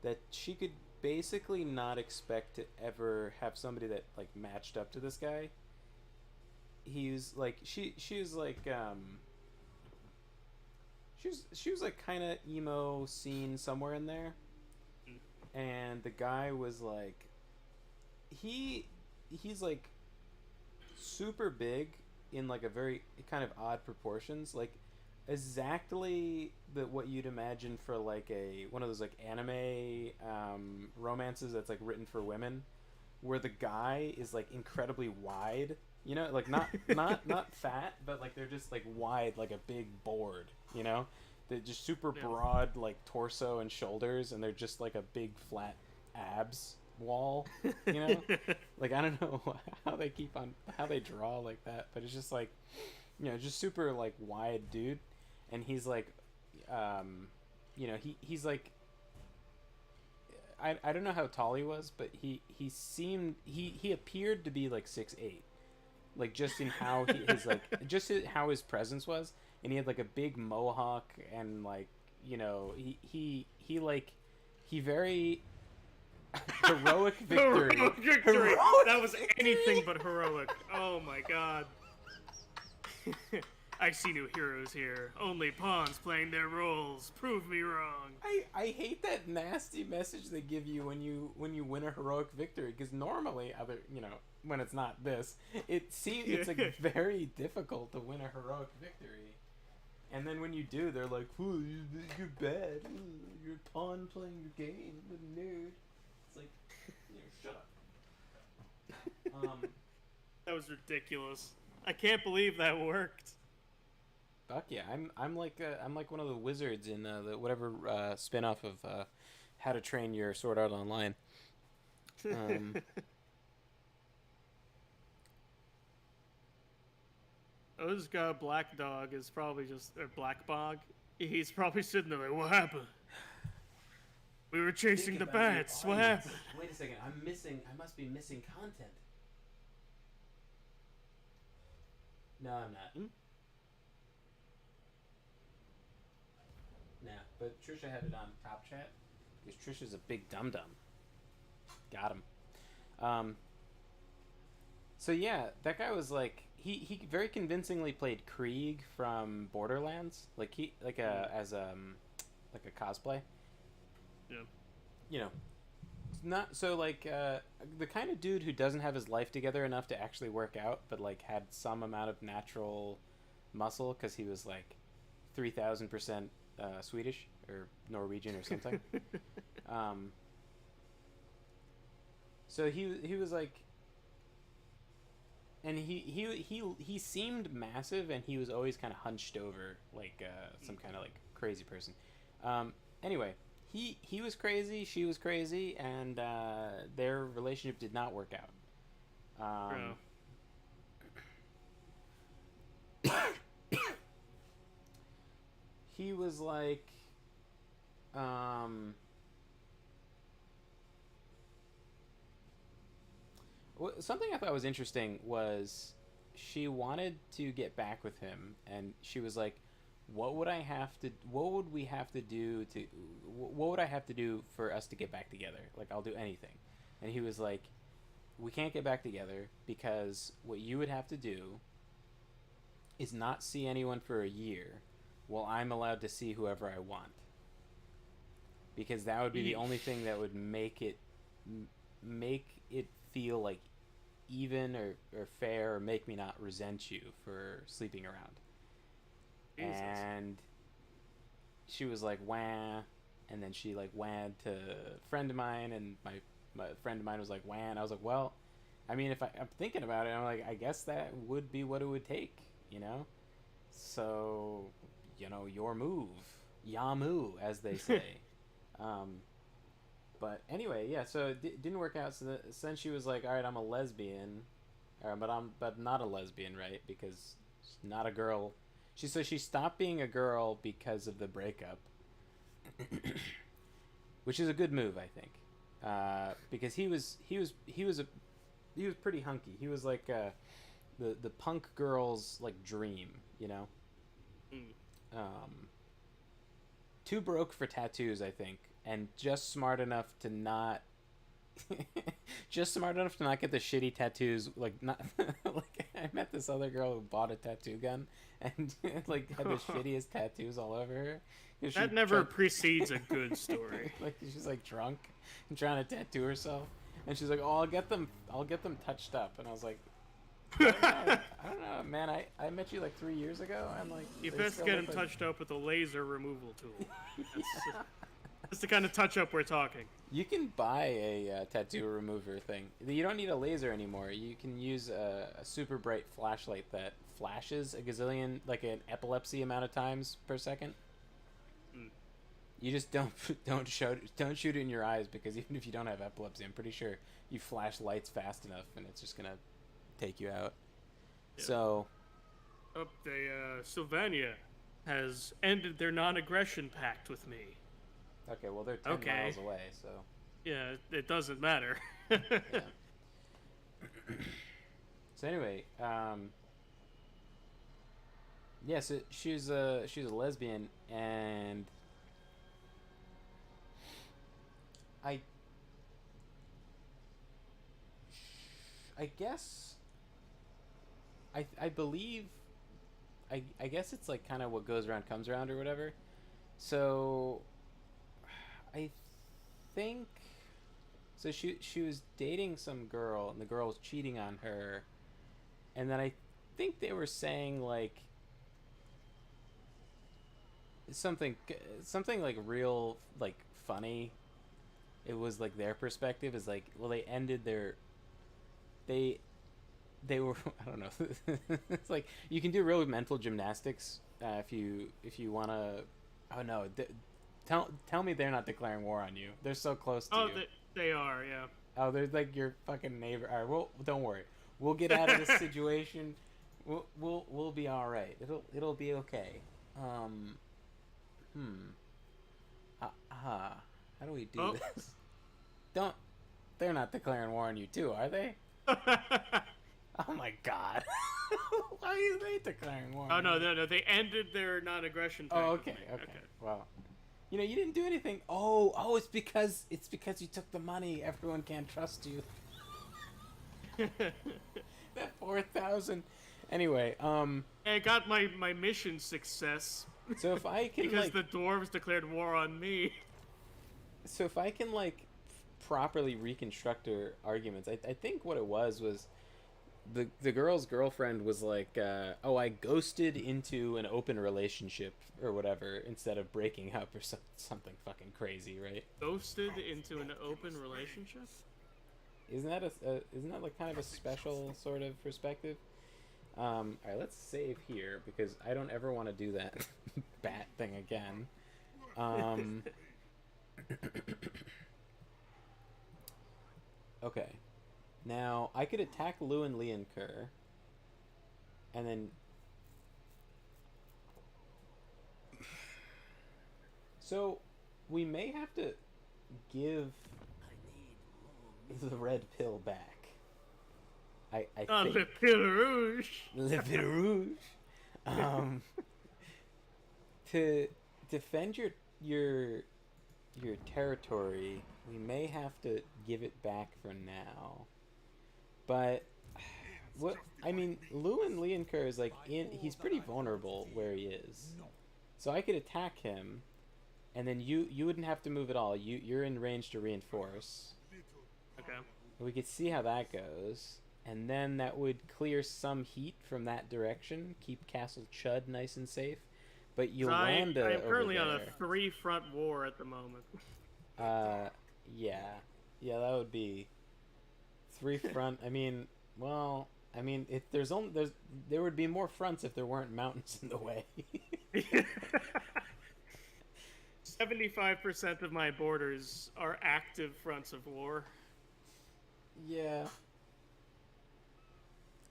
E: that she could basically not expect to ever have somebody that like matched up to this guy. He was like she was like she was like kind of emo scene somewhere in there, and the guy was like he's like super big in like a very kind of odd proportions, like exactly what you'd imagine for like a one of those like anime romances that's like written for women, where the guy is like incredibly wide, you know, like not fat, but like they're just like wide, like a big board, you know, they're just super broad like torso and shoulders, and they're just like a big flat abs wall, you know. Like, I don't know how they draw like that, but it's just like, you know, just super like wide dude. And he's like, you know, he's like, I don't know how tall he was, but he appeared to be like 6'8", like just in how his like how his presence was. And he had like a big mohawk, and like, you know, he very heroic victory.
B: Heroic victory.
E: Heroic
B: That was
E: victory.
B: anything but heroic. Oh my god. I see no heroes here. Only pawns playing their roles. Prove me wrong.
E: I hate that nasty message they give you when you win a heroic victory, because normally when it's not this, it's like very difficult to win a heroic victory. And then when you do, they're like, "Ooh, you're bad. Ooh, you're a pawn playing your game, the nerd." It's like, shut up.
B: That was ridiculous. I can't believe that worked.
E: Fuck yeah, I'm like one of the wizards in the whatever spin-off of How to Train Your Sword Art Online.
B: Oh, this guy Black Dog is probably just, or Black Bog. He's probably sitting there like, what happened? We were chasing the bats. What happened?
E: Wait a second, I must be missing content. No, I'm not. Nah, but Trisha had it on top chat because Trisha's a big dum dum. Got him. So yeah, that guy was like he very convincingly played Krieg from Borderlands, like he like a as like a cosplay.
B: Yeah.
E: You know, not so like the kind of dude who doesn't have his life together enough to actually work out, but like had some amount of natural muscle because he was like 3,000% Swedish or Norwegian or something. So he was like, and he seemed massive, and he was always kind of hunched over like some kind of like crazy person. Anyway, he was crazy, she was crazy, and their relationship did not work out. He was like, something I thought was interesting was she wanted to get back with him, and she was like, what would we have to do for us to get back together? Like, I'll do anything. And he was like, we can't get back together because what you would have to do is not see anyone for a year while I'm allowed to see whoever I want. Because that would be the only thing that would make it feel like even or fair, or make me not resent you for sleeping around. Jesus. And she was like, wah. And then she like wah to a friend of mine, and my friend of mine was like, wah. And I was like, well, I mean, if I'm thinking about it, I'm like, I guess that would be what it would take, you know? So, you know, your move. Yamu, as they say. But anyway, yeah, so it didn't work out. So then she was like, all right, I'm a lesbian. But not a lesbian, right? Because she's not a girl. So she stopped being a girl because of the breakup. Which is a good move, I think. Because he was pretty hunky. He was like the punk girl's like dream, you know? Too broke for tattoos, I think, and just smart enough to not get the shitty tattoos. Like, not like, I met this other girl who bought a tattoo gun and like had the shittiest tattoos all over her.
B: That never precedes a good story.
E: Like, she's like drunk and trying to tattoo herself, and she's like, "Oh, I'll get them touched up." And I was like, I don't know, man. I met you like 3 years ago, and like,
B: you best get them touched up with a laser removal tool. That's the kind of touch up we're talking.
E: You can buy a tattoo remover thing. You don't need a laser anymore. You can use a super bright flashlight that flashes a gazillion, like an epilepsy amount of times per second. You just don't shoot it in your eyes, because even if you don't have epilepsy, I'm pretty sure you flash lights fast enough and it's just gonna take you out. Yeah. So,
B: Sylvania has ended their non-aggression pact with me.
E: Okay, well, they're 10 miles away, so...
B: Yeah, it doesn't matter.
E: Yeah. So anyway, yeah, so she's a lesbian, and I guess I believe I guess it's like kind of what goes around comes around or whatever. So I think so she was dating some girl, and the girl was cheating on her, and then I think they were saying like something like real like funny. It was like their perspective is like, well, they ended their they were I don't know. It's like you can do real mental gymnastics if you want to. Oh no, tell me they're not declaring war on you. They're so close to you.
B: Oh, they are, yeah.
E: Oh, they're like your fucking neighbor. All right, well, don't worry. We'll get out of this situation. We'll be all right. It'll be okay. How do we do this? They're not declaring war on you too, are they? Oh my god. Why are they declaring war on you?
B: No, they ended their non-aggression pact.
E: Oh, okay. Well, You know, you didn't do anything. It's because you took the money. Everyone can't trust you. That 4,000. Anyway,
B: I got my mission success
E: so if I can
B: because
E: like,
B: the dwarves declared war on me.
E: so if I can like properly reconstruct her arguments, I think what it was the girl's girlfriend was like, I ghosted into an open relationship or whatever instead of breaking up or something fucking crazy, right?
B: Ghosted into an open relationship?
E: Isn't that like kind of a special sort of perspective? All right, let's save here because I don't ever want to do that bat thing again. Okay. Now, I could attack Lewin Leonkur, and then... So, we may have to give the red pill back. I think...
B: Le Pill Rouge!
E: Le Pill Rouge. To defend your territory, we may have to give it back for now. But Lewin Leonkur is like he's pretty vulnerable where he is. So I could attack him, and then you wouldn't have to move at all. You're in range to reinforce.
B: Okay.
E: We could see how that goes, and then that would clear some heat from that direction, keep Castle Chud nice and safe. But Yolanda
B: I'm currently
E: over
B: on a
E: there,
B: 3-front war at the moment.
E: yeah, that would be 3 front. If there would be more fronts if there weren't mountains in the way.
B: 75% of my borders are active fronts of war.
E: Yeah.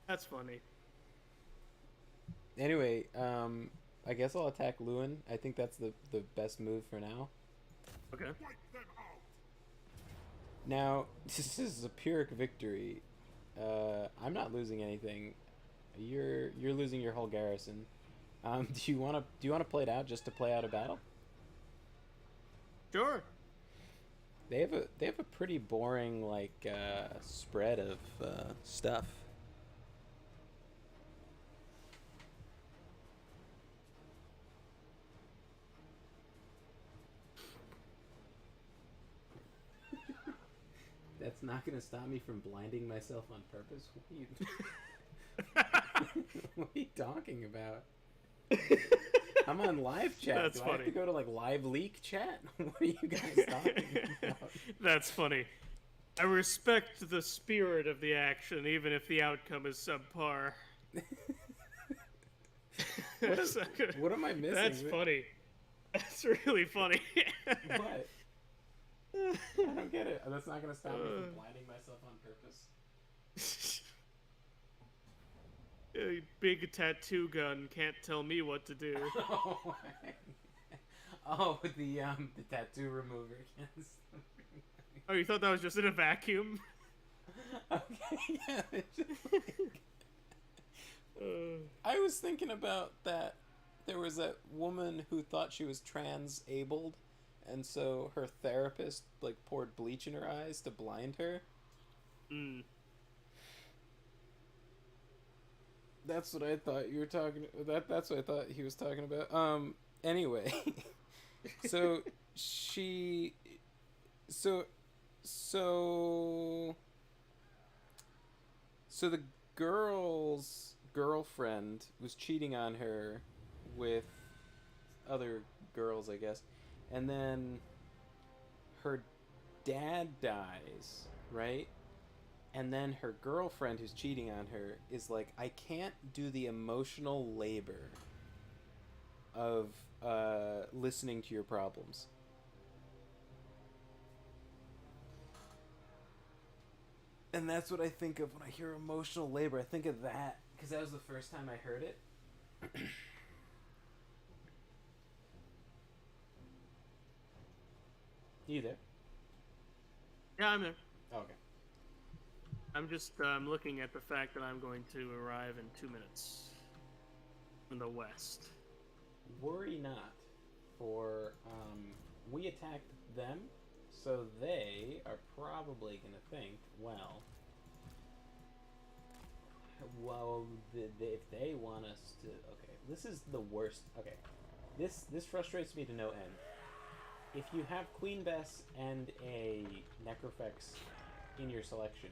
B: That's funny.
E: Anyway, I guess I'll attack Lewin. I think that's the best move for now.
B: Okay.
D: Wipe them out.
E: Now, this is a Pyrrhic victory. I'm not losing anything. You're losing your whole garrison. Do you want to play it out just to play out a battle?
B: Sure.
E: They have a pretty boring like spread of stuff. That's not gonna stop me from blinding myself on purpose. What are you talking about? I'm on live chat.
B: That's
E: Do
B: funny.
E: I have to go to like live leak chat? What are you guys talking about?
B: That's funny. I respect the spirit of the action, even if the outcome is subpar.
E: What am I missing?
B: That's funny. That's really funny.
E: What? I don't get it. That's not gonna stop me from blinding myself on purpose.
B: A big tattoo gun can't tell me what to do.
E: The tattoo remover. Yes.
B: Oh, you thought that was just in a vacuum?
E: Okay, yeah. It's just like... I was thinking about that. There was that woman who thought she was trans-abled, and so her therapist like poured bleach in her eyes to blind her.
B: Mm.
E: That's what I thought you were talking. That's what I thought he was talking about. Anyway, so she, so the girl's girlfriend was cheating on her with other girls, I guess, and then her dad dies, right? And then her girlfriend who's cheating on her is like, I can't do the emotional labor of listening to your problems. And that's what I think of when I hear emotional labor. I think of that, because that was the first time I heard it. You there?
B: Yeah, I'm there.
E: Oh, okay.
B: I'm just looking at the fact that I'm going to arrive in 2 minutes in the west.
E: Worry not, for we attacked them, so they are probably gonna think, well, if they want us to, okay, this is the worst. Okay, this frustrates me to no end. If you have Queen Bess and a Necrofex in your selection,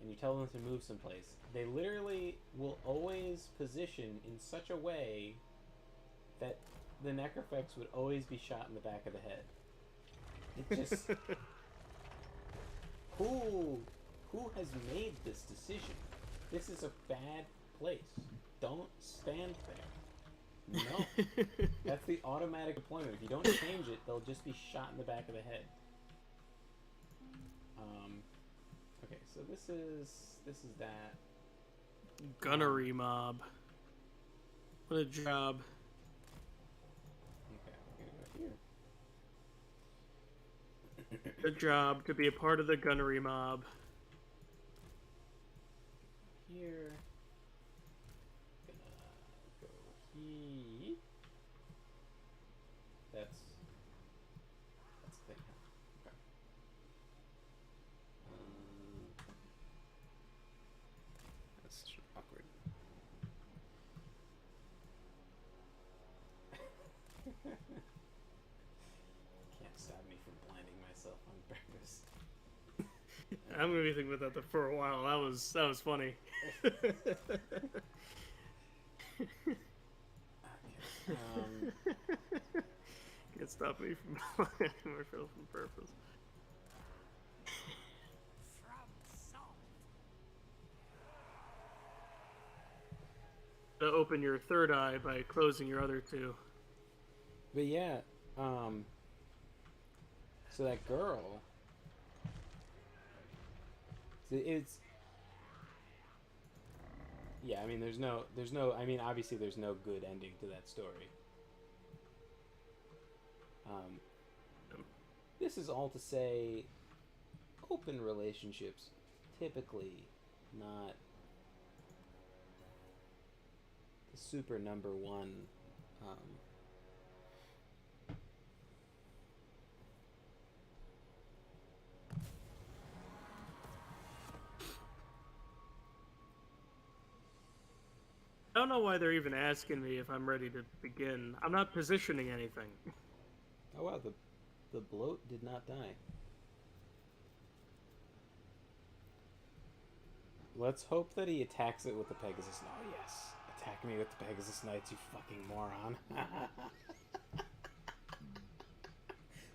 E: and you tell them to move someplace, they literally will always position in such a way that the Necrofex would always be shot in the back of the head. It just... Who has made this decision? This is a bad place. Don't stand there. No. That's the automatic deployment. If you don't change it, they'll just be shot in the back of the head. Okay, so this is that.
B: Gunnery mob. What a job.
E: Okay, we're gonna go here.
B: Good job to be a part of the gunnery mob.
E: Here. Gonna go here. That's the thing. Okay. That's awkward. Can't stop me from blinding myself on purpose.
B: I'm gonna be thinking about that for a while. That was funny.
E: Okay.
B: Can't stop me from blinding myself on purpose. To open your third eye by closing your other two.
E: But yeah, so that girl, it's, yeah, I mean, there's no, I mean, obviously there's no good ending to that story. This is all to say, open relationships, typically not the super number one,
B: I don't know why they're even asking me if I'm ready to begin. I'm not positioning anything.
E: Oh wow, the bloat did not die. Let's hope that he attacks it with the Pegasus. Oh yes, attack me with the Pegasus Knights, you fucking moron.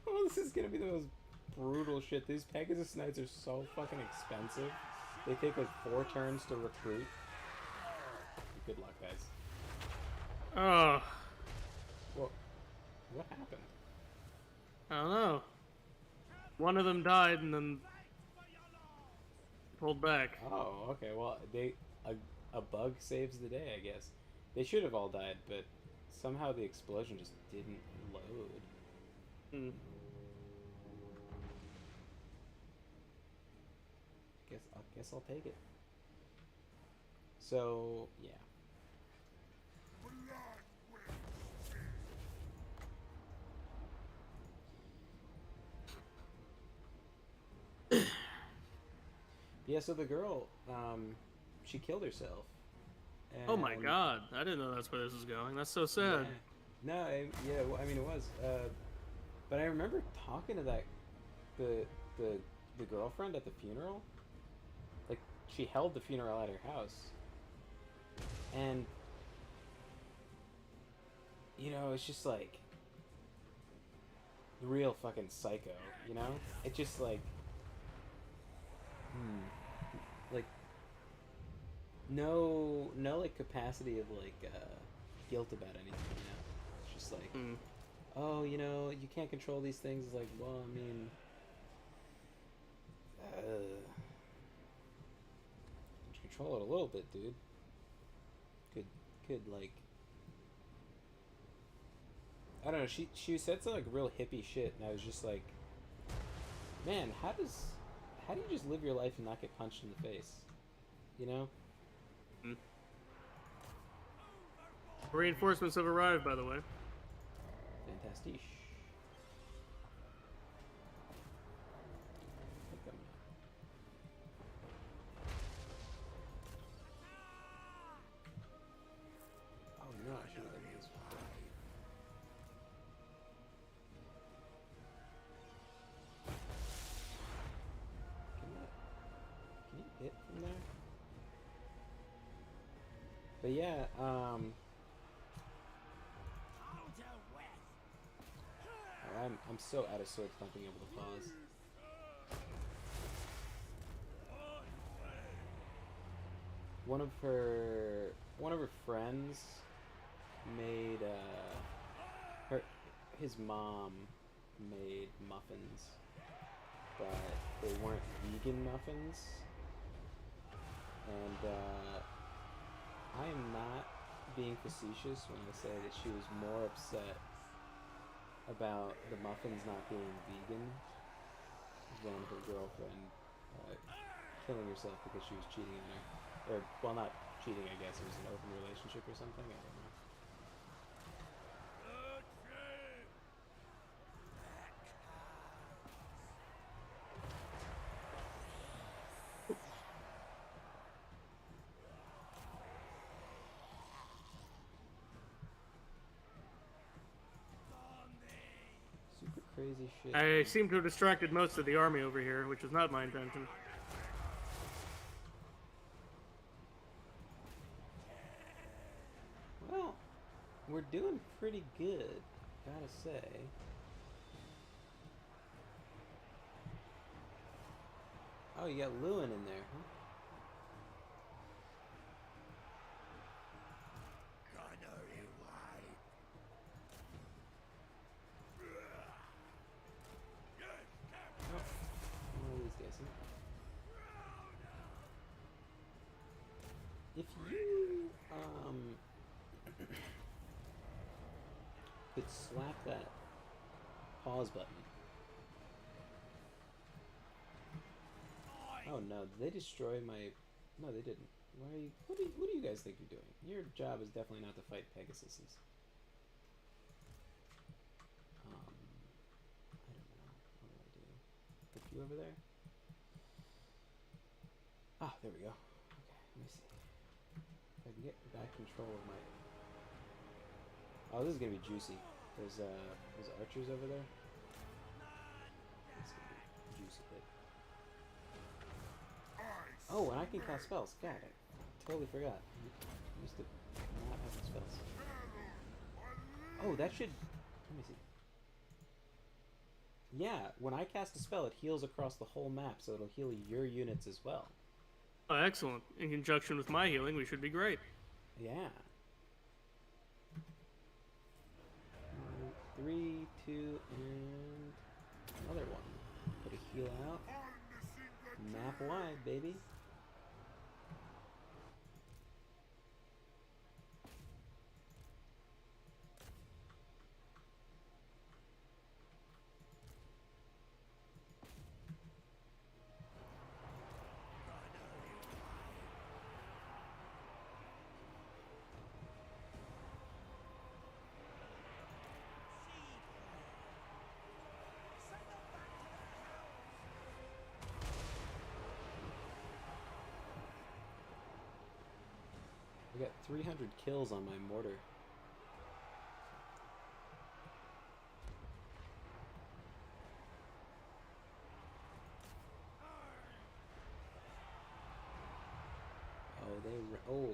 E: Oh, this is gonna be the most brutal shit. These Pegasus Knights are so fucking expensive. They take like 4 turns to recruit. Good luck, guys.
B: Oh,
E: Well, what happened?
B: I don't know. One of them died and then pulled back.
E: Oh, okay. Well, a bug saves the day, I guess. They should have all died, but somehow the explosion just didn't load.
B: Hmm.
E: Guess I'll take it. So yeah. Yeah, so the girl, she killed herself.
B: Oh my
E: and-
B: god, I didn't know that's where this was going. That's so sad.
E: Yeah. No, yeah, well, I mean it was. But I remember talking to the girlfriend at the funeral. Like, she held the funeral at her house. And, you know, it's just like real fucking psycho, you know? It just like, like, no like capacity of like guilt about anything, you know? It's just like, oh, you know, you can't control these things. It's like, well, I mean, control it a little bit, dude. Could like, I don't know. She said some like real hippie shit, and I was just like, man, how do you just live your life and not get punched in the face? You know?
B: Reinforcements have arrived, by the way.
E: Fantastic. But yeah, I'm so out of sorts not being able to pause. One of her friends made his mom made muffins, but they weren't vegan muffins, and I am not being facetious when I say that she was more upset about the muffins not being vegan than her girlfriend killing herself because she was cheating on her. Or, well, not cheating, I guess. It was an open relationship or something. I don't know. Super crazy shit.
B: I seem to have distracted most of the army over here, which was not my intention.
E: Well, we're doing pretty good, gotta say. Oh, you got Lewin in there, huh? One of these guys, huh? If you could slap that pause button. Oh no, did they destroy my... No, they didn't. Why are you... What do you guys think you're doing? Your job is definitely not to fight Pegasuses. I don't know. What do? Put you over there? Ah, there we go. Okay, let me see. If I can get back control of my... Oh, this is gonna be juicy. There's archers over there. It's gonna be juicy bit. Oh, and I can cast spells. God, I totally forgot. I used to not have spells. Oh, that should... Let me see. Yeah, when I cast a spell, it heals across the whole map, so it'll heal your units as well.
B: Oh, excellent. In conjunction with my healing, we should be great.
E: Yeah. 3, 2, and another one. Put a heal out. Map wide, baby. I got 300 kills on my mortar. Oh.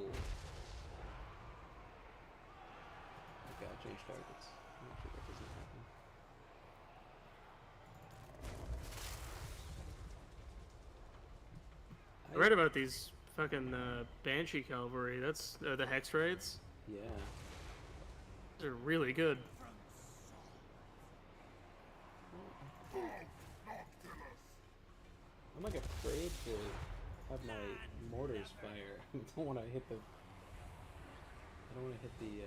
E: I gotta change targets. I'm not sure that doesn't happen.
B: I read about these fucking Banshee Cavalry. That's the Hex Raids.
E: Yeah.
B: They're really good.
E: I'm like afraid to have my mortars fire. I don't want to hit the... I don't want to hit the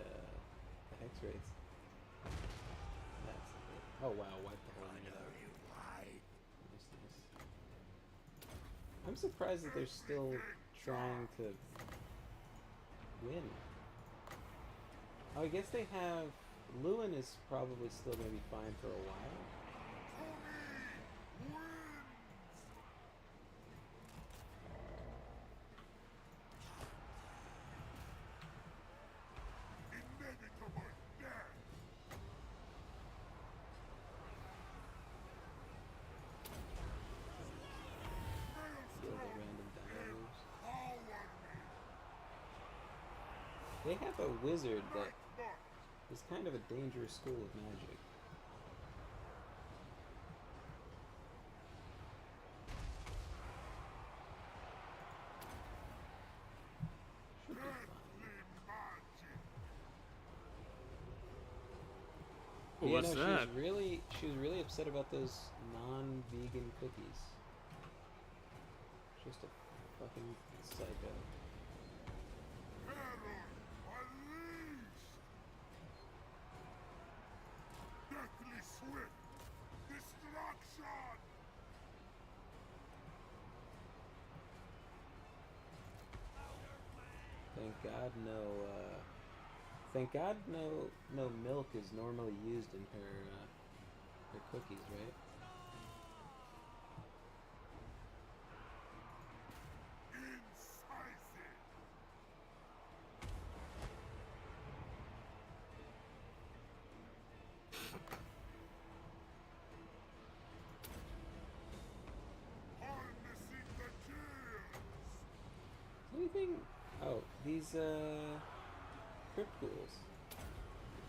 E: hex rates. That's it. Oh wow, wipe the whole unit out. Nice, nice. I'm surprised that they're still trying to win. Oh, I guess they have... Lewin is probably still going to be fine for a while. Feel the random dino moves. They have a wizard that
D: Mark.
E: is kind of a dangerous school of magic. Should be fine.
D: Deathly magic.
B: What's
E: no,
B: that?
E: She was really upset about those non-vegan cookies. Just a fucking psycho.
D: Terror unleashed. Deathly swift. Destruction.
E: Thank God no milk is normally used in her cookies, right?
D: Incisive. Harnessing the gills.
E: Anything? Oh, these crypt ghouls.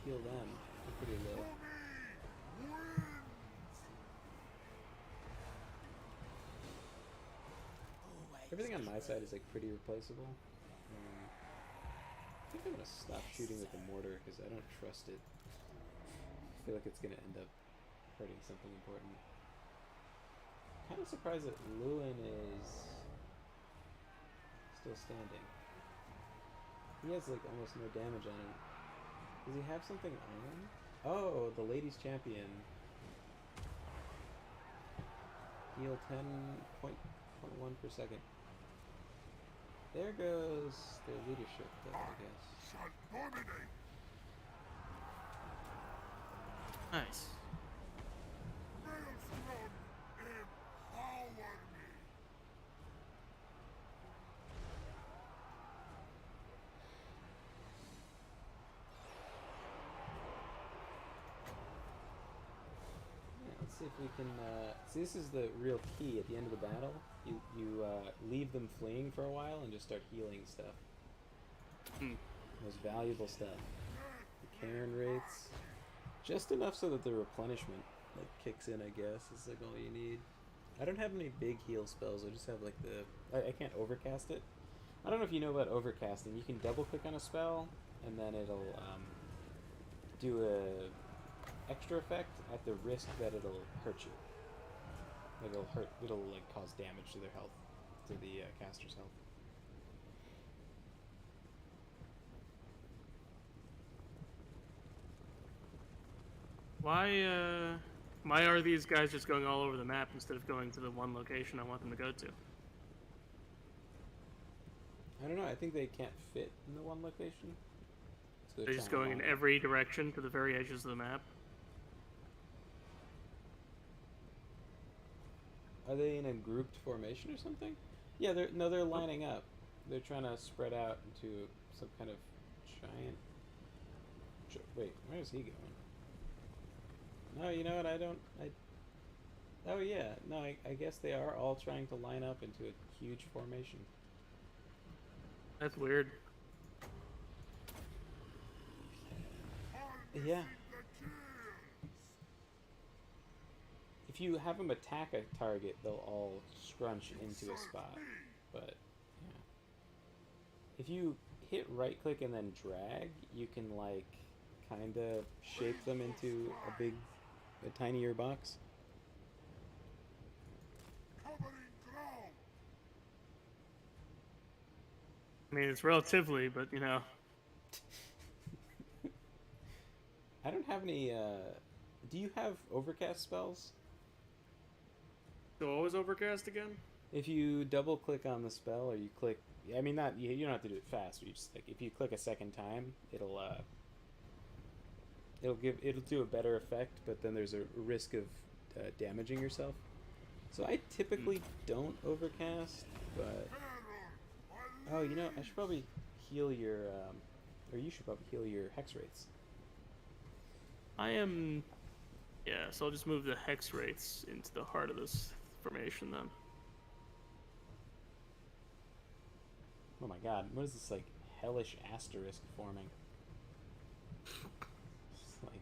E: Heal them. They're pretty low.
D: For me wins.
E: Everything on my side is like pretty replaceable. I think I'm gonna stop shooting with the mortar because I don't trust it. I feel like it's gonna end up hurting something important. Kind of surprised that Lewin is still standing. He has like almost no damage on him. Does he have something on him? Oh, the ladies champion. Heal 10.1 per second. There goes their leadership, though, I guess.
D: Shall dominate.
B: Nice.
D: Maelstrom, empower me.
E: Yeah, let's see if we can. See, this is the real key at the end of the battle. You leave them fleeing for a while and just start healing stuff.
B: Hmm.
E: Most valuable stuff. The Cairn rates. Just enough so that the replenishment like kicks in, I guess, is like all you need. I don't have any big heal spells. I just have like the I can't overcast it. I don't know if you know about overcasting. You can double click on a spell and then it'll do a extra effect at the risk that it'll hurt you. Like it'll like cause damage to their health, to the caster's health.
B: Why are these guys just going all over the map instead of going to the one location I want them to go to?
E: I don't know. I think they can't fit in the one location. So
B: They're just
E: trying to
B: going in
E: line up.
B: every direction to the very edges of the map.
E: Are they in a grouped formation or something? Yeah, they're lining up. They're trying to spread out into some kind of giant. Wait, where is he going? No, you know what? Oh yeah, no, I guess they are all trying to line up into a huge formation.
B: That's weird.
D: Harnessing
E: Yeah.
D: the gills.
E: If you have them attack a target, they'll all scrunch into a spot. But yeah, if you hit right click and then drag, you can like kind of shape them into a tinier box.
D: Covering ground.
B: I mean, it's relatively, but you know.
E: I don't have any. Do you have overcast spells?
B: So what was overcast again?
E: If you double click on the spell, or you click, I mean, not you don't have to do it fast. You just like if you click a second time, it'll do a better effect, but then there's a risk of damaging yourself. So I typically don't overcast, but oh, you know, I should probably heal your, or you should probably heal your hex rates.
B: Yeah, so I'll just move the hex rates into the heart of this formation then.
E: Oh my god, what is this, like, hellish asterisk forming. Just like...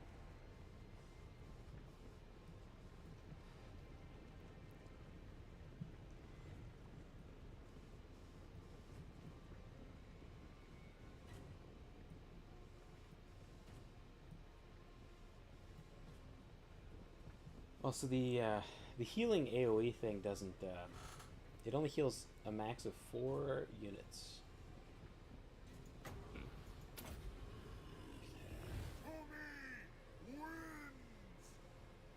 E: Also, the healing AoE thing doesn't. It only heals a max of 4 units.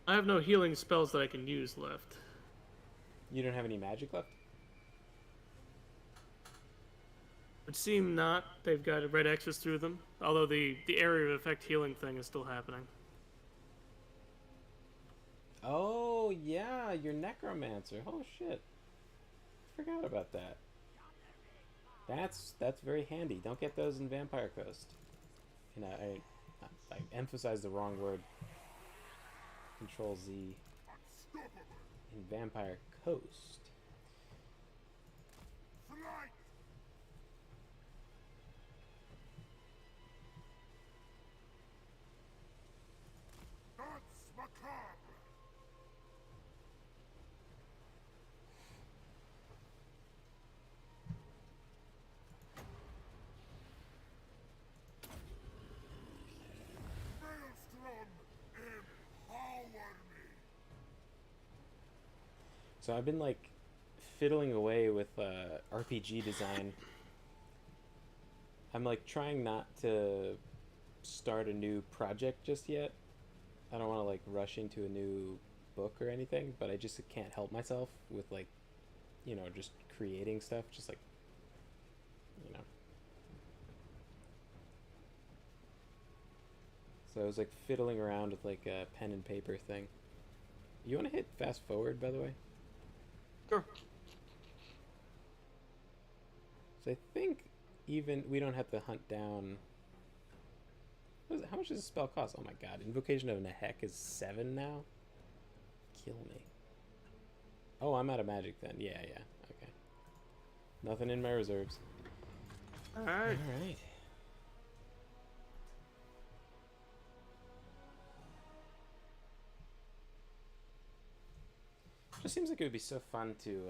B: I have no healing spells that I can use left.
E: You don't have any magic left?
B: Would seem not. They've got red X's through them. Although the area of effect healing thing is still happening.
E: Oh, yeah, you're Necromancer. Oh, shit. Forgot about that. That's very handy. Don't get those in Vampire Coast. You know, I emphasized the wrong word. Control Z. In Vampire Coast.
D: Flight! That's macabre! Maelstrom, empower me!
E: So I've been like fiddling away with RPG design. I'm like trying not to start a new project just yet. I don't want to like rush into a new book or anything, but I just can't help myself with like, you know, just creating stuff, just like, you know. So I was like fiddling around with like a pen and paper thing. You want to hit fast forward, by the way?
B: Sure.
E: So I think even we don't have to hunt down. How much does this spell cost? Oh my god! Invocation of Nehek is 7 now. Kill me. Oh, I'm out of magic then. Yeah. Okay. Nothing in my reserves.
B: All right.
E: All right. Just seems like it would be so fun to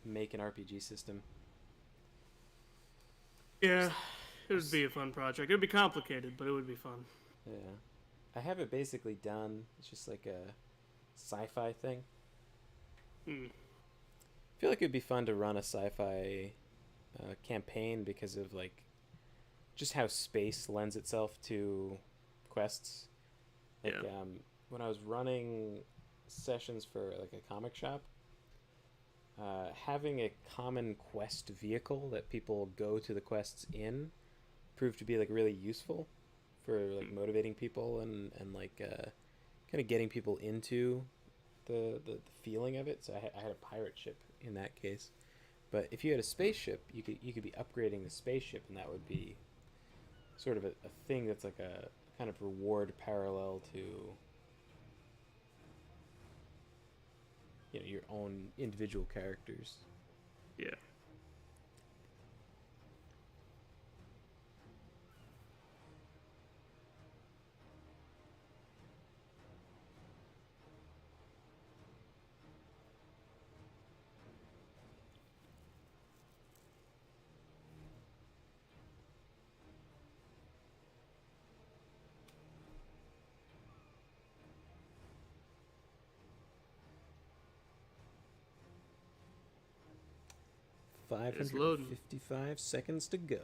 E: make an RPG system.
B: Yeah, it would be a fun project. It would be complicated, but it would be fun.
E: Yeah. I have it basically done. It's just like a sci-fi thing. I feel like it'd be fun to run a sci-fi campaign because of like just how space lends itself to quests. Like
B: Yeah.
E: when I was running sessions for like a comic shop, having a common quest vehicle that people go to the quests in proved to be like really useful for like motivating people and like kind of getting people into the feeling of it. So I had a pirate ship in that case, but if you had a spaceship, you could be upgrading the spaceship, and that would be sort of a thing that's like a kind of reward parallel to, you know, your own individual characters.
B: Yeah. It's loading.
E: 555 seconds to go.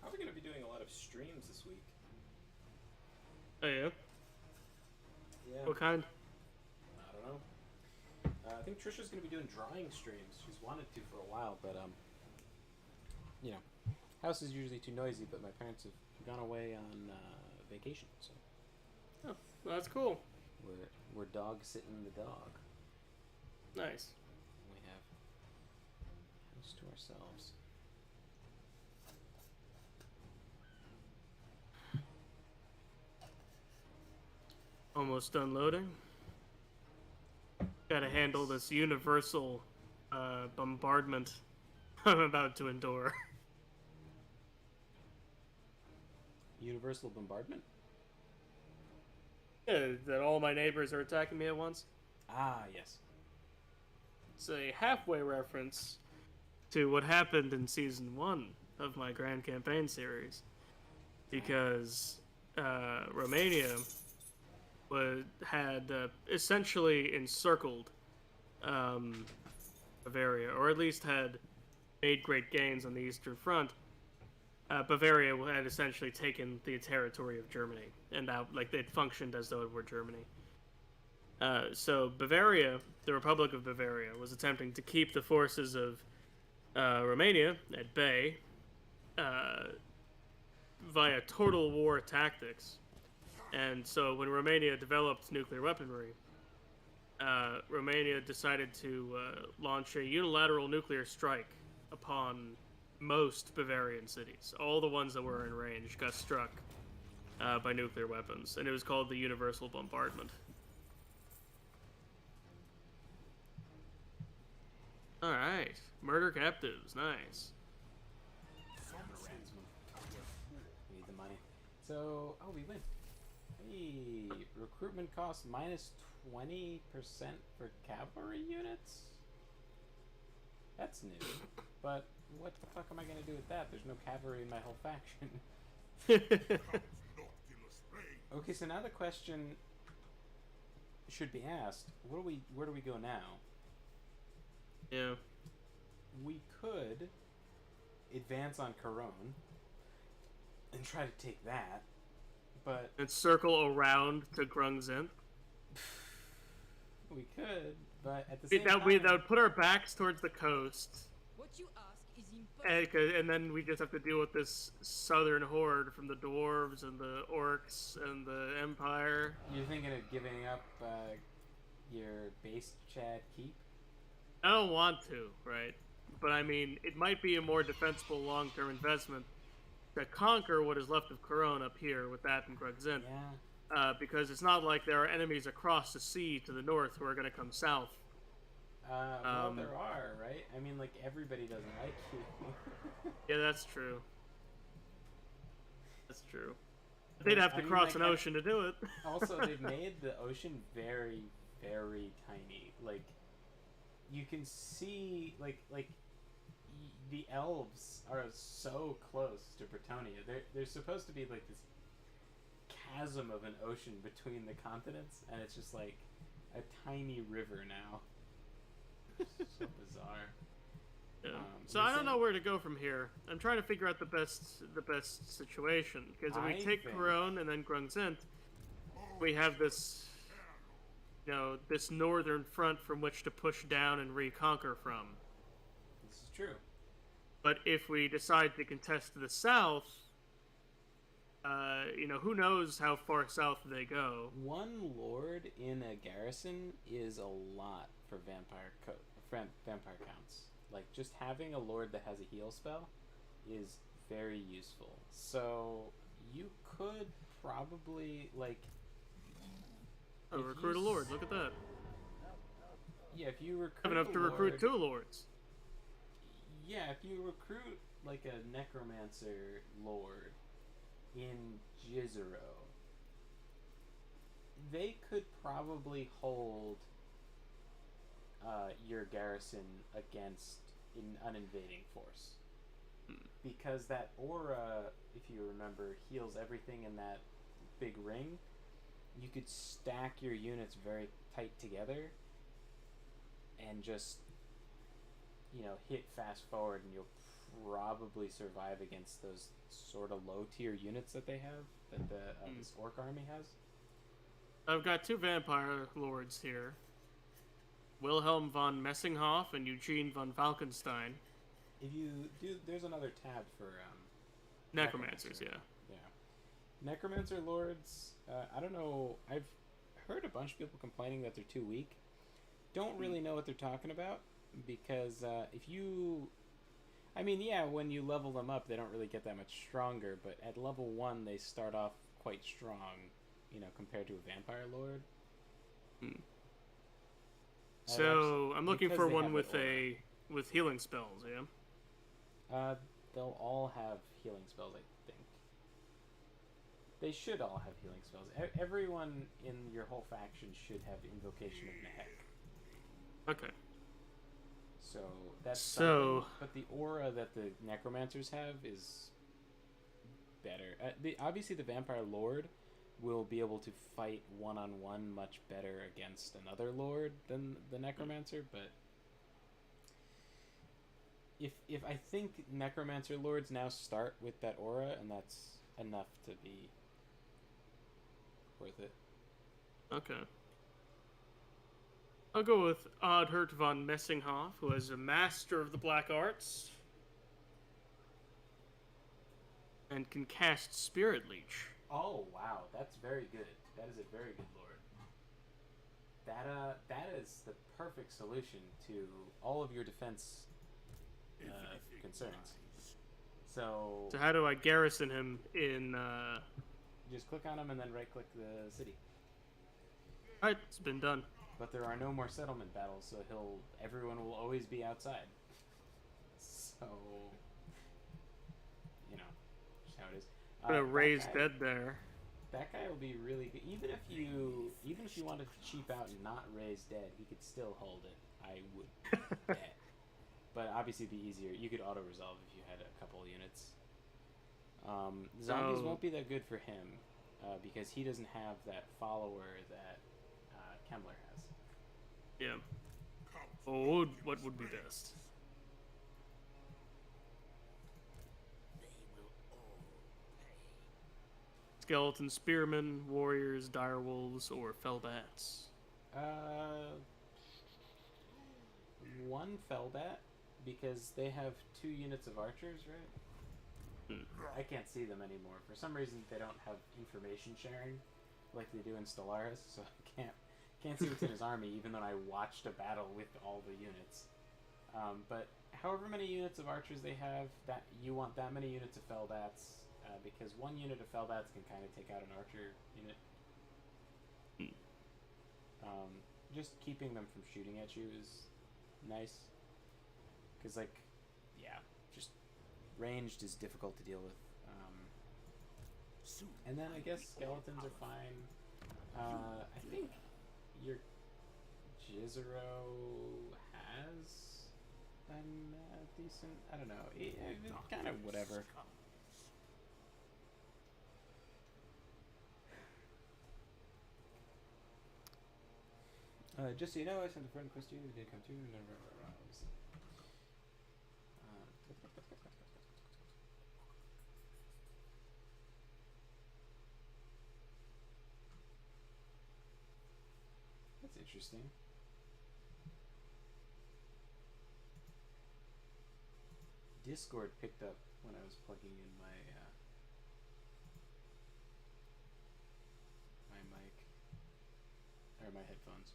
E: Probably going to be doing a lot of streams this week.
B: Oh yeah.
E: Yeah.
B: What kind?
E: I don't know. I think Trisha's going to be doing drawing streams. She's wanted to for a while, but you know, house is usually too noisy. But my parents have gone away on vacation. So
B: Oh, well, that's cool.
E: we're dog sitting the dog.
B: Nice.
E: We have house to ourselves.
B: Almost done loading. Gotta handle this universal bombardment I'm about to endure.
E: Universal bombardment?
B: Yeah, that all my neighbors are attacking me at once.
E: Ah, yes.
B: It's a halfway reference to what happened in season 1 of my Grand Campaign series. Because Romania had essentially encircled Bavaria, or at least had made great gains on the Eastern Front. Bavaria had essentially taken the territory of Germany, and it functioned as though it were Germany. So Bavaria, the Republic of Bavaria, was attempting to keep the forces of Romania at bay via total war tactics. And so when Romania developed nuclear weaponry, Romania decided to launch a unilateral nuclear strike upon most Bavarian cities. All the ones that were in range got struck by nuclear weapons, and it was called the Universal Bombardment. Alright, murder captives, nice.
E: We need the money. So, oh, we win. Hey, recruitment cost minus 20% for cavalry units? That's new. But what the fuck am I gonna do with that? There's no cavalry in my whole faction. Okay, so now the question should be asked, where do we go now?
B: Yeah.
E: We could advance on Corone and try to take that, but
B: And circle around to Grungzin.
E: we could, but at the same time...
B: That would put our backs towards the coast.
G: What you ask is impossible.
B: And then we just have to deal with this southern horde from the dwarves and the orcs and the empire.
E: You're thinking of giving up your base Chad keep?
B: I don't want to, right? But I mean, it might be a more defensible long-term investment to conquer what is left of Corone up here with that and Grugzin.
E: Yeah.
B: Because it's not like there are enemies across the sea to the north who are going to come south.
E: Well, there are, right? I mean, like, everybody doesn't like you.
B: Yeah, that's true. That's true. They'd have to cross an ocean to do it.
E: Also, they've made the ocean very, very tiny. Like, you can see, the elves are so close to Bretonia. There's supposed to be, like, this chasm of an ocean between the continents, and it's just, like, a tiny river now. So bizarre.
B: Yeah. So I don't know where to go from here. I'm trying to figure out the best situation, because if we take Corone and then Grungzint, we have this, this northern front from which to push down and reconquer from.
E: This is true.
B: But if we decide to contest to the south, who knows how far south they go.
E: One lord in a garrison is a lot for vampire counts. Like, just having a lord that has a heal spell is very useful. So, you could probably,
B: recruit a lord, look at that.
E: Yeah, if you recruit
B: Have enough to recruit 2 lords.
E: Yeah, if you recruit, like, a necromancer lord in Jizero, they could probably hold your garrison against an invading force. Because that aura, if you remember, heals everything in that big ring. You could stack your units very tight together and just, hit fast forward, and you'll probably survive against those sort of low tier units that they have, that this orc army has.
B: I've got 2 vampire lords here. Wilhelm von Messinghoff and Eugene von Falkenstein.
E: If you do, there's another tab for
B: Necromancers, yeah.
E: Yeah. Necromancer lords, I don't know. I've heard a bunch of people complaining that they're too weak. Don't really know what they're talking about because if you, I mean, yeah, when you level them up, they don't really get that much stronger. But at level 1, they start off quite strong, compared to a vampire lord.
B: So I'm looking
E: because
B: for
E: they
B: one
E: have
B: with
E: an
B: with healing spells. Yeah.
E: They'll all have healing spells, I think. They should all have healing spells. Everyone in your whole faction should have Invocation of Nehek.
B: Okay.
E: So that's
B: So-
E: something. But the aura that the necromancers have is better. Obviously, the vampire lord will be able to fight one-on-one much better against another lord than the necromancer. But if I think necromancer lords now start with that aura, and that's enough to be worth it.
B: Okay. I'll go with Oddhurt von Messinghoff, who is a master of the black arts and can cast Spirit Leech.
E: Oh wow, that's very good. That is a very good lord. That is the perfect solution to all of your defense concerns. So
B: So how do I garrison him in?
E: just click on him and then right-click the city.
B: Alright, it's been done.
E: But there are no more settlement battles, so everyone will always be outside. So, just how it is.
B: Put a
E: That
B: raised
E: guy-
B: bed there.
E: That guy will be really good. Even if you wanted to cheap out and not raise dead, he could still hold it. I would bet. But obviously, it'd be easier. You could auto resolve if you had a couple units. Zombies
B: So-
E: won't be that good for him because he doesn't have that follower that Kemmler has.
B: Yeah. Oh, what would be best?
F: They will all pay.
B: Skeleton spearmen, warriors, direwolves, or fellbats?
E: One Fellbat because they have 2 units of archers, right? I can't see them anymore. For some reason, they don't have information sharing like they do in Stellaris, so I can't see what's in his army, even though I watched a battle with all the units. But however many units of archers they have, that you want that many units of Fellbats, because 1 unit of Fellbats can kind of take out an archer unit. Just keeping them from shooting at you is nice. Because, just ranged is difficult to deal with.
F: Soon.
E: And then I guess skeletons are fine. I think your Jizero has a decent. I don't know. It's kind of whatever. Just so you know, I sent a friend request to you. It did come to you. That's interesting. Discord picked up when I was plugging in my mic or my headphones.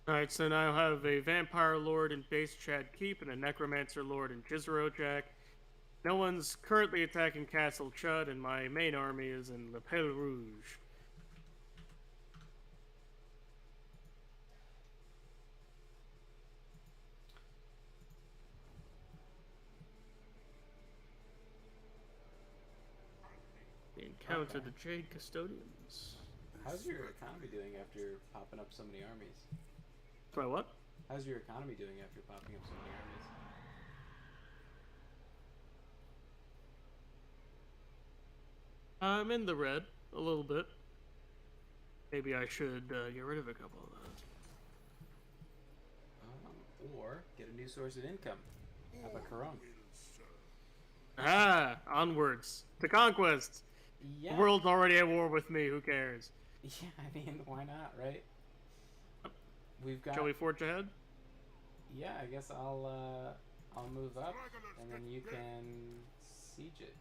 B: Alright, so now I have a Vampire Lord in Base Chad Keep and a Necromancer Lord in Jizero Jack. No one's currently attacking Castle Chud, and my main army is in Le Pelle Rouge. In encounter the Jade Custodians.
A: How's your economy doing after popping up so many armies?
B: Sorry, what?
A: How's your economy doing after popping up so many armies?
B: I'm in the red a little bit. Maybe I should get rid of a couple of those.
A: Or get a new source of income. Have a Corona.
B: Ah, onwards to conquest.
A: Yeah.
B: The world's already at war with me. Who cares?
A: Yeah, I mean, why not, right? We've got.
B: Shall we forge ahead?
A: Yeah, I guess I'll move up, and then you can siege it,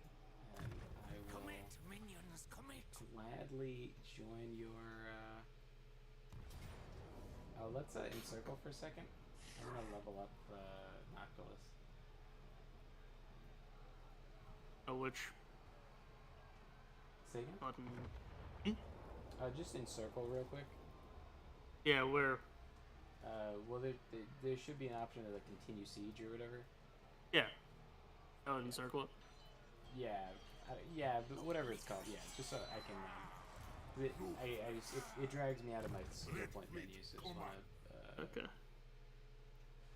A: and I will
F: Commit, minions, commit.
A: gladly join your. Oh, let's encircle for a second. I'm gonna level up Noctilus.
B: Which
A: Say again?
B: button?
A: Just encircle real quick.
B: Yeah, where?
A: Well, there should be an option to like continue siege or whatever.
B: Yeah. Oh, encircle it.
A: Yeah, yeah, but whatever it's called. Yeah, just so I can. It drags me out of my skill point menu, so just wanna.
B: Okay.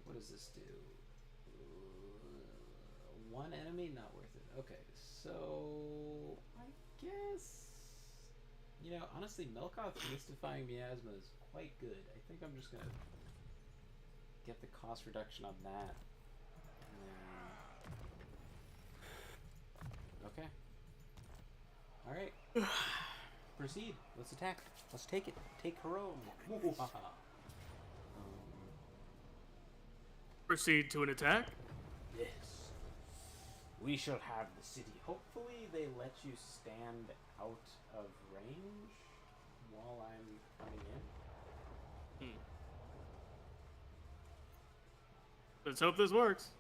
A: What does this do? One enemy, not worth it. Okay, so I guess honestly, Melkoth mystifying miasma is quite good. I think I'm just gonna get the cost reduction on that. Okay. All right. Proceed. Let's attack. Let's take it. Take Harome.
B: Proceed to an attack.
A: Yes. We shall have the city. Hopefully they let you stand out of range while I'm coming in.
B: Let's hope this works.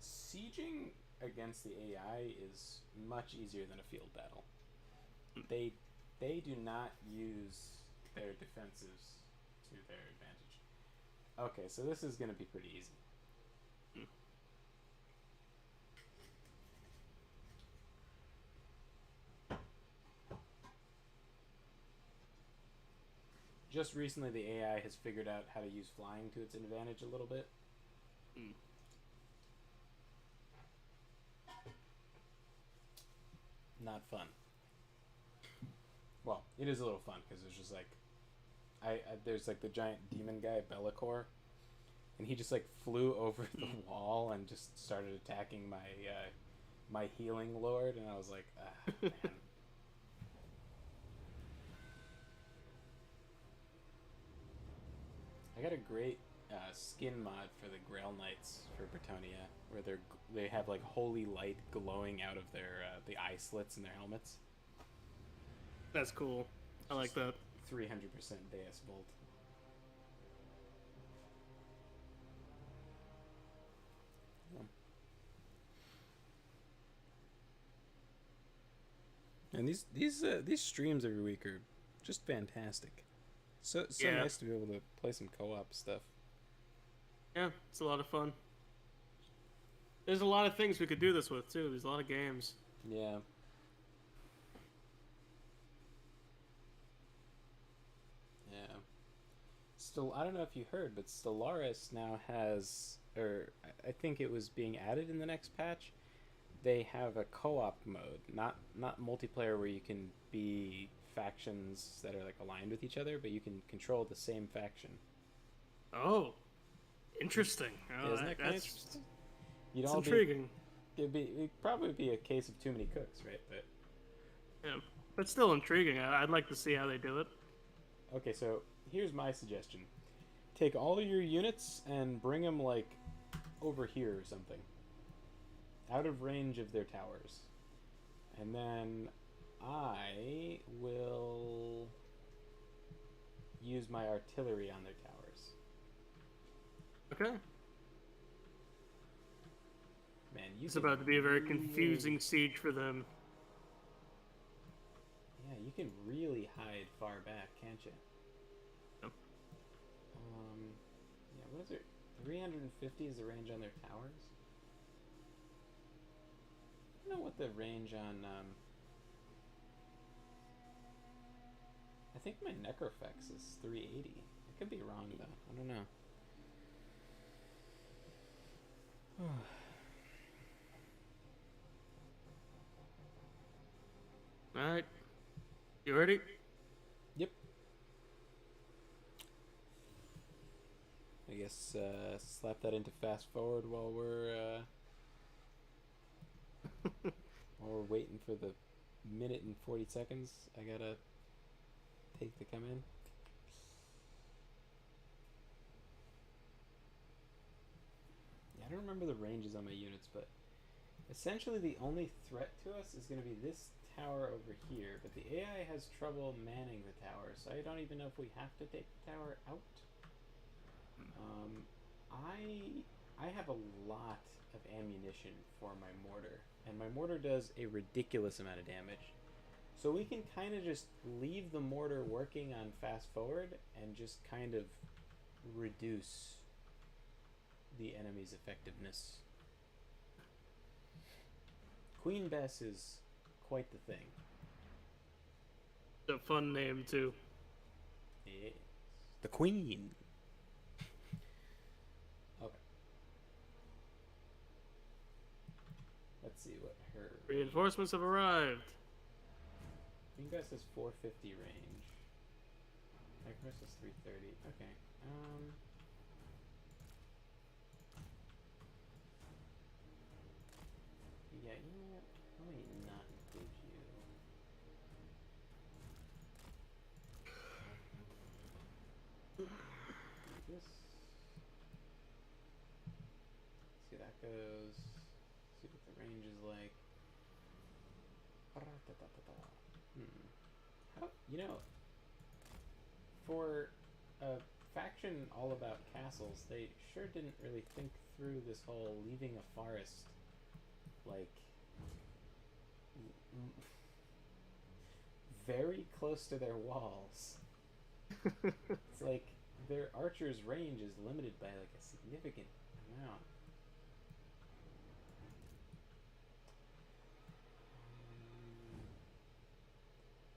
A: Sieging against the AI is much easier than a field battle. They do not use their defenses to their advantage. Okay, so this is going to be pretty easy. Just recently, the AI has figured out how to use flying to its advantage a little bit. Not fun. Well, it is a little fun because it's just like, there's like the giant demon guy Bellicor, and he just like flew over the wall and just started attacking my healing lord, and I was like, man. I got a great skin mod for the Grail Knights for Bretonia, where they have like holy light glowing out of their the eye slits in their helmets.
B: That's cool. I like that.
A: 300% Deus Bolt. And these streams every week are just fantastic. So
B: Yeah.
A: nice to be able to play some co-op stuff.
B: Yeah, it's a lot of fun. There's a lot of things we could do this with too. There's a lot of games.
A: Yeah. Yeah. Still, I don't know if you heard, but Stellaris now has, or I think it was being added in the next patch. They have a co-op mode, not multiplayer where you can be factions that are like aligned with each other, but you can control the same faction.
B: Oh, interesting. Oh,
A: Isn't that kind of
B: that's
A: interesting? You'd
B: it's
A: all
B: intriguing.
A: It'd probably be a case of too many cooks, right? But
B: Yeah, but still intriguing. I'd like to see how they do it.
A: okay, so here's my suggestion: take all of your units and bring them like over here or something, out of range of their towers, and then I will use my artillery on their towers.
B: Okay.
A: Man,
B: It's about to be a very confusing siege for them.
A: Yeah, you can really hide far back, can't you?
B: Yep.
A: Yeah, what is it?
E: 350 is the range on their towers? I don't know what the range on, I think my Necrofex is 380. I could be wrong, though. I don't know.
B: Alright. You ready?
E: Yep. I guess slap that into fast forward while we're while we're waiting for the minute and 40 seconds I gotta take to come in. Yeah, I don't remember the ranges on my units, but essentially the only threat to us is going to be this tower over here, but the AI has trouble manning the tower, so I don't even know if we have to take the tower out. I have a lot of ammunition for my mortar, and my mortar does a ridiculous amount of damage. So we can kind of just leave the mortar working on fast forward and just kind of reduce the enemy's effectiveness. Queen Bess is quite the thing.
B: It's a fun name, too.
E: Yes. The Queen. Okay. Let's see what her...
B: Reinforcements have arrived.
E: Queen Bess has 450 range. Necros is 330. Okay. Yeah, you know what? Let me not include you. This. See how that goes. See what the range is like. How, you know, for a faction all about castles, they sure didn't really think through this whole leaving a forest like very close to their walls. It's like their archer's range is limited by like a significant amount.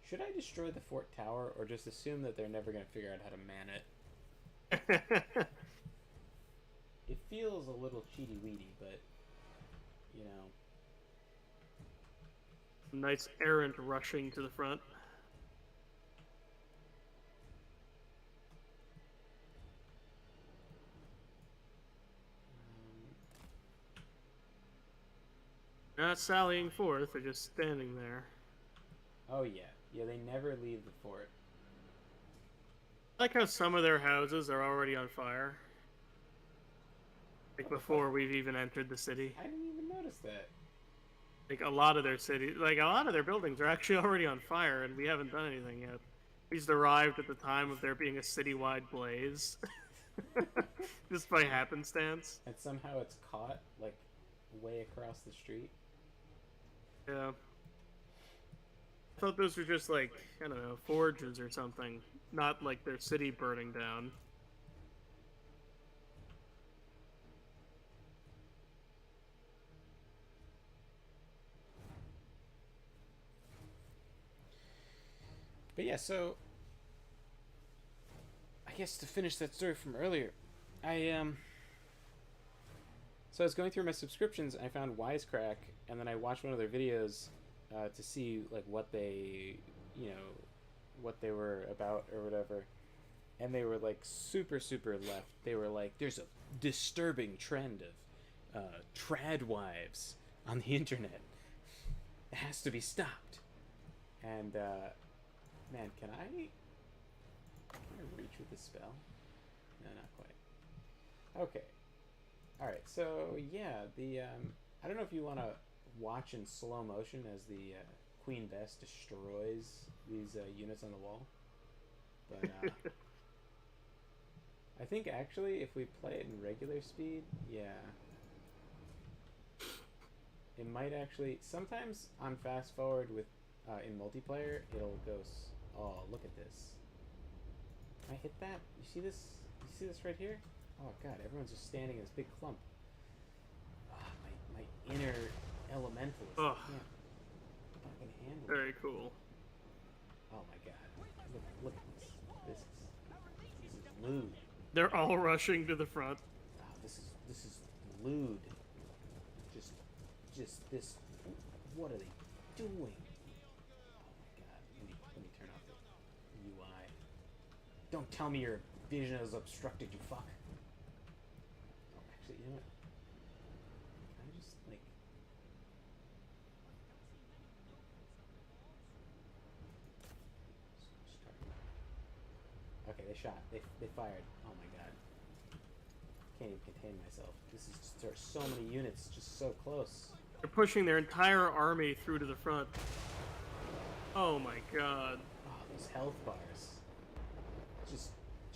E: Should I destroy the fort tower or just assume that they're never going to figure out how to man it? It feels a little cheaty-weedy, but you know.
B: Knights errant rushing to the front. Not sallying forth, they're just standing there.
E: Oh yeah. Yeah, they never leave the fort.
B: I like how some of their houses are already on fire. Like before we've even entered the city.
E: I didn't even notice that.
B: Like a lot of their city, like a lot of their buildings are actually already on fire, and we haven't done anything yet. We just arrived at the time of there being a citywide blaze, just by happenstance.
E: And somehow it's caught, like, way across the street.
B: Yeah. I thought those were just like, I don't know, forges or something, not like their city burning down.
E: But yeah, so I guess to finish that story from earlier, so I was going through my subscriptions and I found Wisecrack, and then I watched one of their videos to see like what they, you know, what they were about or whatever, and they were like super left. They were like, there's a disturbing trend of trad wives on the internet. It has to be stopped. And man, can I reach with this spell? No, not quite. Okay. Alright, so yeah, the I don't know if you want to watch in slow motion as the Queen Bess destroys these units on the wall. But I think actually if we play it in regular speed, yeah. It might actually, sometimes on fast forward with in multiplayer, it'll go. Oh, look at this! Can I hit that? You see this? You see this right here? Oh god, everyone's just standing in this big clump. My inner elementalist.
B: Ugh.
E: I can't fucking handle it.
B: Very cool.
E: Oh my god. Look at this. This is lewd.
B: They're all rushing to the front.
E: Oh, this is lewd. Just this. What are they doing? Oh my god. Let me turn off the UI. Don't tell me your vision is obstructed, you fuck. Oh, actually, you know what? Can I just, like... Okay, they shot. They fired. Oh my god. Can't even contain myself. This is just, there are so many units just so close.
B: They're pushing their entire army through to the front. Oh my god.
E: Oh, these health bars.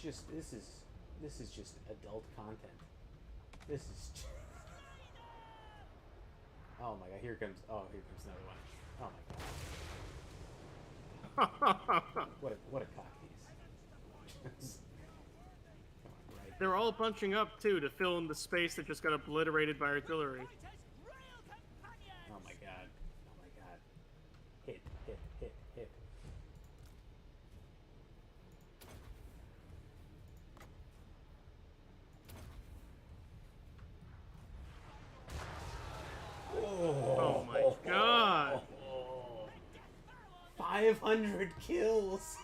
E: Just this is just adult content. This is just... Oh my god, here comes another one. Oh my god. What a cock piece. Come on, right.
B: They're all bunching up too to fill in the space that just got obliterated by artillery.
E: Oh my god. Oh my god. Hit.
B: Oh my god.
E: 500 kills.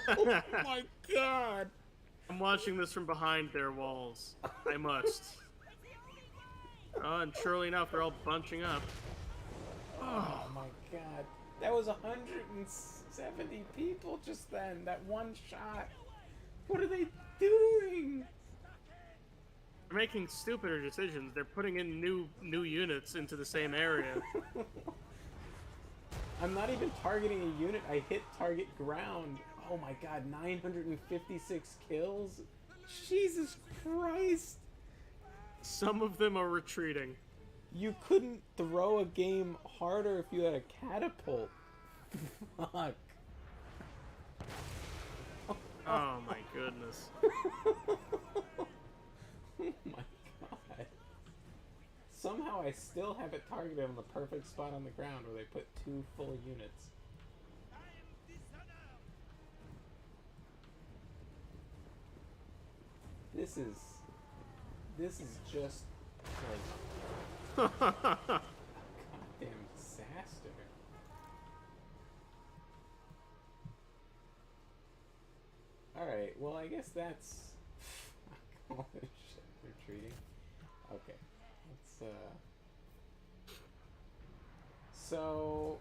E: Oh my god.
B: I'm watching this from behind their walls. I must. Oh, and surely enough, they're all bunching up.
E: Oh my god. That was 170 people just then. That one shot. What are they doing?
B: They're making stupider decisions. They're putting in new units into the same area.
E: I'm not even targeting a unit. I hit target ground. Oh my god, 956 kills? Jesus Christ.
B: Some of them are retreating.
E: You couldn't throw a game harder if you had a catapult. Fuck.
B: Oh my goodness.
E: Oh my god. Somehow I still have it targeted on the perfect spot on the ground where they put 2 full units. This is just like goddamn disaster. Alright, well I guess that's all this shit retreating. Okay. Let's so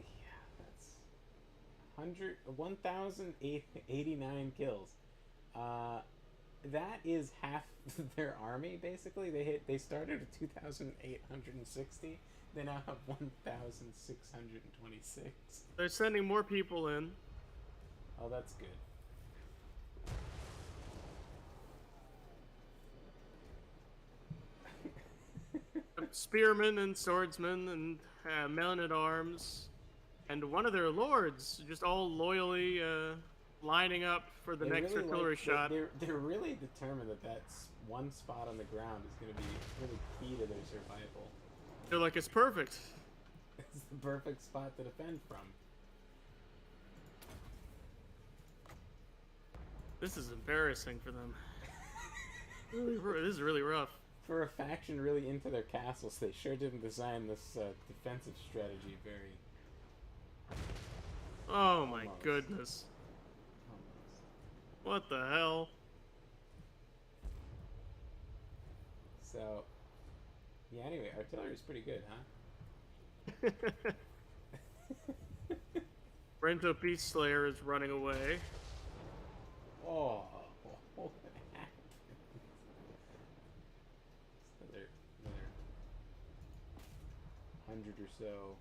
E: yeah, that's 1,089 kills. That is half their army basically. They started at 2,860. They now have 1,626.
B: They're sending more people in.
E: Oh, that's good.
B: Spearmen and swordsmen and men-at-arms. And one of their lords just all loyally lining up for the next
E: really
B: artillery shot.
E: They're really determined that that's one spot on the ground is going to be really key to their survival.
B: They're like, it's perfect.
E: It's the perfect spot to defend from.
B: This is embarrassing for them. This is really rough.
E: For a faction really into their castles, they sure didn't design this defensive strategy very...
B: Oh my
E: Almost.
B: goodness.
E: Almost.
B: What the hell?
E: So, yeah, anyway, artillery's pretty good, huh?
B: Brento Beast Slayer is running away.
E: Oh, what happened? Another 100 or so.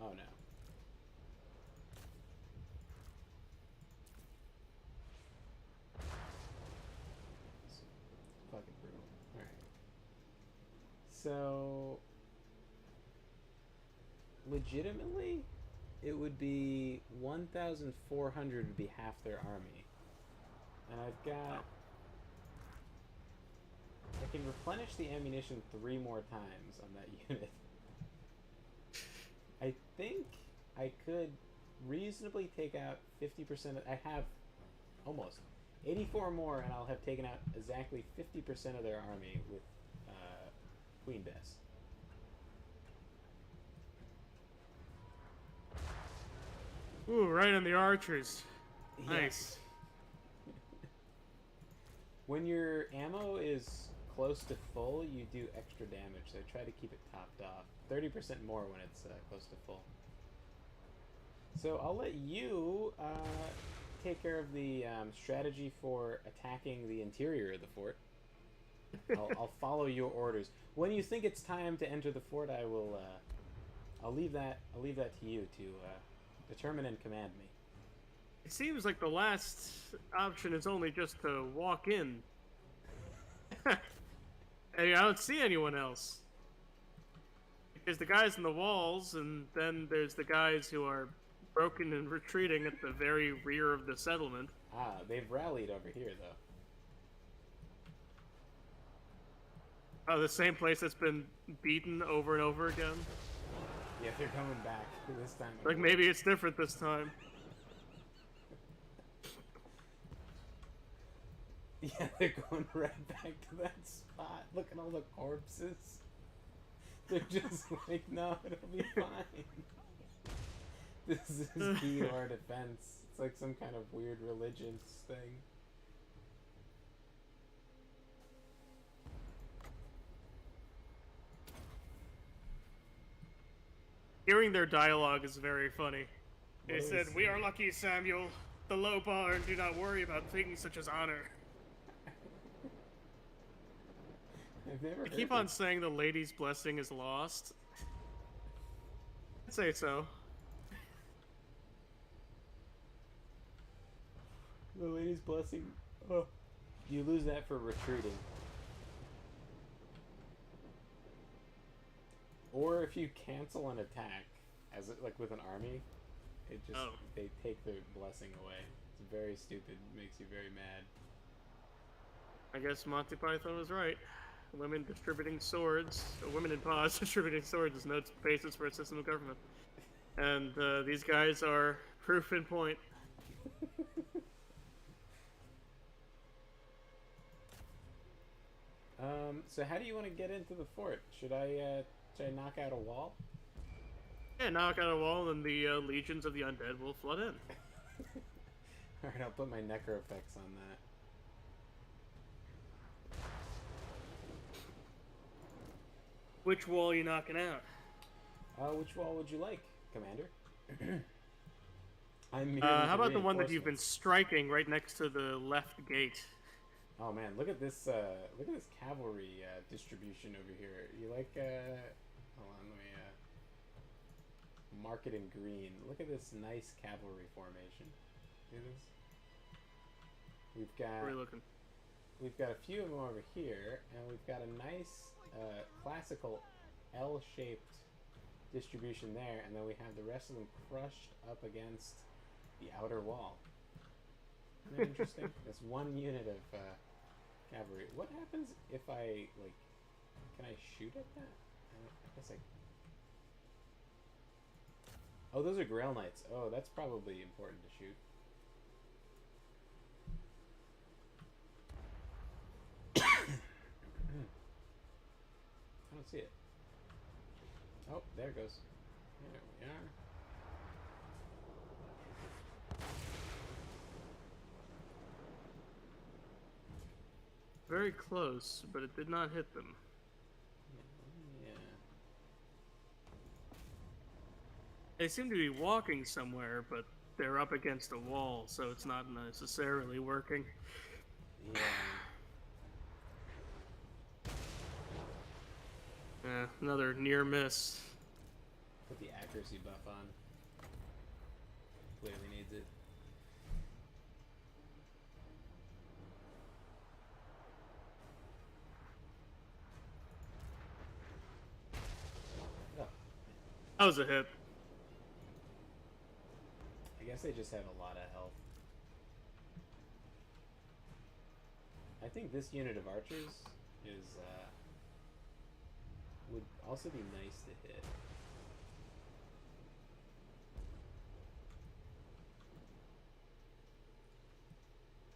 E: Oh no. Fucking brutal. Alright. So, legitimately, it would be 1,400 would be half their army. And I've got... I can replenish the ammunition 3 more times on that unit. I think I could reasonably take out 50% of... I have almost 84 more, and I'll have taken out exactly 50% of their army with Queen Bess.
B: Ooh, right on the archers.
E: Yeah.
B: Nice.
E: When your ammo is close to full, you do extra damage, so try to keep it topped off. 30% more when it's close to full. So I'll let you take care of the strategy for attacking the interior of the fort. I'll follow your orders. When you think it's time to enter the fort, I will. I'll leave that to you to determine and command me.
B: It seems like the last option is only just to walk in. Hey, I don't see anyone else. There's the guys in the walls, and then there's the guys who are broken and retreating at the very rear of the settlement.
E: Ah, they've rallied over here, though.
B: Oh, the same place that's been beaten over and over again?
E: Yeah, they're coming back this time.
B: Like, maybe it's different this time.
E: Yeah, they're going right back to that spot. Look at all the corpses. They're just like, no, it'll be fine. This is key to our defense. It's like some kind of weird religious thing.
B: Hearing their dialogue is very funny. They
E: What
B: said,
E: is-
B: "We are lucky, Samuel. The low bar, and do not worry about things such as honor."
E: I've never
B: I
E: heard
B: keep on
E: this.
B: saying the lady's blessing is lost. I'd say so.
E: The lady's blessing. Oh. You lose that for retreating. Or if you cancel an attack, as it, like with an army, it just they take their blessing away. It's very stupid. Makes you very mad.
B: I guess Monty Python was right. Women distributing swords, women in pause distributing swords is no basis for a system of government. And these guys are proof in point.
E: So how do you want to get into the fort? Should I knock out a wall?
B: Yeah, knock out a wall and the legions of the undead will flood in.
E: Alright, I'll put my necro effects on that.
B: Which wall are you knocking out?
E: Which wall would you like, Commander? I'm
B: How about the one that you've been striking right next to the left gate?
E: Oh man, look at this cavalry distribution over here. You like hold on, let me mark it in green. Look at this nice cavalry formation. See this?
B: Where are you looking?
E: We've got a few of them over here, and we've got a nice classical L-shaped distribution there, and then we have the rest of them crushed up against the outer wall. Isn't that interesting? That's one unit of cavalry. What happens if I, like, can I shoot at that? I guess I... Oh, those are Grail Knights. Oh, that's probably important to shoot. I don't see it. Oh, there it goes. There we are.
B: Very close, but it did not hit them.
E: Yeah.
B: They seem to be walking somewhere, but they're up against a wall, so it's not necessarily working.
E: Yeah.
B: Another near miss.
E: Put the accuracy buff on. Clearly needs it. Oh.
B: That was a hit.
E: guess they just have a lot of health. I think this unit of archers is would also be nice to hit.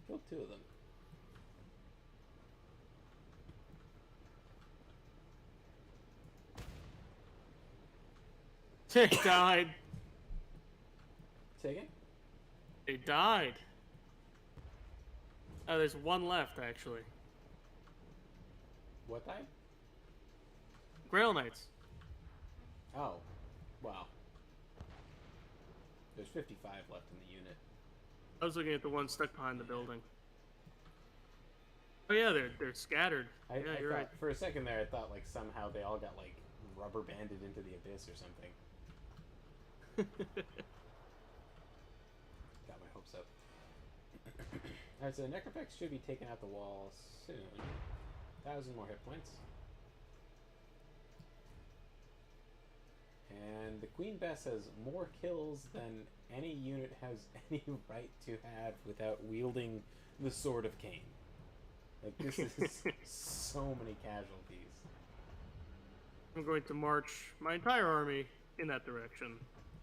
E: Killed 2 of them.
B: They died.
E: Say again?
B: They died. Oh, there's one left, actually.
E: What type?
B: Grail Knights.
E: Oh, wow. There's 55 left in the unit.
B: I was looking at the one stuck behind the building. Oh yeah, they're scattered.
E: I
B: You're
E: thought,
B: right.
E: for a second there, I thought like somehow they all got like rubber banded into the abyss or something. Got my hopes up. Alright, so Necroplex should be taking out the wall soon. 1,000 more hit points. And the Queen Bess has more kills than any unit has any right to have without wielding the Sword of Cain. Like, this is so many casualties.
B: I'm going to march my entire army in that direction.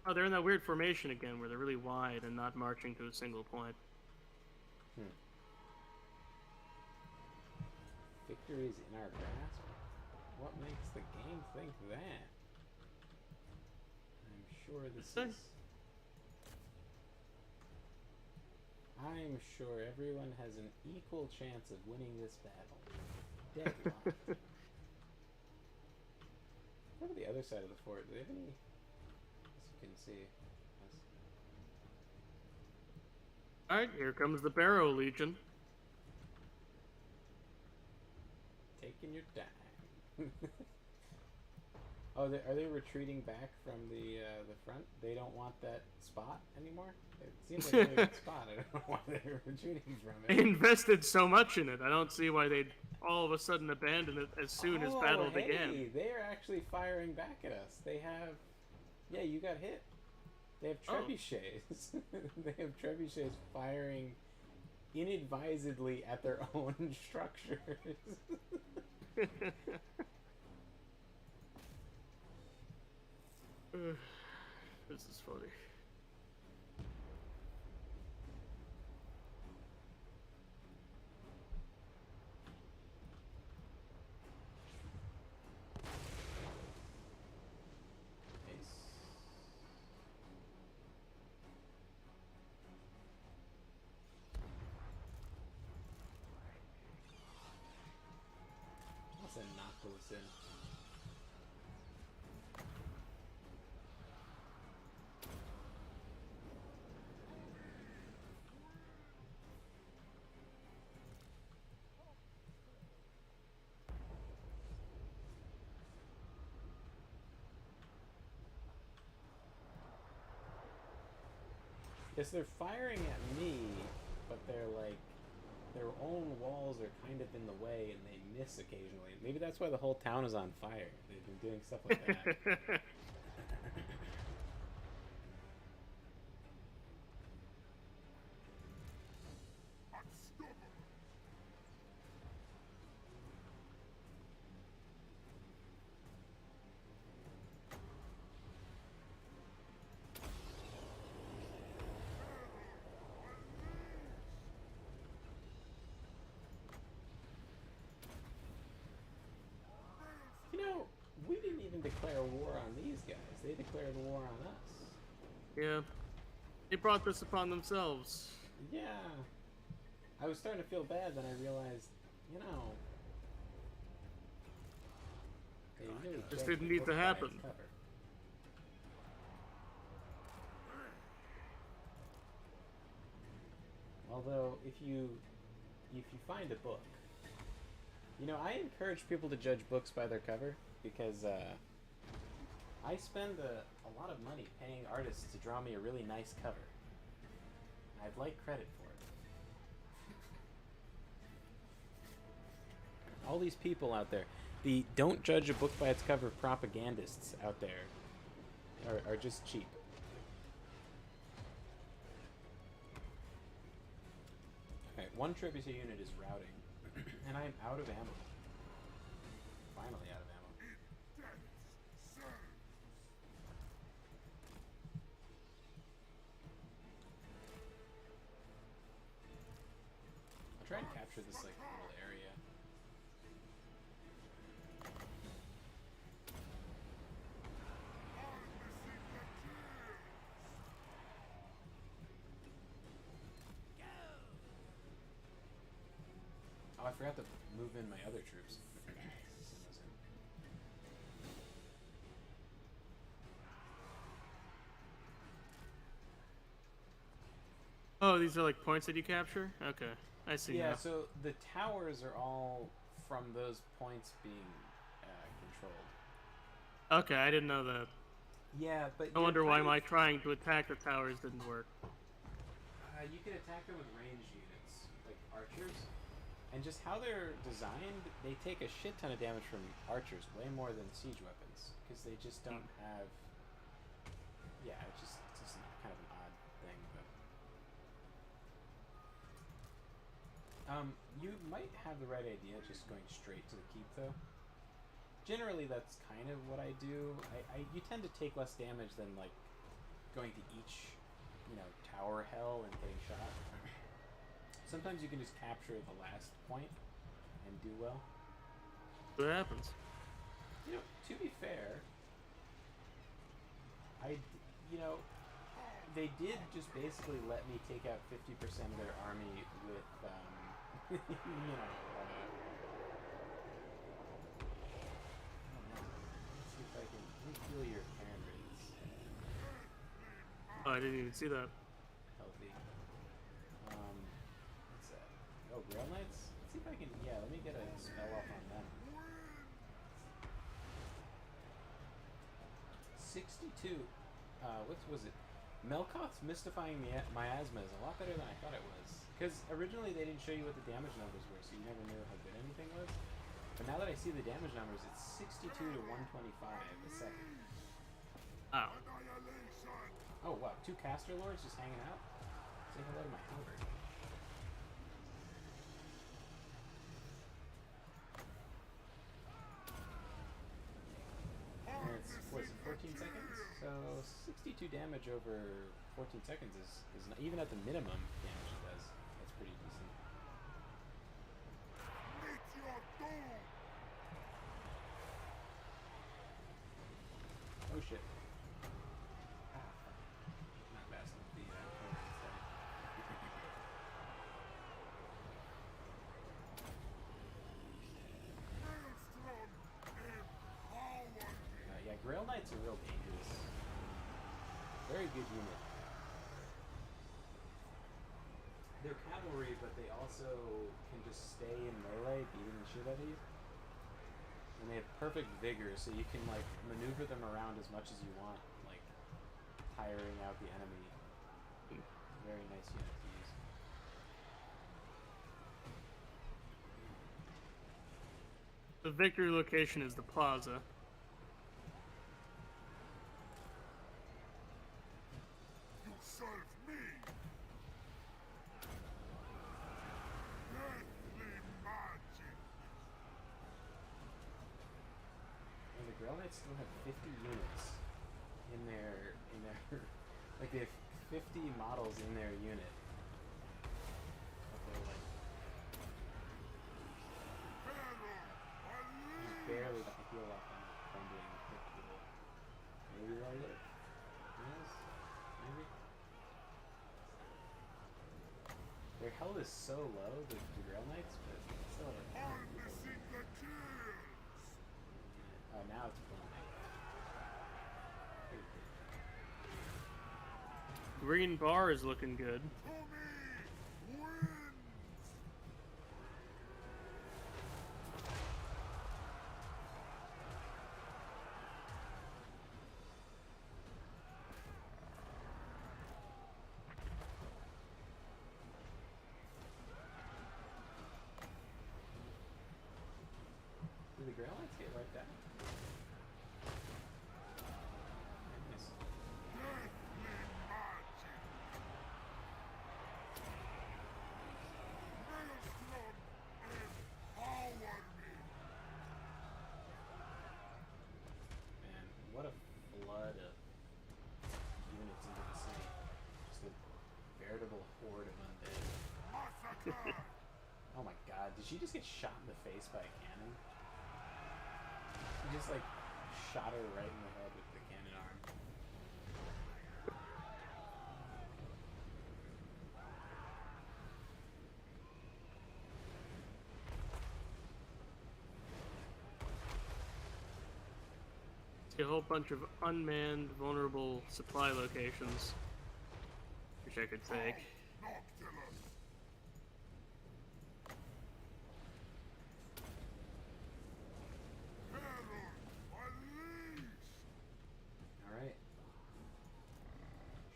B: Oh, they're in that weird formation again where they're really wide and not marching to a single point.
E: Victory is in our grasp? What makes the game think that? I'm sure I'm sure everyone has an equal chance of winning this battle. Deadlocked. What about the other side of the fort? Do they have any? As you can see.
B: Alright, here comes the Barrow Legion.
E: Taking your time. Oh, are they retreating back from the front? They don't want that spot anymore? It seems like a good spot. I don't know why they're retreating from
B: They
E: it.
B: invested so much in it. I don't see why they'd all of a sudden abandon it as soon as battle began.
E: They are actually firing back at us. They have... Yeah, you got hit. They have trebuchets. They have trebuchets firing inadvisedly at their own structures.
B: This is funny.
E: I'll send Noctilus in. Yes, they're firing at me, but they're like, their own walls are kind of in the way and they miss occasionally. Maybe that's why the whole town is on fire. They've been doing stuff like that. You know, we didn't even declare war on these guys. They declared war on us.
B: Yeah. They brought this upon themselves.
E: Yeah. I was starting to feel bad, then I realized, you know, they really
B: This
E: judged
B: didn't
E: the
B: need
E: book
B: to
E: by
B: happen.
E: its cover. Although, if you find a book, you know, I encourage people to judge books by their cover because I spend a lot of money paying artists to draw me a really nice cover. I'd like credit for it. All these people out there, the don't judge a book by its cover propagandists out there are just cheap. Alright, one trebuchet unit is routing. And I am out of ammo. Finally out of ammo. I'll try and capture this like little area. Oh, I forgot to move in my other troops.
B: Oh, these are like points that you capture? Okay, I see
E: Yeah,
B: now.
E: so the towers are all from those points being controlled.
B: Okay, I didn't know that.
E: Yeah, but
B: I wonder why my trying to attack the towers didn't work.
E: You can attack them with ranged units, like archers. And just how they're designed, they take a shit ton of damage from archers, way more than siege weapons, because they just don't have. Yeah, it's just kind of an odd thing, but. You might have the right idea, just going straight to the keep, though. Generally, that's kind of what I do. You tend to take less damage than like going to each, tower hell and getting shot. Sometimes you can just capture the last point and do well.
B: What happens?
E: To be fair, they did just basically let me take out 50% of their army with, I don't know. Let's see if I can. Let me feel your hand rates.
B: Oh, I didn't even see that.
E: Healthy. What's that? Oh, Grail Knights? Let's see if I can. Yeah, let me get a spell off on them. 62. What was it? Melkoth's Mystifying Miasma is a lot better than I thought it was. Because originally they didn't show you what the damage numbers were, so you never knew how good anything was. But now that I see the damage numbers, it's 62 to 125 a second.
B: Oh.
E: Oh, wow. 2 Caster Lords just hanging out? Say hello to my Halberd. And it's, what is it, 14 seconds? So 62 damage over 14 seconds is not, even at the minimum damage it does. That's pretty decent. Oh shit. Ah, fuck. Not fast enough. The yeah, Grail Knights are real dangerous. Very good unit. They're cavalry, but they also can just stay in melee, beating the shit out of you. And they have perfect vigor, so you can like maneuver them around as much as you want, like tiring out the enemy. Very nice unit to use.
B: The victory location is the plaza.
D: You serve me. Deathly magic.
E: And the Grail Knights still have 50 units in their like they have 50 models in their unit. But they're like barely got the heal off from being hit with it. Maybe they'll live. Yes? Maybe? Their health is so low, the Grail Knights, but still have a ton of people.
D: Harnessing the kills.
E: Now it's blowing.
B: Green bar is looking good.
D: Tommy wins.
E: Did the Grail Knights get wiped out? Nice.
D: Deathly magic.
A: veritable horde of undead. Oh my god, did she just get shot in the face by a cannon? He just like shot her right in the head with the cannon arm.
B: See a whole bunch of unmanned, vulnerable supply locations, which I could take.
A: Alright.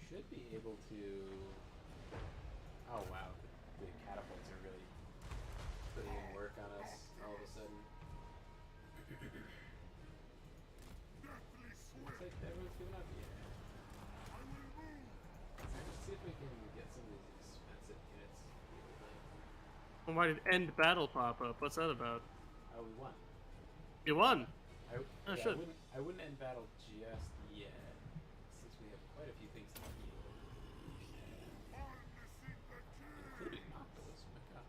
A: Should be able to... Oh wow, the catapults are really putting in work on us all of a sudden. Looks like everyone's giving up. Yeah. Let's see if we can get some of these expensive units.
B: Well, why did end battle pop up? What's that about?
A: Oh, we won.
B: You won!
A: I,
B: Oh,
A: yeah,
B: shit.
A: I wouldn't end battle just yet, since we have quite a few things to heal. Including Noctilus, oh my god.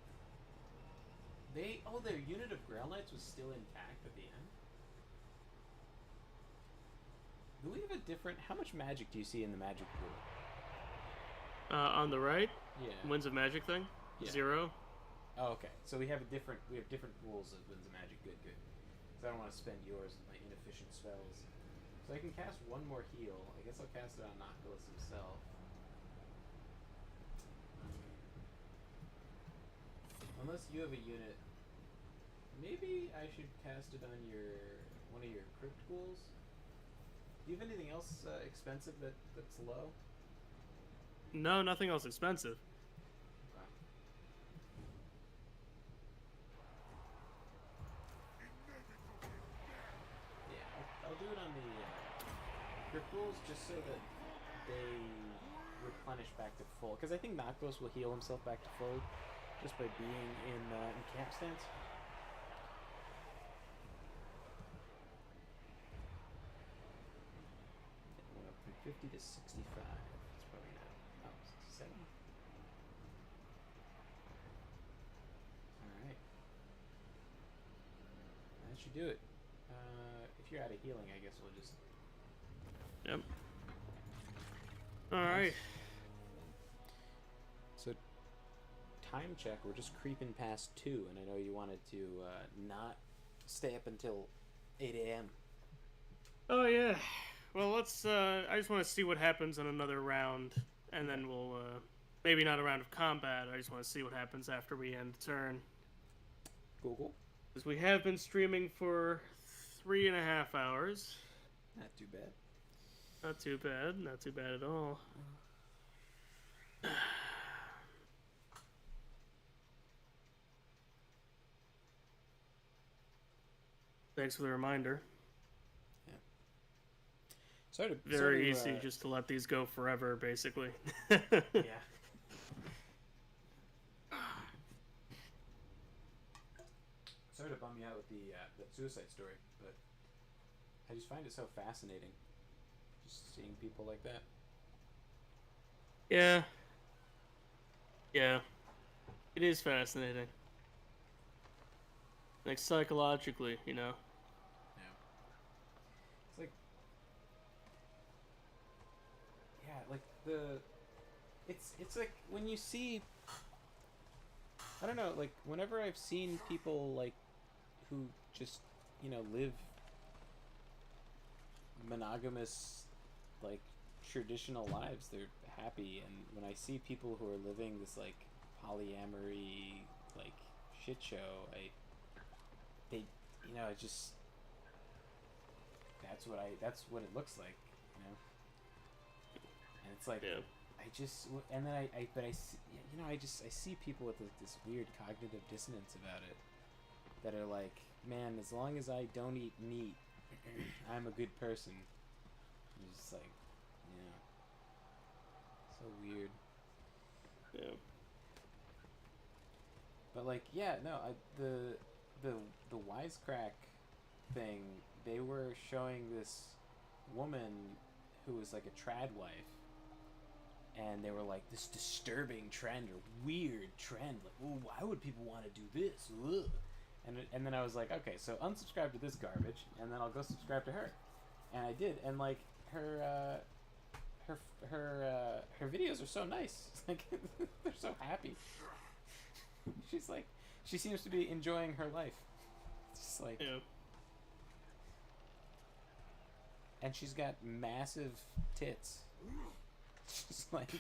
A: Their unit of Grail Knights was still intact at the end? Do we have a different... How much magic do you see in the magic pool?
B: On the right,
A: Yeah.
B: Winds of Magic thing,
A: Yeah.
B: 0.
A: Oh, okay. So we have different rules of Winds of Magic. Good, good. Because I don't want to spend yours with my inefficient spells. So I can cast one more heal. I guess I'll cast it on Noctilus himself. Unless you have a unit... Maybe I should cast it on one of your Crypt Ghouls? Do you have anything else expensive that's low?
B: No, nothing else expensive.
A: Wow. Yeah, I'll do it on the Crypt Ghouls just so that they replenish back to full. Because I think Noctilus will heal himself back to full just by being in camp stance. It went up from 50 to 65. It's probably not. Oh, 67. Alright. That should do it. If you're out of healing, I guess we'll just...
B: Yep. Alright.
A: So, time check, we're just creeping past 2, and I know you wanted to not stay up until 8 a.m.
B: Oh, yeah. Well, let's, I just want to see what happens in another round, and then we'll, maybe not a round of combat, I just want to see what happens after we end the turn.
A: Cool, cool.
B: Because we have been streaming for 3.5 hours.
A: Not too bad.
B: Not too bad, not too bad at all. Thanks for the reminder.
A: Sorry to,
B: Very easy just to let these go forever, basically.
A: Yeah. Sorry to bum you out with the that suicide story, but I just find it so fascinating, just seeing people like that.
B: Yeah. Yeah. It is fascinating. Like, psychologically, you know?
A: Yeah. It's like, yeah, like it's like when you see, I don't know, like whenever I've seen people like who just, you know, live monogamous, like traditional lives, they're happy, and when I see people who are living this like polyamory like shit show, they, you know, it just, that's what it looks like, you know, and it's like,
B: Yeah.
A: and then I see, you know, I see people with this weird cognitive dissonance about it, that are like, man, as long as I don't eat meat, I'm a good person. It's just like, yeah, so weird.
B: Yeah.
A: But like, yeah, no, the wisecrack thing, they were showing this woman who was like a trad wife,
E: and they were like, this disturbing trend or weird trend. Like, oh, why would people want to do this? Ugh. And then I was like, okay, so unsubscribe to this garbage, and then I'll go subscribe to her. And I did, and like her videos are so nice. Like they're so happy. She's like, she seems to be enjoying her life. It's just like,
B: Yeah.
E: and she's got massive tits. She's like,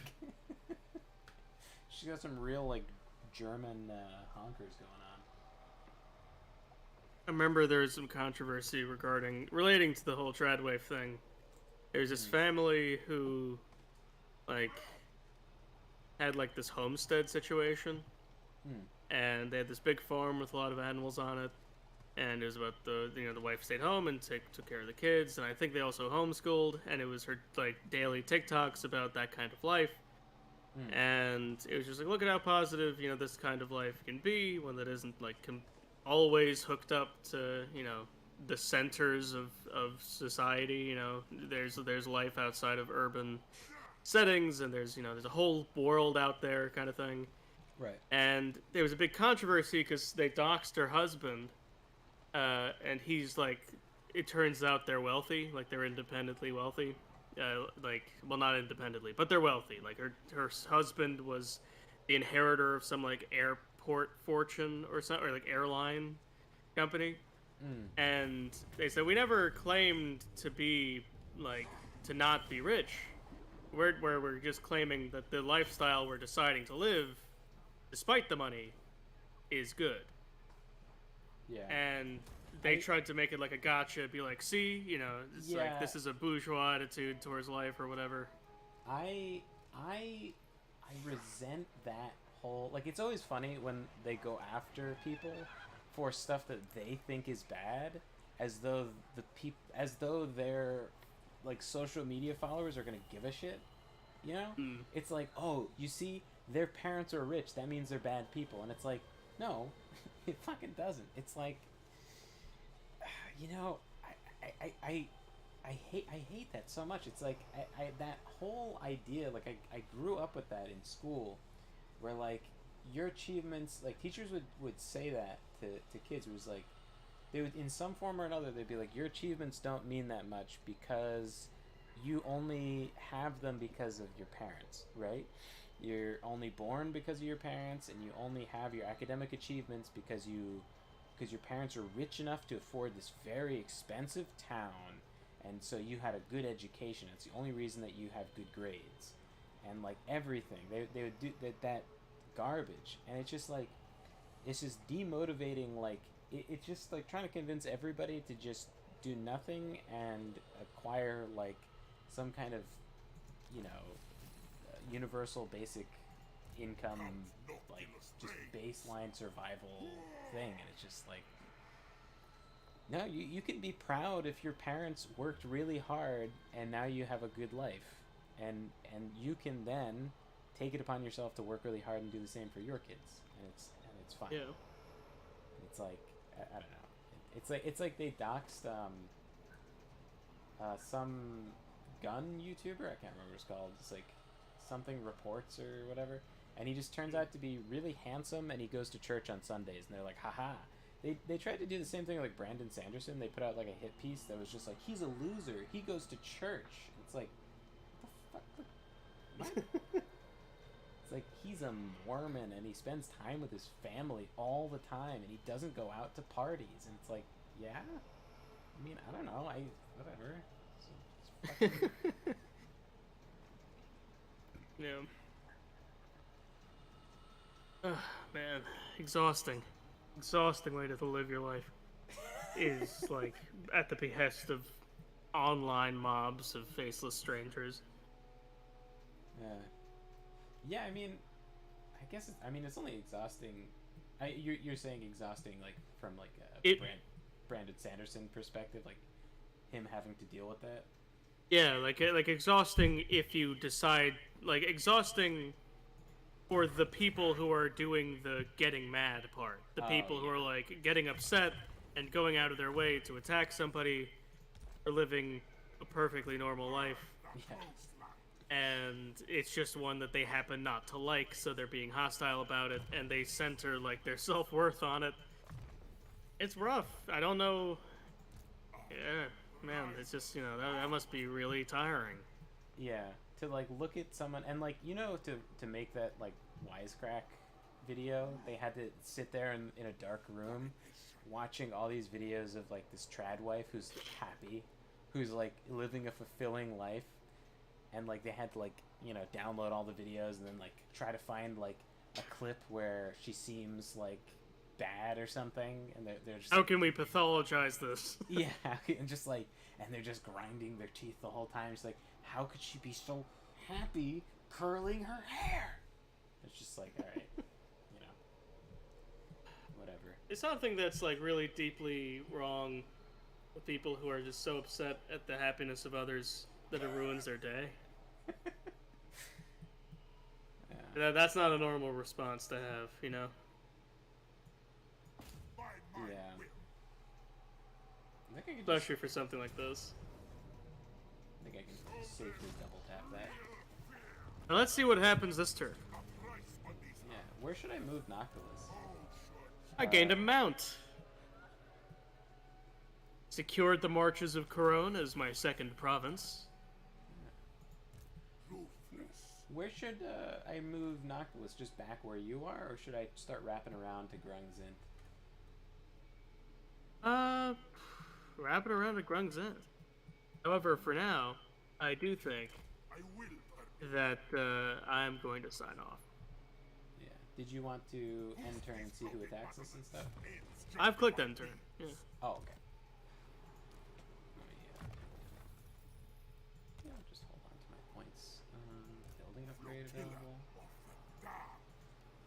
E: she's got some real like German honkers going on.
B: I remember there was some controversy relating to the whole Tradwave thing. There's this family who, like, had like this homestead situation, and they had this big farm with a lot of animals on it, and it was about the wife stayed home and took care of the kids, and I think they also homeschooled, and it was her like daily TikToks about that kind of life, and it was just like, look at how positive this kind of life can be, one that isn't like always hooked up to the centers of society. There's life outside of urban settings, and there's a whole world out there kind of thing.
E: Right.
B: And there was a big controversy because they doxed her husband, and he's like, it turns out they're wealthy, like they're independently wealthy, well, not independently, but they're wealthy. Like her husband was the inheritor of some like airport fortune or something, or like airline company. And they said, we never claimed to be to not be rich. We're just claiming that the lifestyle we're deciding to live, despite the money, is good. Yeah. And they tried to make it like a gotcha, be like, see, it's like this is a bourgeois attitude towards life or whatever.
E: I resent that whole, like, it's always funny when they go after people for stuff that they think is bad, as though their like social media followers are gonna give a shit. It's like, oh, you see, their parents are rich, that means they're bad people, and it's like, no, it fucking doesn't. It's like, I hate that so much. It's like I that whole idea, like I grew up with that in school, where like your achievements, like teachers would say that to kids. It was like, they would, in some form or another, they'd be like, your achievements don't mean that much because you only have them because of your parents, right? You're only born because of your parents, and you only have your academic achievements because your parents are rich enough to afford this very expensive town, and so you had a good education. It's the only reason that you have good grades, and like everything they would do that garbage, and it's just like, it's just demotivating. Like it's just like trying to convince everybody to just do nothing and acquire like some kind of universal basic income, like just baseline survival thing. And it's just like, no, you can be proud if your parents worked really hard and now you have a good life, and you can then take it upon yourself to work really hard and do the same for your kids, and it's fine.
B: Yeah.
E: It's like, I don't know. It's like they doxed some gun YouTuber. I can't remember what it's called. It's like something reports or whatever, and he just turns out to be really handsome, and he goes to church on Sundays, and they're like, haha. They tried to do the same thing with like Brandon Sanderson. They put out like a hit piece that was just like, he's a loser, he goes to church. It's like, what the fuck? What? It's like, he's a Mormon and he spends time with his family all the time, and he doesn't go out to parties. And it's like, yeah, I mean, I don't know, whatever. It's fucking...
B: Yeah. Man, exhausting way to live your life is like at the behest of online mobs of faceless strangers.
E: Yeah, I mean, I guess it's only exhausting. You're saying exhausting like from like a Brandon Sanderson perspective, like him having to deal with that.
B: Yeah, like exhausting if you decide, like exhausting for the people who are doing the getting mad part. The people who are like getting upset and going out of their way to attack somebody or living a perfectly normal life.
E: Yeah.
B: and it's just one that they happen not to like, so they're being hostile about it, and they center like their self-worth on it. It's rough. I don't know. Yeah, man, it's just, you know, that must be really tiring.
E: Yeah, to like look at someone and like, you know, to make that like wisecrack video, they had to sit there in a dark room watching all these videos of like this trad wife who's happy, who's like living a fulfilling life, and like they had to like, you know, download all the videos and then like try to find like a clip where she seems like bad or something, and they're just
B: How can we pathologize this?
E: yeah, and just like, and they're just grinding their teeth the whole time. It's like, how could she be so happy curling her hair? It's just like, all right, you know, whatever.
B: It's something that's like really deeply wrong with people who are just so upset at the happiness of others that it ruins their day.
E: Yeah.
B: That's not a normal response to have, you know?
E: Yeah. I think I can
B: Especially for something like this.
E: I think I can safely double tap that.
B: Now let's see what happens this turn.
E: Yeah. Where should I move Noctilus?
B: I gained a mount. Secured the marches of Corone as my second province.
E: Where should I move Noctilus? Just back where you are, or should I start wrapping around to Grung's End?
B: Wrap it around to Grung's End. However, for now, I do think
D: I will
B: that I'm going to sign off.
E: Yeah. Did you want to end turn and see who attacks us and stuff?
B: I've clicked end turn. Yeah.
E: Oh, okay. Let me, yeah, I'll just hold on to my points. Building upgrade available.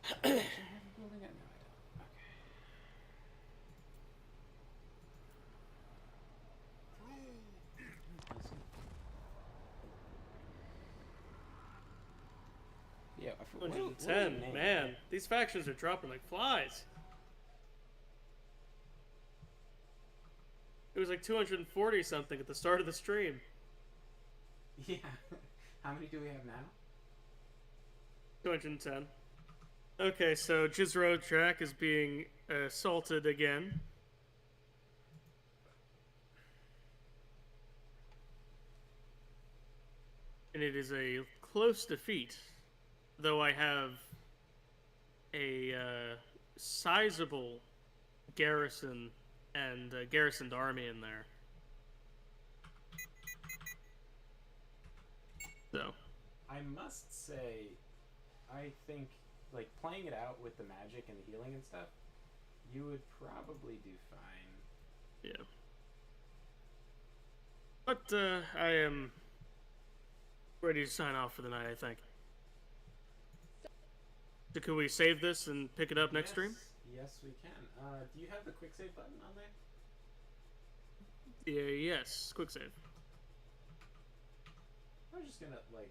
E: Should I have a building? No, I don't. Okay. Yeah, I forgot.
B: 110. Man, these factions are dropping like flies. It was like 240 something at the start of the stream.
E: Yeah. How many do we have now?
B: 210. Okay, so Jizro Track is being assaulted again. And it is a close defeat, though I have a sizable garrison and garrisoned army in there. So,
E: I must say, I think, like, playing it out with the magic and the healing and stuff, you would probably do fine.
B: yeah. But I am ready to sign off for the night, I think. So can we save this and pick it up next stream?
E: Yes, we can. Do you have the quick save button on there?
B: Yeah, yes, quick save.
E: I'm just gonna, like,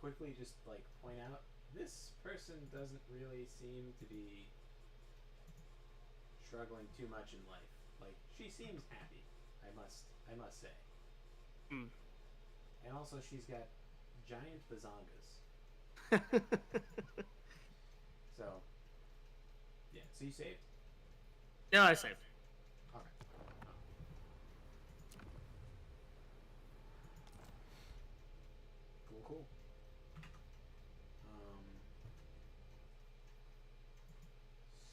E: quickly just, like, point out, this person doesn't really seem to be struggling too much in life. Like, she seems happy, I must say.
B: Hmm.
E: And also, she's got giant bazongas. So, yeah. So you saved?
B: Yeah, I saved.
E: Okay. Cool.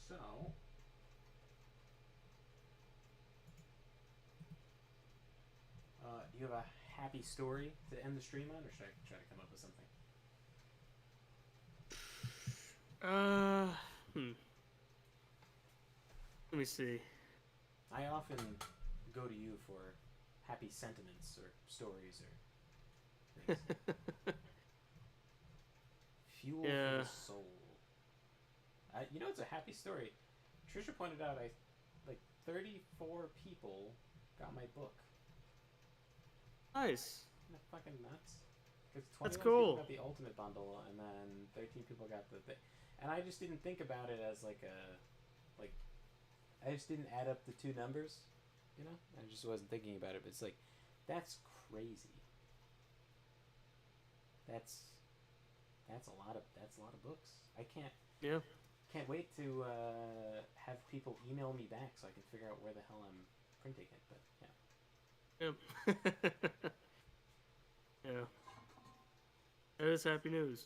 E: So. Do you have a happy story to end the stream on, or should I try to come up with something?
B: Let me see.
E: I often go to you for happy sentiments or stories or things. Fuel for
B: Yeah.
E: the soul. You know, it's a happy story. Trisha pointed out, like 34 people got my book.
B: Nice.
E: Isn't that fucking nuts? Because 21
B: That's
E: people
B: cool.
E: got the ultimate bundle, and then 13 people got the thing. And I just didn't think about it as like I just didn't add up the two numbers, you know? I just wasn't thinking about it, but it's like That's crazy. That's a lot of books. I
B: Yeah.
E: can't wait to have people email me back so I can figure out where the hell I'm printing it. But yeah.
B: Yeah. Yeah. That is happy news.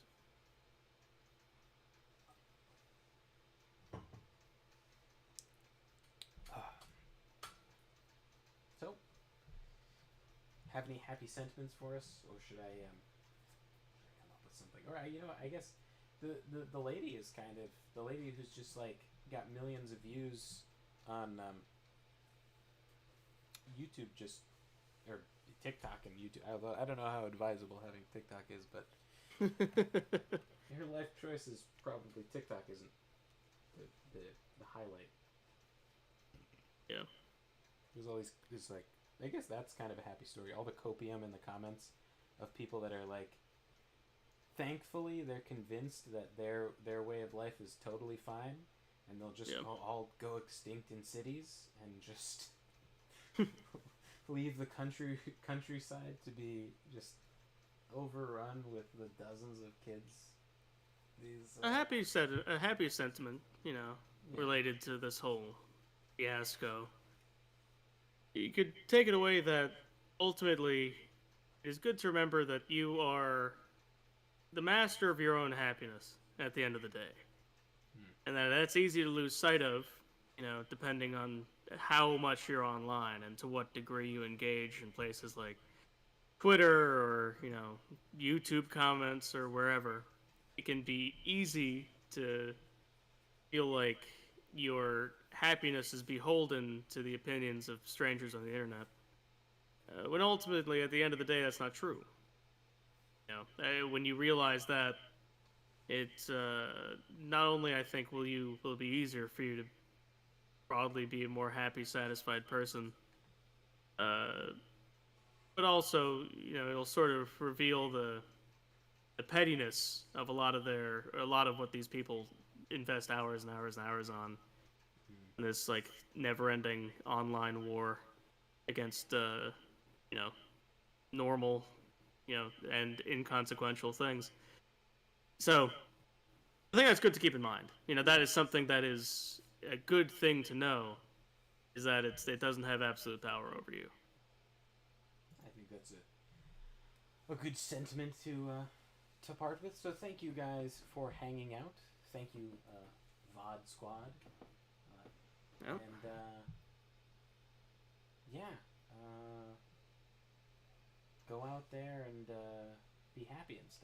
E: So, have any happy sentiments for us, or should I come up with something? Or I guess the lady is kind of the lady who's just like got millions of views on YouTube, just or TikTok and YouTube. Although I don't know how advisable having TikTok is, but her life choice is probably TikTok isn't the highlight.
B: Yeah.
E: There's always there's like I guess that's kind of a happy story. All the copium in the comments of people that are like, thankfully they're convinced that their way of life is totally fine, and they'll just all go extinct in cities and just leave the countryside to be just overrun with the dozens of kids. These
B: A happy sentiment, related to this whole fiasco. You could take it away that ultimately it is good to remember that you are the master of your own happiness at the end of the day. And that's easy to lose sight of, depending on how much you're online and to what degree you engage in places like Twitter or, YouTube comments or wherever. It can be easy to feel like your happiness is beholden to the opinions of strangers on the internet. When ultimately, at the end of the day, that's not true. When you realize that, it's not only I think will it be easier for you to broadly be a more happy, satisfied person, but also it'll sort of reveal the pettiness of a lot of what these people invest hours and hours and hours on. And this like never-ending online war against normal, and inconsequential things. So I think that's good to keep in mind. That is something that is a good thing to know, is that it doesn't have absolute power over you.
E: I think that's a good sentiment to part with. So thank you guys for hanging out. Thank you, VOD Squad.
B: Yep.
E: And go out there and be happy and stuff.